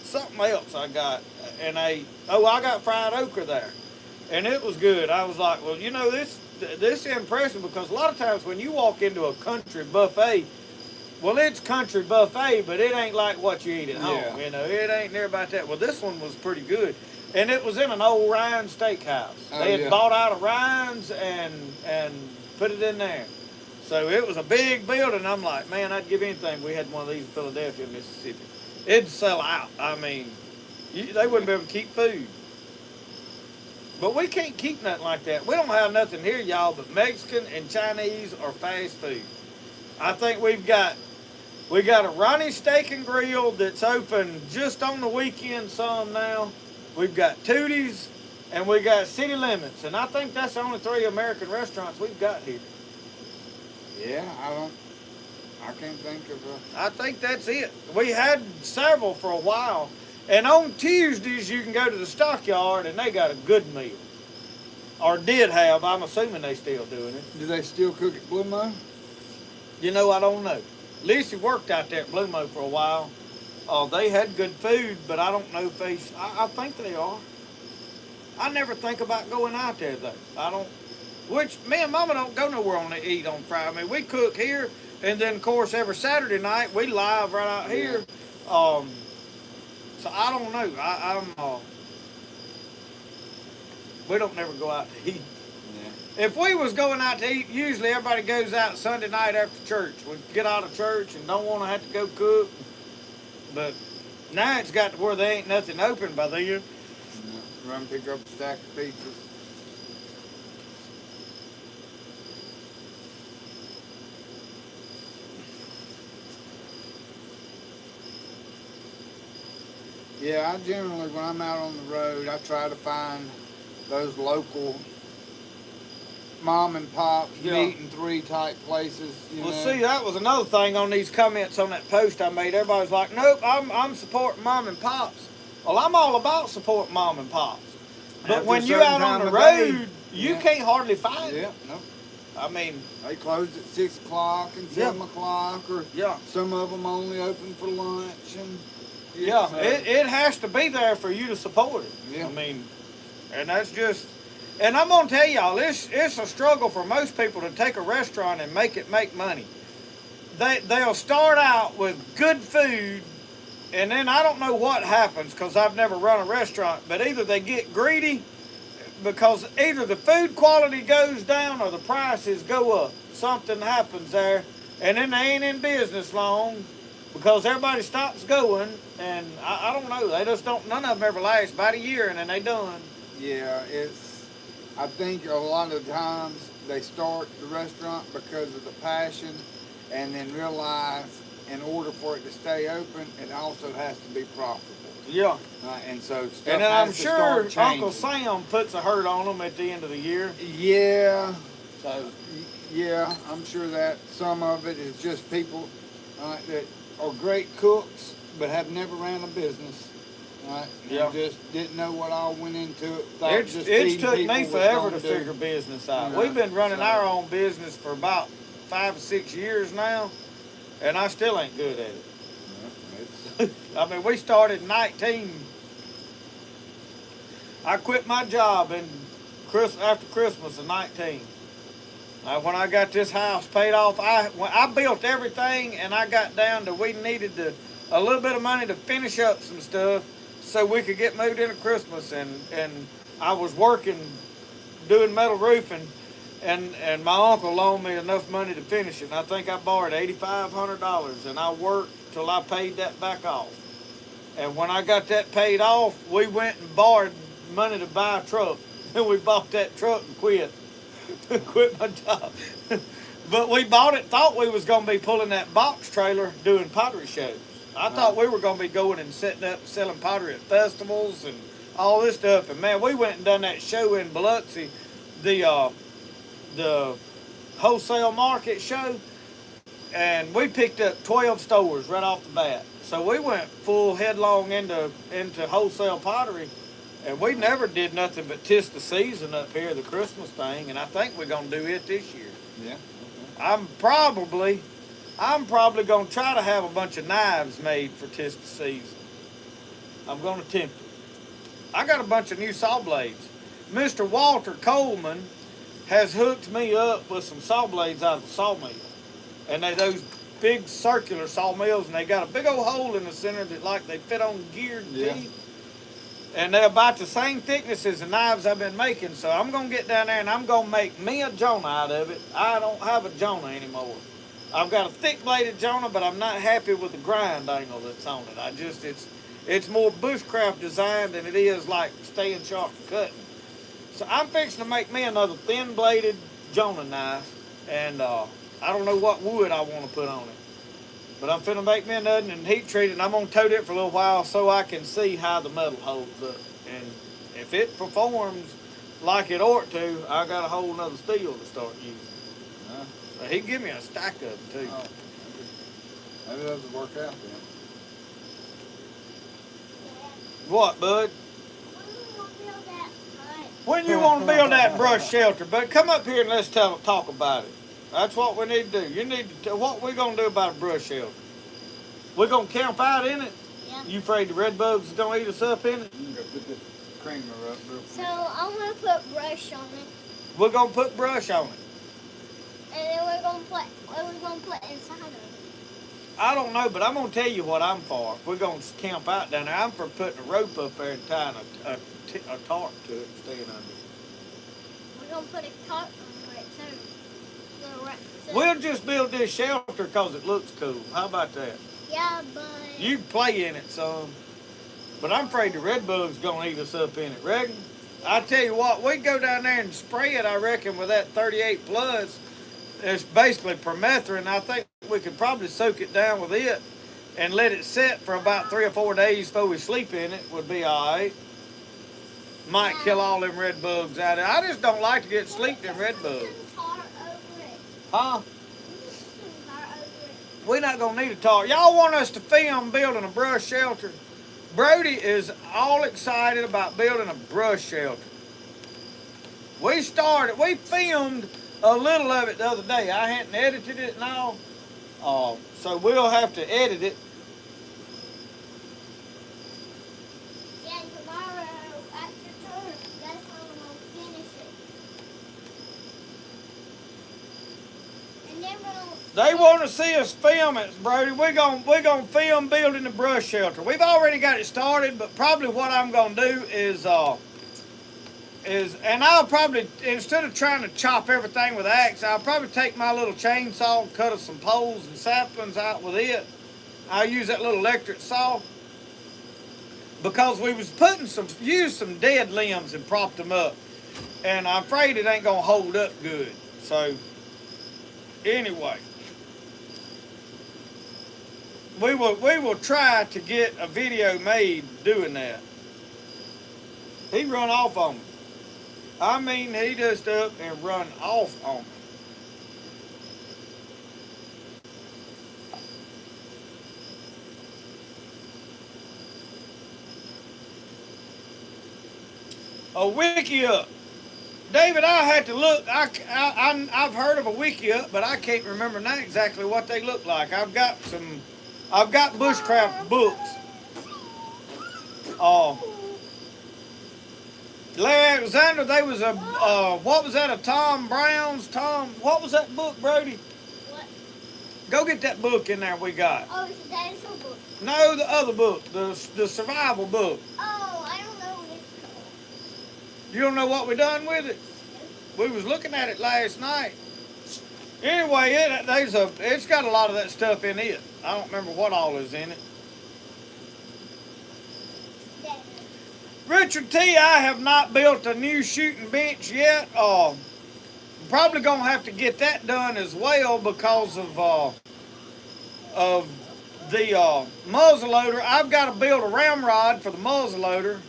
Something else I got, and I got fried okra there, and it was good. I was like, well, you know, this is impressive because a lot of times when you walk into a country buffet, well, it's country buffet, but it ain't like what you eat at home. Yeah. You know, it ain't near about that. Well, this one was pretty good, and it was in an old Ryan's steakhouse. Oh, They had yeah. bought out of Ryan's and put it in there. So it was a big building. I'm like, man, I'd give anything we had one of these in Philadelphia, Mississippi. It'd sell out. I mean, they wouldn't be able to keep food. But we can't keep nothing like that. We don't have nothing here, y'all, but Mexican and Chinese or fast food. I think we got a Ronnie's Steak and Grill that's open just on the weekend some now. We've got Tootie's and we got City Limits. And I think that's the only 3 American restaurants we've got here. Yeah, I can't think of I think that's it. We had several for a while, And on Tuesdays, you can go to the stockyard and they got a good meal. Or did have. I'm assuming they still doing it. Do they still cook at Blue Mo? You know, I don't know. Lissy worked out there at Blue Mo for a while. They had good food, but I don't know if I think they are. I never think about going out there, though. I don't. Which, me and Mama don't go nowhere on to eat on Friday. I mean, we cook here, and then, of course, every Saturday night, we live right out here. So I don't know. We don't never go out to eat. Yeah. If we was going out to eat, usually everybody goes out Sunday night after church. We get out of church and don't want to have to go cook. But now it's got to where there ain't nothing open by then. Yeah. Run pick up a stack of pizzas. Yeah, I generally, when I'm out on the road, I try to find those local mom and pop meat and three type places. You know? See, that was another thing on these comments on that post I made. Everybody's like, nope, I'm supporting mom and pops. Well, I'm all about supporting mom and pops. But after when you're out on the road, you can't hardly find it. No. I mean, they close at 6 o'clock and 7 o'clock, or some of them only open for lunch. And it has to be there for you to support it. Yeah. I mean, and that's just, and I'm gonna tell y'all, it's a struggle for most people to take a restaurant and make money. They'll start out with good food, and then I don't know what happens because I've never run a restaurant, but either they get greedy because either the food quality goes down or the prices go up. Something happens there, and then they ain't in business long because everybody stops going, and I don't know. They just don't. None of them ever last about a year, and then they done. Yeah, I think a lot of times they start the restaurant because of the passion, and then realize in order for it to stay open, it also has to be profitable. Yeah. And so and then I'm sure Uncle Sam puts a hurt on them at the end of the year. Yeah. So. Yeah, I'm sure that some of it is just people that are great cooks but have never ran a business. Right? Yeah. Just didn't know what all went into it. It's took me forever to figure business out. You know, we've been running our own business for about 5 or 6 years now, and I still ain't good at it. I mean, we started in 19. I quit my job after Christmas of 19. When I got this house paid off, I built everything, and I got down to we needed a little bit of money to finish up some stuff so we could get moved into Christmas. And I was working, doing metal roofing, and my uncle loaned me enough money to finish it. And I think I borrowed $8,500, and I worked till I paid that back off. And when I got that paid off, we went and borrowed money to buy a truck. And we bought that truck and quit my job. But we bought it, thought we was going to be pulling that box trailer doing pottery shows. I thought we were going to be going and setting up, selling pottery at festivals and all this stuff. And man, we went and done that show in Biloxi, the wholesale market show, and we picked up 12 stores right off the bat. So we went full headlong into wholesale pottery, and we never did nothing but tis the season up here, the Christmas thing, and I think we're gonna do it this year. Yeah. Okay. I'm probably gonna try to have a bunch of knives made for tis the season. I'm gonna attempt it. I got a bunch of new saw blades. Mr. Walter Coleman has hooked me up with some saw blades out of the sawmill. And those big circular sawmills, and they got a big old hole in the center that like they fit on geared teeth. And they're about the same thickness as the knives I've been making. So I'm going to get down there and I'm going to make me a Jonah out of it. I don't have a Jonah anymore. I've got a thick bladed Jonah, but I'm not happy with the grind angle that's on it. It's more bushcraft design than it is like staying sharp and cutting. So I'm fixing to make me another thin bladed Jonah knife. And I don't know what wood I want to put on it. But I'm finna make me another and heat treat it, and I'm gonna tote it for a little while so I can see how the metal holds up. And if it performs like it ought to, I got a whole nother steel to start using. So he'd give me a stack of them too. Oh, maybe that doesn't work out then. What, bud? When we When you want want to build that hut. to build that brush shelter, but come up here and let's talk about it. That's what we need to do. You need to. What we gonna do about a brush shelter? We gonna camp out in it? Yeah. You afraid the red bugs is gonna eat us up in it? You can go put this creamer up real quick. So I'm gonna put brush on it, We're gonna put brush on it. and then we're gonna put what we're gonna put inside of it. I don't know, but I'm gonna tell you what I'm for. If we're gonna camp out down there, I'm for putting a rope up there and tying a tarp to it and staying under it. We're gonna put a tarp over it too. So We'll just build this shelter because it looks cool. How about that? yeah, but You can play in it some, but I'm afraid the red bug's gonna eat us up in it. Reckon? I tell you what, we go down there and spray it. I reckon with that 38 plus, it's basically permethrin. I think we could probably soak it down with it and let it sit for about 3 or 4 days before we sleep in it. Would be all right. Might kill all them red bugs out of it. I just don't like to get sleep in red bugs. tar over it. Huh? Tar over it. We're not gonna need a tarp. Y'all want us to film building a brush shelter? Brody is all excited about building a brush shelter. We filmed a little of it the other day. I hadn't edited it and all. So we'll have to edit it. Yeah, tomorrow after church, that's when I'm gonna finish it. And then They want to see us film it, Brody. We're gonna film building the brush shelter. We've already got it started, but probably what I'm gonna do is and I'll probably, instead of trying to chop everything with an axe, I'll probably take my little chainsaw and cut us some poles and saplings out with it. I'll use that little electric saw because we was used some dead limbs and propped them up, and I'm afraid it ain't gonna hold up good. So anyway, we will try to get a video made doing that. He run off on me. I mean, he just up and run off on me. A wiki up. David, I had to look. I've heard of a wiki up, but I can't remember now exactly what they look like. I've got bushcraft books. Larry Alexander, they was what was that, a Tom Brown's, what was that book, Brody? what? Go get that book in there we got. Oh, it's a dinosaur book. No, the other book, the survival book. Oh, I don't know what it's called. You don't know what we done with it? We was looking at it last night. Anyway, it's got a lot of that stuff in it. I don't remember what all is in it. Richard T, I have not built a new shooting bench yet. Probably gonna have to get that done as well because of the muzzleloader. I've got to build a ramrod for the muzzleloader.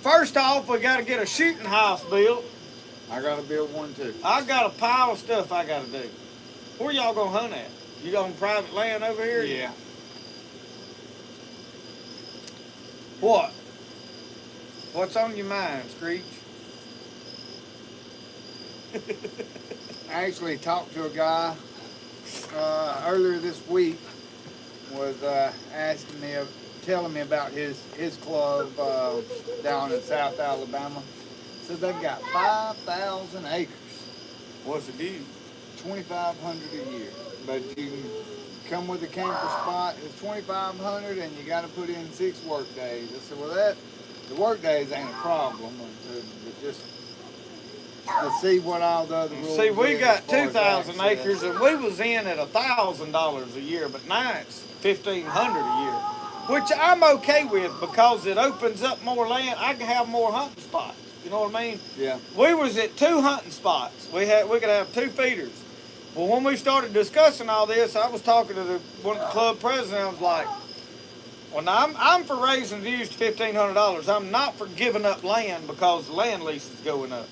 First off, we got to get a shooting house built. I gotta build one too. I got a pile of stuff I got to do. Where y'all gonna hunt at? You on private land over here? Yeah. What? What's on your mind, Screech? I actually talked to a guy earlier this week. Was telling me about his club down in South Alabama. Said they've got 5,000 acres. What's the deal? $2,500 a year, but you can come with a camper spot. It's $2,500, and you got to put in 6 work days. I said, well, the work days ain't a problem, but just to see what all the other rules. See, we is got as far as 2,000 access. acres, and we was in at $1,000 a year, but now it's $1,500 a year, which I'm okay with because it opens up more land. I can have more hunting spots. You know what I mean? Yeah. We was at 2 hunting spots. We could have 2 feeders. Well, when we started discussing all this, I was talking to one of the club presidents. I was like, well, now I'm for raising the dues to $1,500. I'm not for giving up land because the land lease is going up.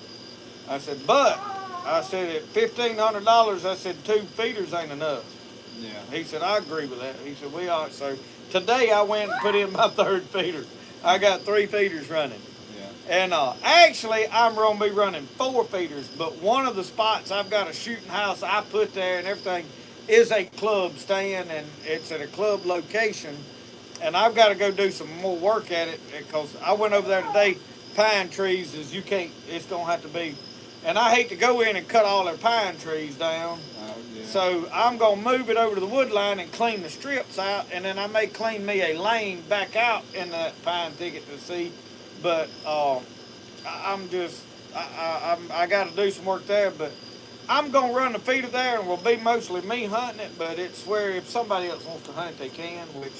I said, but I said at $1,500, I said 2 feeders ain't enough. Yeah. He said, I agree with that. He said, we are. So today I went and put in my 3rd feeder. I got 3 feeders running. Yeah. And actually, I'm going to be running 4 feeders, but one of the spots I've got a shooting house I put there and everything is a club stand, and it's at a club location. And I've got to go do some more work at it because I went over there today. Pine trees is you can't. It's going to have to be. And I hate to go in and cut all their pine trees down. Oh, yeah. So I'm going to move it over to the wood line and clean the strips out, and then I may clean me a lane back out in that pine thicket to see. But I'm just, I got to do some work there, but I'm going to run the feeder there, and will be mostly me hunting it, but it's where if somebody else wants to hunt it, they can, which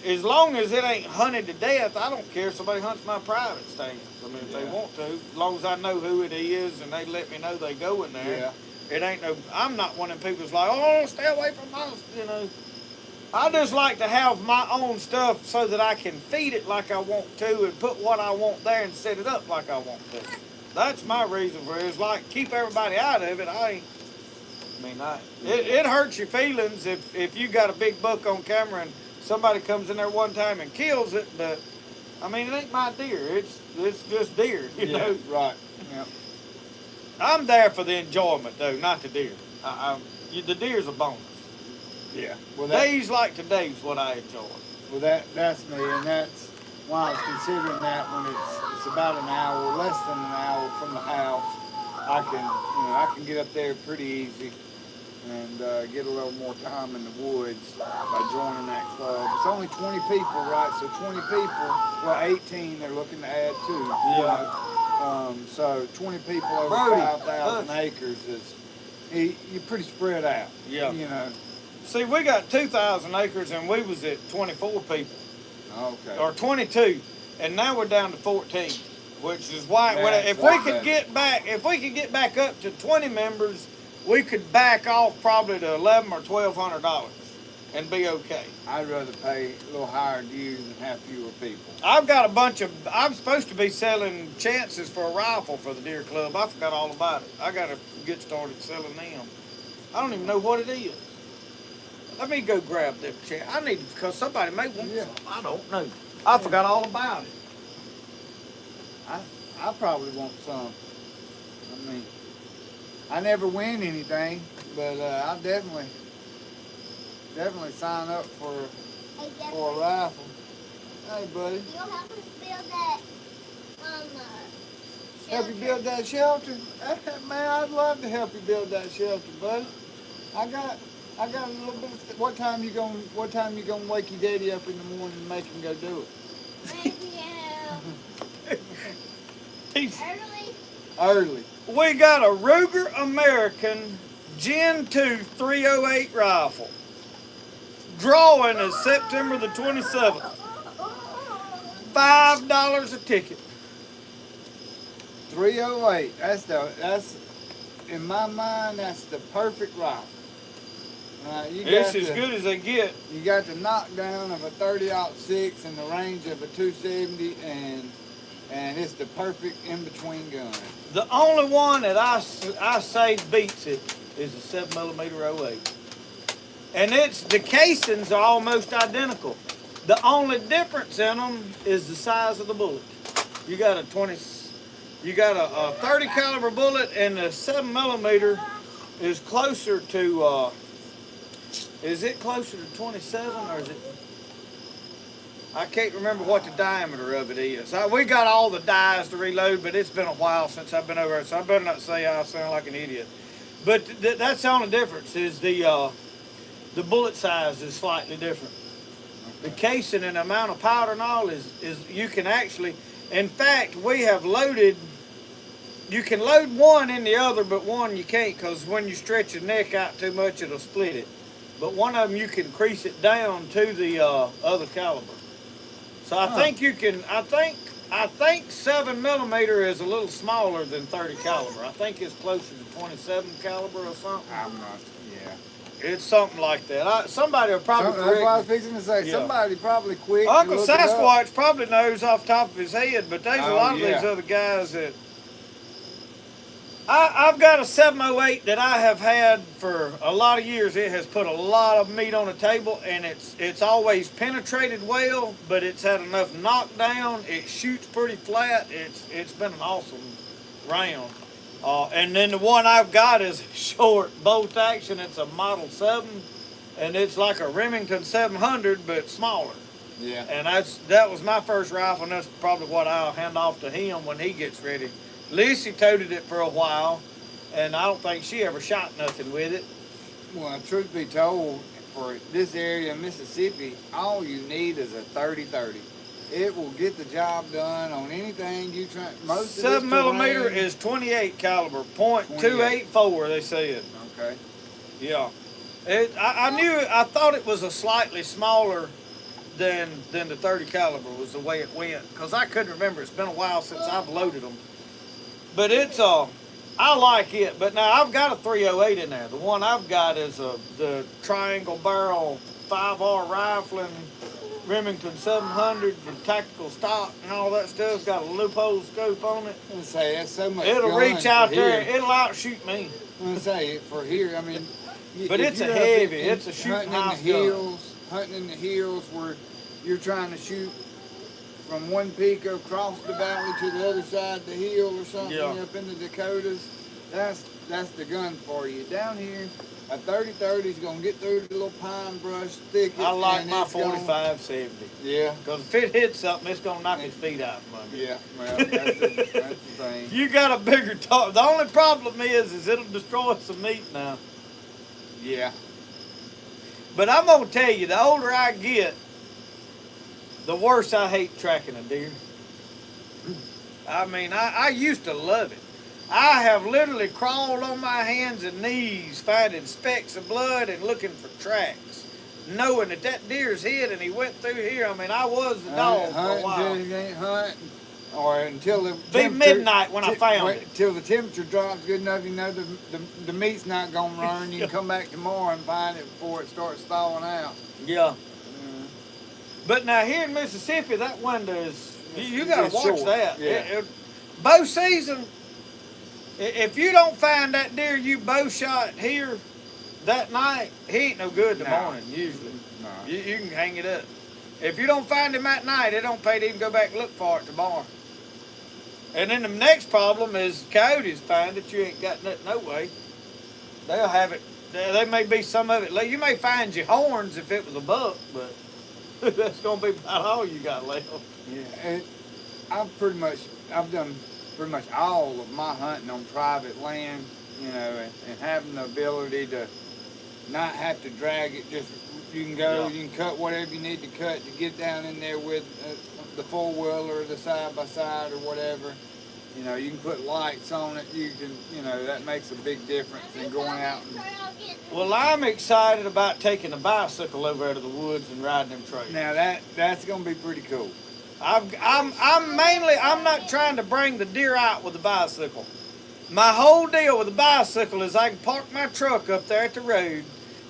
as long as it ain't hunted to death, I don't care if somebody hunts my private stands. I mean, if they want to, as long as I know who it is and they let me know they go in there. Yeah. It ain't no, I'm not one of them people that's like, oh, stay away from us, you know. I just like to have my own stuff so that I can feed it like I want to and put what I want there and set it up like I want to. That's my reason for it. It's like, keep everybody out of it. It hurts your feelings if you got a big buck on camera and somebody comes in there one time and kills it, but I mean, it ain't my deer. It's just deer, you know. Right. Yeah. I'm there for the enjoyment though, not the deer. The deer's a bonus. Yeah. Well, Days like today's what I enjoy. Well, that's me, and that's why I was considering that when it's about an hour, less than an hour from the house. I can get up there pretty easy and get a little more time in the woods by joining that club. It's only 20 people, right? So 20 people, well, 18 they're looking to add to. Yeah. So 20 people over 5,000 acres you're pretty spread out. Yeah. You know. See, we got 2,000 acres and we was at 24 people. Okay. Or 22, and now we're down to 14, which is why if we could get back up to 20 members, we could back off probably to $1,100 or $1,200 and be okay. I'd rather pay a little higher dues and have fewer people. I've got I'm supposed to be selling chances for a rifle for the deer club. I forgot all about it. I got to get started selling them. I don't even know what it is. Let me go grab them chance. Because somebody may want some. I don't know. I forgot all about it. I probably want some. I mean, I never win anything, but I'll definitely sign up for a rifle. Hey, buddy. You'll help us build that Help you build that shelter? Man, I'd love to help you build that shelter, buddy. I got a little bit of. What time you gonna wake your daddy up in the morning and make him go do it? Maybe Early. We got a Ruger American Gen 2 308 rifle. Drawing is September the 27th. $5 a ticket. 308. That's in my mind. That's the perfect rifle. It's as good as they get. You got the knockdown of a 30-06 and the range of a 270, and it's the perfect in-between gun. The only one that I say beats it is a 7mm 08. And the casings are almost identical. The only difference in them is the size of the bullet. You got a 30 caliber bullet, and the 7mm is closer to. Is it closer to 27 or is it? I can't remember what the diameter of it is. We got all the dies to reload, but it's been a while since I've been over there, so I better not say I sound like an idiot. But that's the only difference is the bullet size is slightly different. The casing and the amount of powder and all is you can actually, in fact, we have loaded. You can load one in the other, but one you can't because when you stretch your neck out too much, it'll split it. But one of them you can crease it down to the other caliber. So I think you can. I think 7mm is a little smaller than 30 caliber. I think it's closer to 27 caliber or something. I'm not. Yeah. It's something like that. Somebody will probably. That's what I was fixing to say. Yeah. Somebody probably quick. Uncle Sasquatch probably knows off the top of his head, but there's a lot of these other guys that. I've got a 708 that I have had for a lot of years. It has put a lot of meat on the table, and it's always penetrated well, but it's had enough knockdown. It shoots pretty flat. It's been an awesome round. And then the one I've got is short bolt action. It's a Model 7, and it's like a Remington 700, but smaller. Yeah. And that was my first rifle, and that's probably what I'll hand off to him when he gets ready. Lissy toted it for a while, and I don't think she ever shot nothing with it. Well, truth be told, for this area of Mississippi, all you need is a 30-30. It will get the job done on anything you try. Most 7 millimeter is 28 caliber, .284 they said. Okay. Yeah. I thought it was a slightly smaller than the 30 caliber was the way it went, because I couldn't remember. It's been a while since I've loaded them. But I like it. But now I've got a 308 in there. The one I've got is the triangle barrel 5R rifling Remington 700 with tactical stock and all that stuff. It's got a loophole scope on it. I'm gonna say that's so much. It'll gun reach out for there. here. It'll outshoot me. I'm gonna say for here. I mean, But if it's a you're up heavy. It's a shooting hunting in the hills where you're trying to shoot from one peak across the valley to the other side of the hill or something, Yeah. up in the Dakotas. That's the gun for you. Down here, a 30-30 is gonna get through the little pine brush thicket. I like and my it's gonna- 45-70. Yeah. Because if it hits something, it's going to knock his feet out from under. Yeah. Well, that's the thing. You got a bigger top. The only problem is it'll destroy some meat now. Yeah. But I'm going to tell you, the older I get, the worse I hate tracking a deer. I mean, I used to love it. I have literally crawled on my hands and knees finding specks of blood and looking for tracks, knowing that deer's hid and he went through here. I mean, I was the dog for a while. Until you ain't hunting, or until the Be midnight when I found it. Till the temperature drops good enough, you know the meat's not gonna burn. You can come back tomorrow and find it before it starts thawing out. Yeah. But now here in Mississippi, that window is, you got to It's watch short, that. yeah. Bow season, if you don't find that deer you bow shot here that night, he ain't no good the No. morning usually. No. You can hang it up. If you don't find him that night, it don't pay to even go back and look for it tomorrow. And then the next problem is coyotes find it. You ain't got nothing no way. They'll have it. There may be some of it. You may find your horns if it was a buck, but that's gonna be about all you got left. Yeah, and I've done pretty much all of my hunting on private land, you know, and having the ability to not have to drag it. Just you can go, Yeah. you can cut whatever you need to cut to get down in there with the 4-wheeler or the side-by-side or whatever. You know, you can put lights on it. You can, you know, that makes a big difference in going out and. Well, I'm excited about taking a bicycle over to the woods and riding them trails. Now that's gonna be pretty cool. I'm not trying to bring the deer out with the bicycle. My whole deal with the bicycle is I can park my truck up there at the road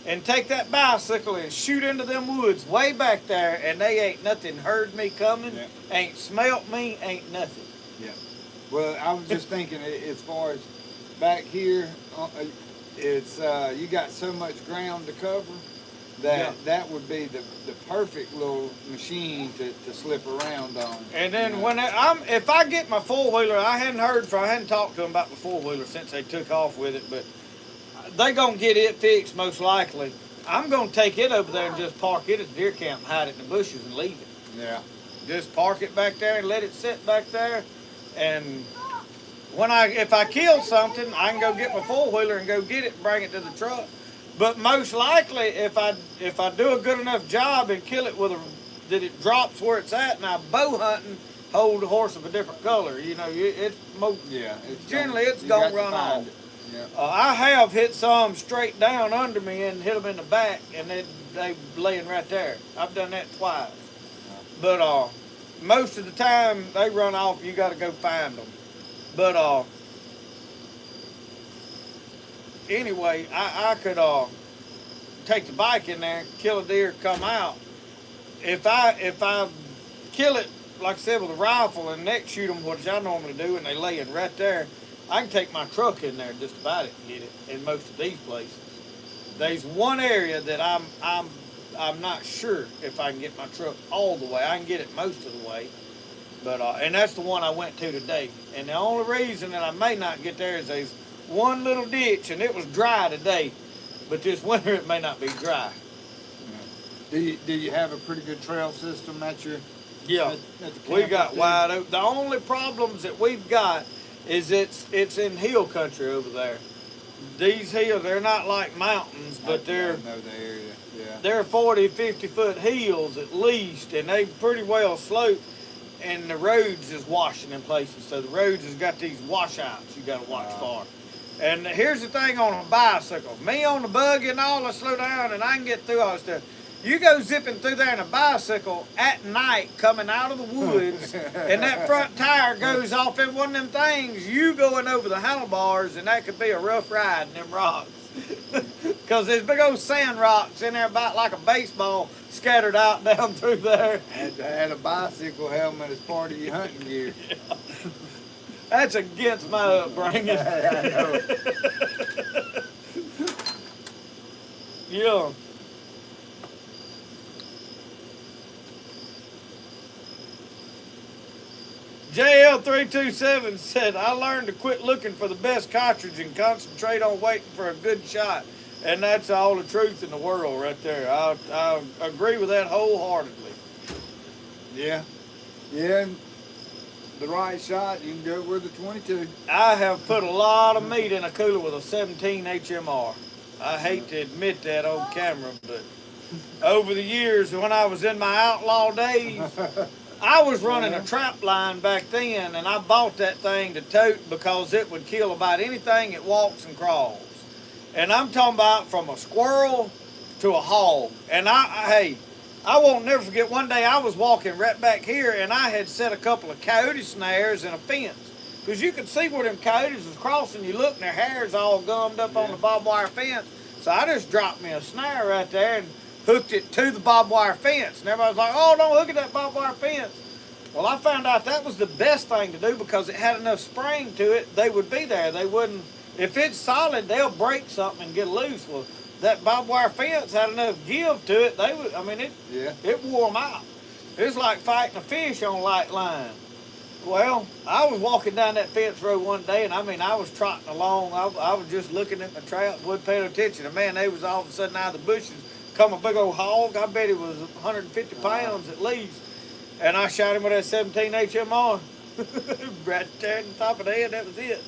and take that bicycle and shoot into them woods way back there, and they ain't nothing heard me coming, Yeah. ain't smelt me, ain't nothing. Yeah. Well, I was just thinking as far as back here, it's you got so much ground to cover that Yeah. that would be the perfect little machine to slip around on. And then you know. when if I get my 4-wheeler, I hadn't talked to them about the 4-wheeler since they took off with it, but they gonna get it fixed most likely. I'm gonna take it over there and just park it at the deer camp, hide it in the bushes and leave it. Yeah. Just park it back there and let it sit back there. And if I kill something, I can go get my 4-wheeler and go get it and bring it to the truck. But most likely, if I do a good enough job and kill it that it drops where it's at, and I bow hunting, hold a horse of a different color. You know, it's generally it's gonna run off. Yeah. I have hit some straight down under me and hit them in the back, and they laying right there. I've done that twice. But most of the time they run off. You got to go find them. But anyway, I could take the bike in there, kill a deer, come out. If I kill it, like I said, with a rifle and neck shoot them, which I normally do, and they laying right there, I can take my truck in there just about it and get it in most of these places. There's one area that I'm not sure if I can get my truck all the way. I can get it most of the way, but and that's the one I went to today. And the only reason that I may not get there is there's one little ditch, and it was dry today, but this winter it may not be dry. Do you have a pretty good trail system at your? Yeah, at the we camp got up there? wide open. The only problems that we've got is it's in hill country over there. These hills, they're not like mountains, but I they're know the area. Yeah. they're 40, 50-foot hills at least, and they pretty well slope, and the roads is washing in places. So the roads has got these washouts you got to watch for. And here's the thing on a bicycle. Me on the buggy and all, I slow down and I can get through all this stuff. You go zipping through there in a bicycle at night coming out of the woods and that front tire goes off in one of them things, you going over the handlebars, and that could be a rough ride in them rocks. Because there's big old sand rocks in there about like a baseball scattered out down through there. I had a bicycle helmet as part of your hunting gear. That's against my upbringing. I know. Yeah. JL327 said, I learned to quit looking for the best cartridge and concentrate on waiting for a good shot. And that's all the truth in the world right there. I agree with that wholeheartedly. Yeah. Yeah. And the right shot, you can go with the 22. I have put a lot of meat in a cooler with a 17 HMR. I hate to admit that on camera, but over the years when I was in my outlaw days, I was running a trap line back then, and I bought that thing to tote because it would kill about anything that walks and crawls. And I'm talking about from a squirrel to a hog. And I won't never forget, one day I was walking right back here, and I had set a couple of coyote snares in a fence. Because you could see where them coyotes was crossing. You look, and their hair's all gummed up on the barbed wire fence. So I just dropped me a snare right there and hooked it to the barbed wire fence. And everybody was like, oh, don't hook it to that barbed wire fence. Well, I found out that was the best thing to do because it had enough spring to it. They would be there. They wouldn't, if it's solid, they'll break something and get loose. Well, that barbed wire fence had enough give to it. They would, I mean, it wore them out. It was like fighting a fish on light line. Well, I was walking down that fence road one day, and I mean, I was trotting along. I was just looking at my trap, wasn't paying attention. And man, they was all of a sudden out of the bushes come a big old hog. I bet he was 150 pounds at least. And I shot him with that 17 HMR. Right there at the top of the head, that was it.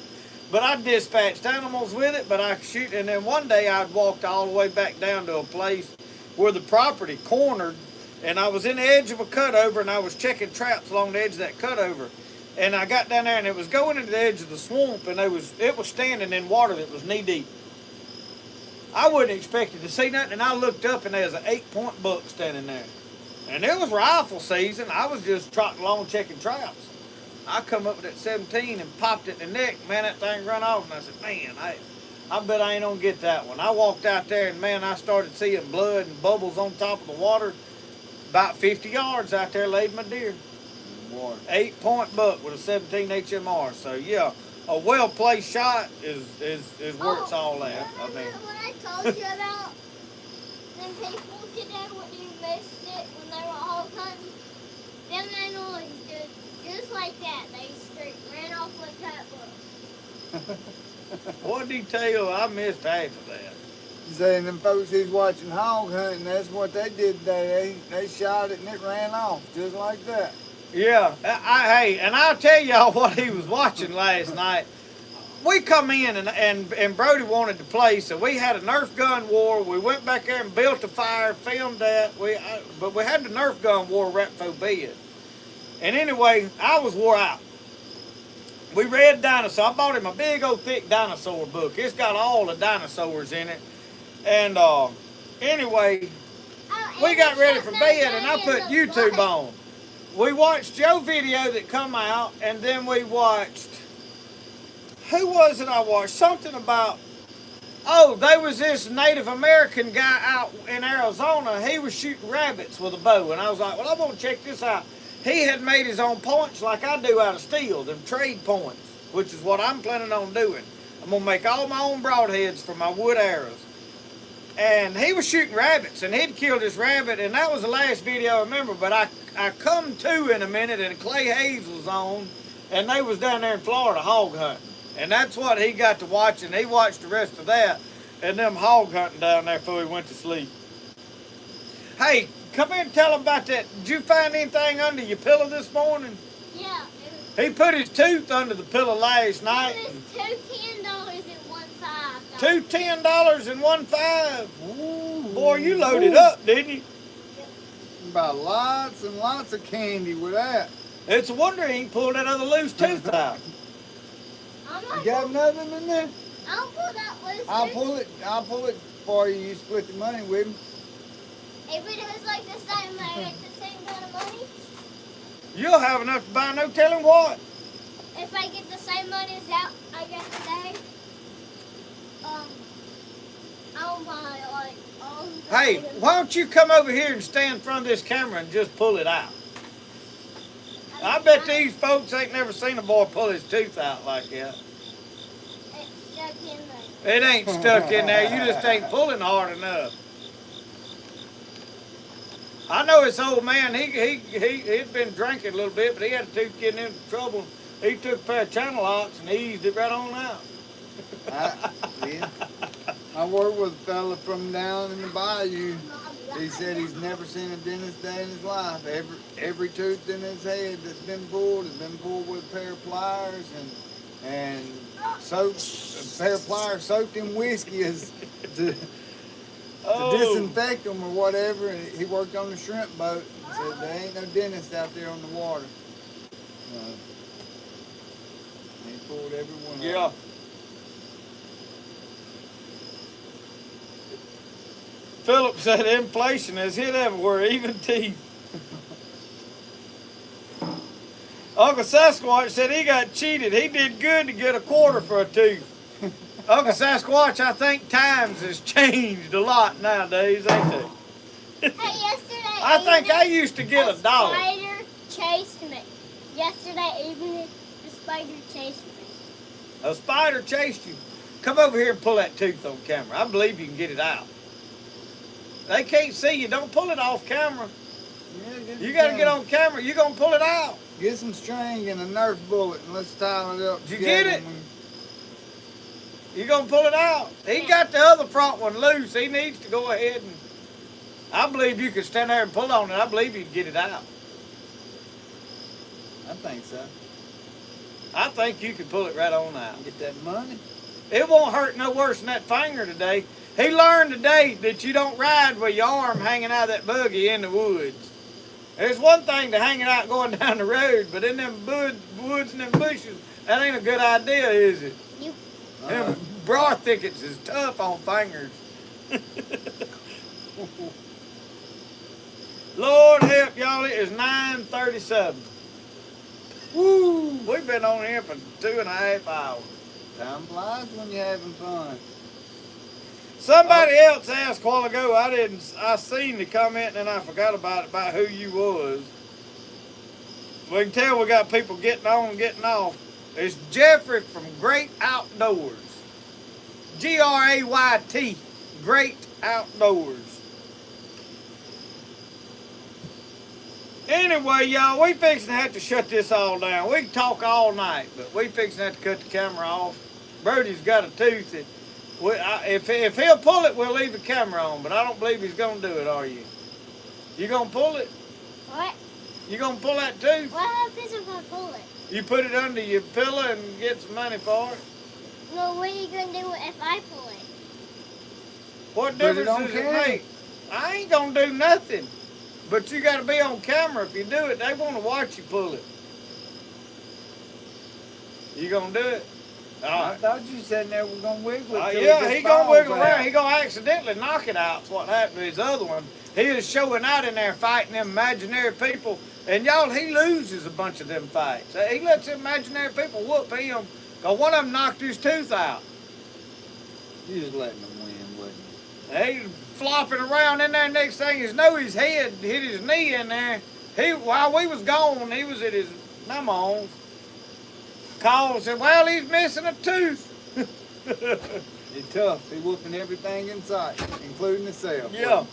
But I dispatched animals with it, but I could shoot. And then one day I'd walked all the way back down to a place where the property cornered, and I was in the edge of a cutover, and I was checking traps along the edge of that cutover. And I got down there, and it was going into the edge of the swamp, and it was standing in water that was knee deep. I wasn't expecting to see nothing, and I looked up, and there was an 8-point buck standing there. And it was rifle season. I was just trotting along checking traps. I come up with that 17 and popped it in the neck. Man, that thing run off, and I said, man, I bet I ain't gonna get that one. I walked out there, and man, I started seeing blood and bubbles on top of the water. About 50 yards out there laid my deer. 8-point buck with a 17 HMR. So yeah, a well-placed shot is where it's all at. I mean, what I told you about them people today when you missed it when they were all hunting? Them animals just like that. They straight ran off with that buck. what detail? I missed half of that. Saying them folks who's watching hog hunting, that's what they did today. They shot it and it ran off just like that. Yeah, hey, and I'll tell y'all what he was watching last night. We come in and Brody wanted to play, so we had a Nerf gun war. We went back there and built a fire, filmed that. But we had the Nerf gun war right before bed. And anyway, I was wore out. We read dinosaur. I bought him a big old thick dinosaur book. It's got all the dinosaurs in it. And anyway, we got ready for bed, and I put YouTube on. We watched Joe's video that come out, and then we watched, who was it I watched? Something about, there was this Native American guy out in Arizona. He was shooting rabbits with a bow, and I was like, well, I'm going to check this out. He had made his own points like I do out of steel, them trade points. which is what I'm planning on doing. I'm gonna make all my own broadheads for my wood arrows. And he was shooting rabbits, and he'd killed this rabbit, and that was the last video I remember. But I come to in a minute, and Clay Hayes was on, and they was down there in Florida hog hunting. And that's what he got to watch, and he watched the rest of that, and them hog hunting down there before he went to sleep. Hey, come in and tell him about that. Did you find anything under your pillow this morning? Yeah. He put his tooth under the pillow last night. It was $2 $10 and $1.05. Two $10 and 1.5. Ooh, boy, you loaded up, didn't you? About lots and lots of candy with that. It's a wonder he ain't pulled that other loose tooth out. You got nothing in there? I'll pull that loose I'll tooth. pull it for you. You split the money with me. If it was like the same kind of money, You'll have enough to buy no telling what. if I get the same money as out I got today, I'll buy like all the Hey, items. why don't you come over here and stand in front of this camera and just pull it out? I bet these folks ain't never seen a boy pull his tooth out like that. It's stuck in there. It ain't stuck in there. You just ain't pulling hard enough. I know this old man, he'd been drinking a little bit, but he had a tooth getting into trouble. He took a pair of channel locks and he eased it right on out. Yeah. I worked with a fella from down in the bayou. He said he's never seen a dentist day in his life. Every tooth in his head that's been pulled has been pulled with a pair of pliers and soaked, a pair of pliers soaked in whiskey to disinfect them or whatever. And he worked on the shrimp boat. He said there ain't no dentist out there on the water. He pulled every one. Yeah. Of them. Philip said inflation has hit everywhere, even teeth. Uncle Sasquatch said he got cheated. He did good to get a quarter for a tooth. Uncle Sasquatch, I think times has changed a lot nowadays, ain't they? Hey, yesterday I think evening, I used to get $1. spider chased me. Yesterday evening, the spider chased me. A spider chased you. Come over here and pull that tooth on camera. I believe you can get it out. They can't see you. Don't pull it off camera. Yeah, You got to get on camera. You're going to pull it out. Get some string and a Nerf bullet and let's tie it up. Did you together get it? and You're going to pull it out. He got the other front one loose. He needs to go ahead and... I believe you can stand there and pull on it. I believe you can get it out. I think so. I think you can pull it right on out. Get that money. It won't hurt no worse than that finger today. He learned today that you don't ride with your arm hanging out of that buggy in the woods. There's one thing to hanging out going down the road, but in them woods and them bushes, that ain't a good idea, is it? Them briar thickets is tough on fingers. Lord help y'all, it is 9:37. Woo! We've been on here for 2.5 hours. Time flies when you're having fun. Somebody else asked a while ago, I seen the comment and I forgot about who you was. We can tell we got people getting on and getting off. It's Jeffrey from Great Outdoors. Grayt, Great Outdoors. Anyway, y'all, we fixing to have to shut this all down. We can talk all night, but we fixing to have to cut the camera off. Brody's got a tooth that, if he'll pull it, we'll leave the camera on, but I don't believe he's going to do it, are you? You going to pull it? What? You going to pull that tooth? What happens if I pull it? You put it under your pillow and get some money for it? Well, what are you going to do if I pull it? What Put it difference on does it camera. make? I ain't going to do nothing. But you got to be on camera. If you do it, they want to watch you pull it. You going to do it? All I right. thought you said that we're going to wiggle it. till it Yeah, just he gonna falls wiggle out. around. He gonna accidentally knock it out. That's what happened to his other one. He was showing out in there fighting them imaginary people, and y'all, he loses a bunch of them fights. He lets them imaginary people whoop him. Cause one of them knocked his tooth out. You just letting them win, wasn't you? He flopping around in there. Next thing is know, his head hit his knee in there. While we was gone, he was at his numbons. called and said, well, he's missing a tooth. He's tough. He's whooping everything in sight, including himself. Yeah.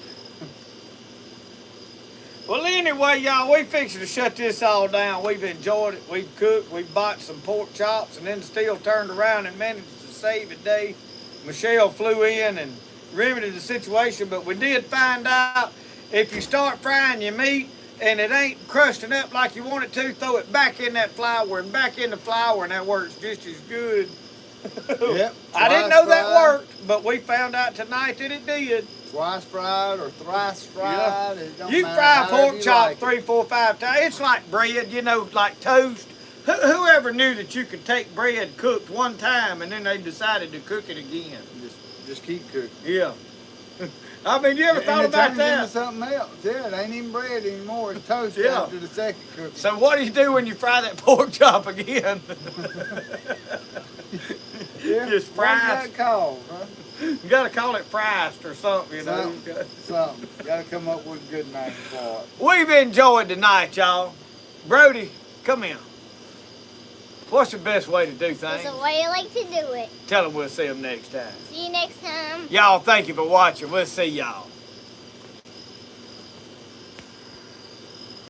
Well, anyway, y'all, we fixing to shut this all down. We've enjoyed it. We've cooked. We've bought some pork chops, and then still turned around and managed to save a day. Michelle flew in and remedied the situation, but we did find out if you start frying your meat and it ain't crusting up like you want it to, throw it back in that flour and back in the flour, and that works just as good. Yep. I didn't know that worked, but we found out tonight that it did. Twice fried or thrice fried. It don't You matter, fry a however pork you chop like it. 3, 4, 5 times. It's like bread, you know, like toast. Whoever knew that you could take bread cooked one time and then they decided to cook it again? Just keep cooking. Yeah. I mean, you ever thought about Into that? something else. Yeah, it ain't even bread anymore. It's toast Yeah. after the second cooking. So what do you do when you fry that pork chop again? Yeah. Just What's fries. that called, huh? You gotta call it friced or something, you know. Something. Gotta come up with a good name for it. We've enjoyed the night, y'all. Brody, come in. What's the best way to do There's things? a way I like to do it. Tell them we'll see them next time. See you next time. Y'all, thank you for watching. We'll see y'all.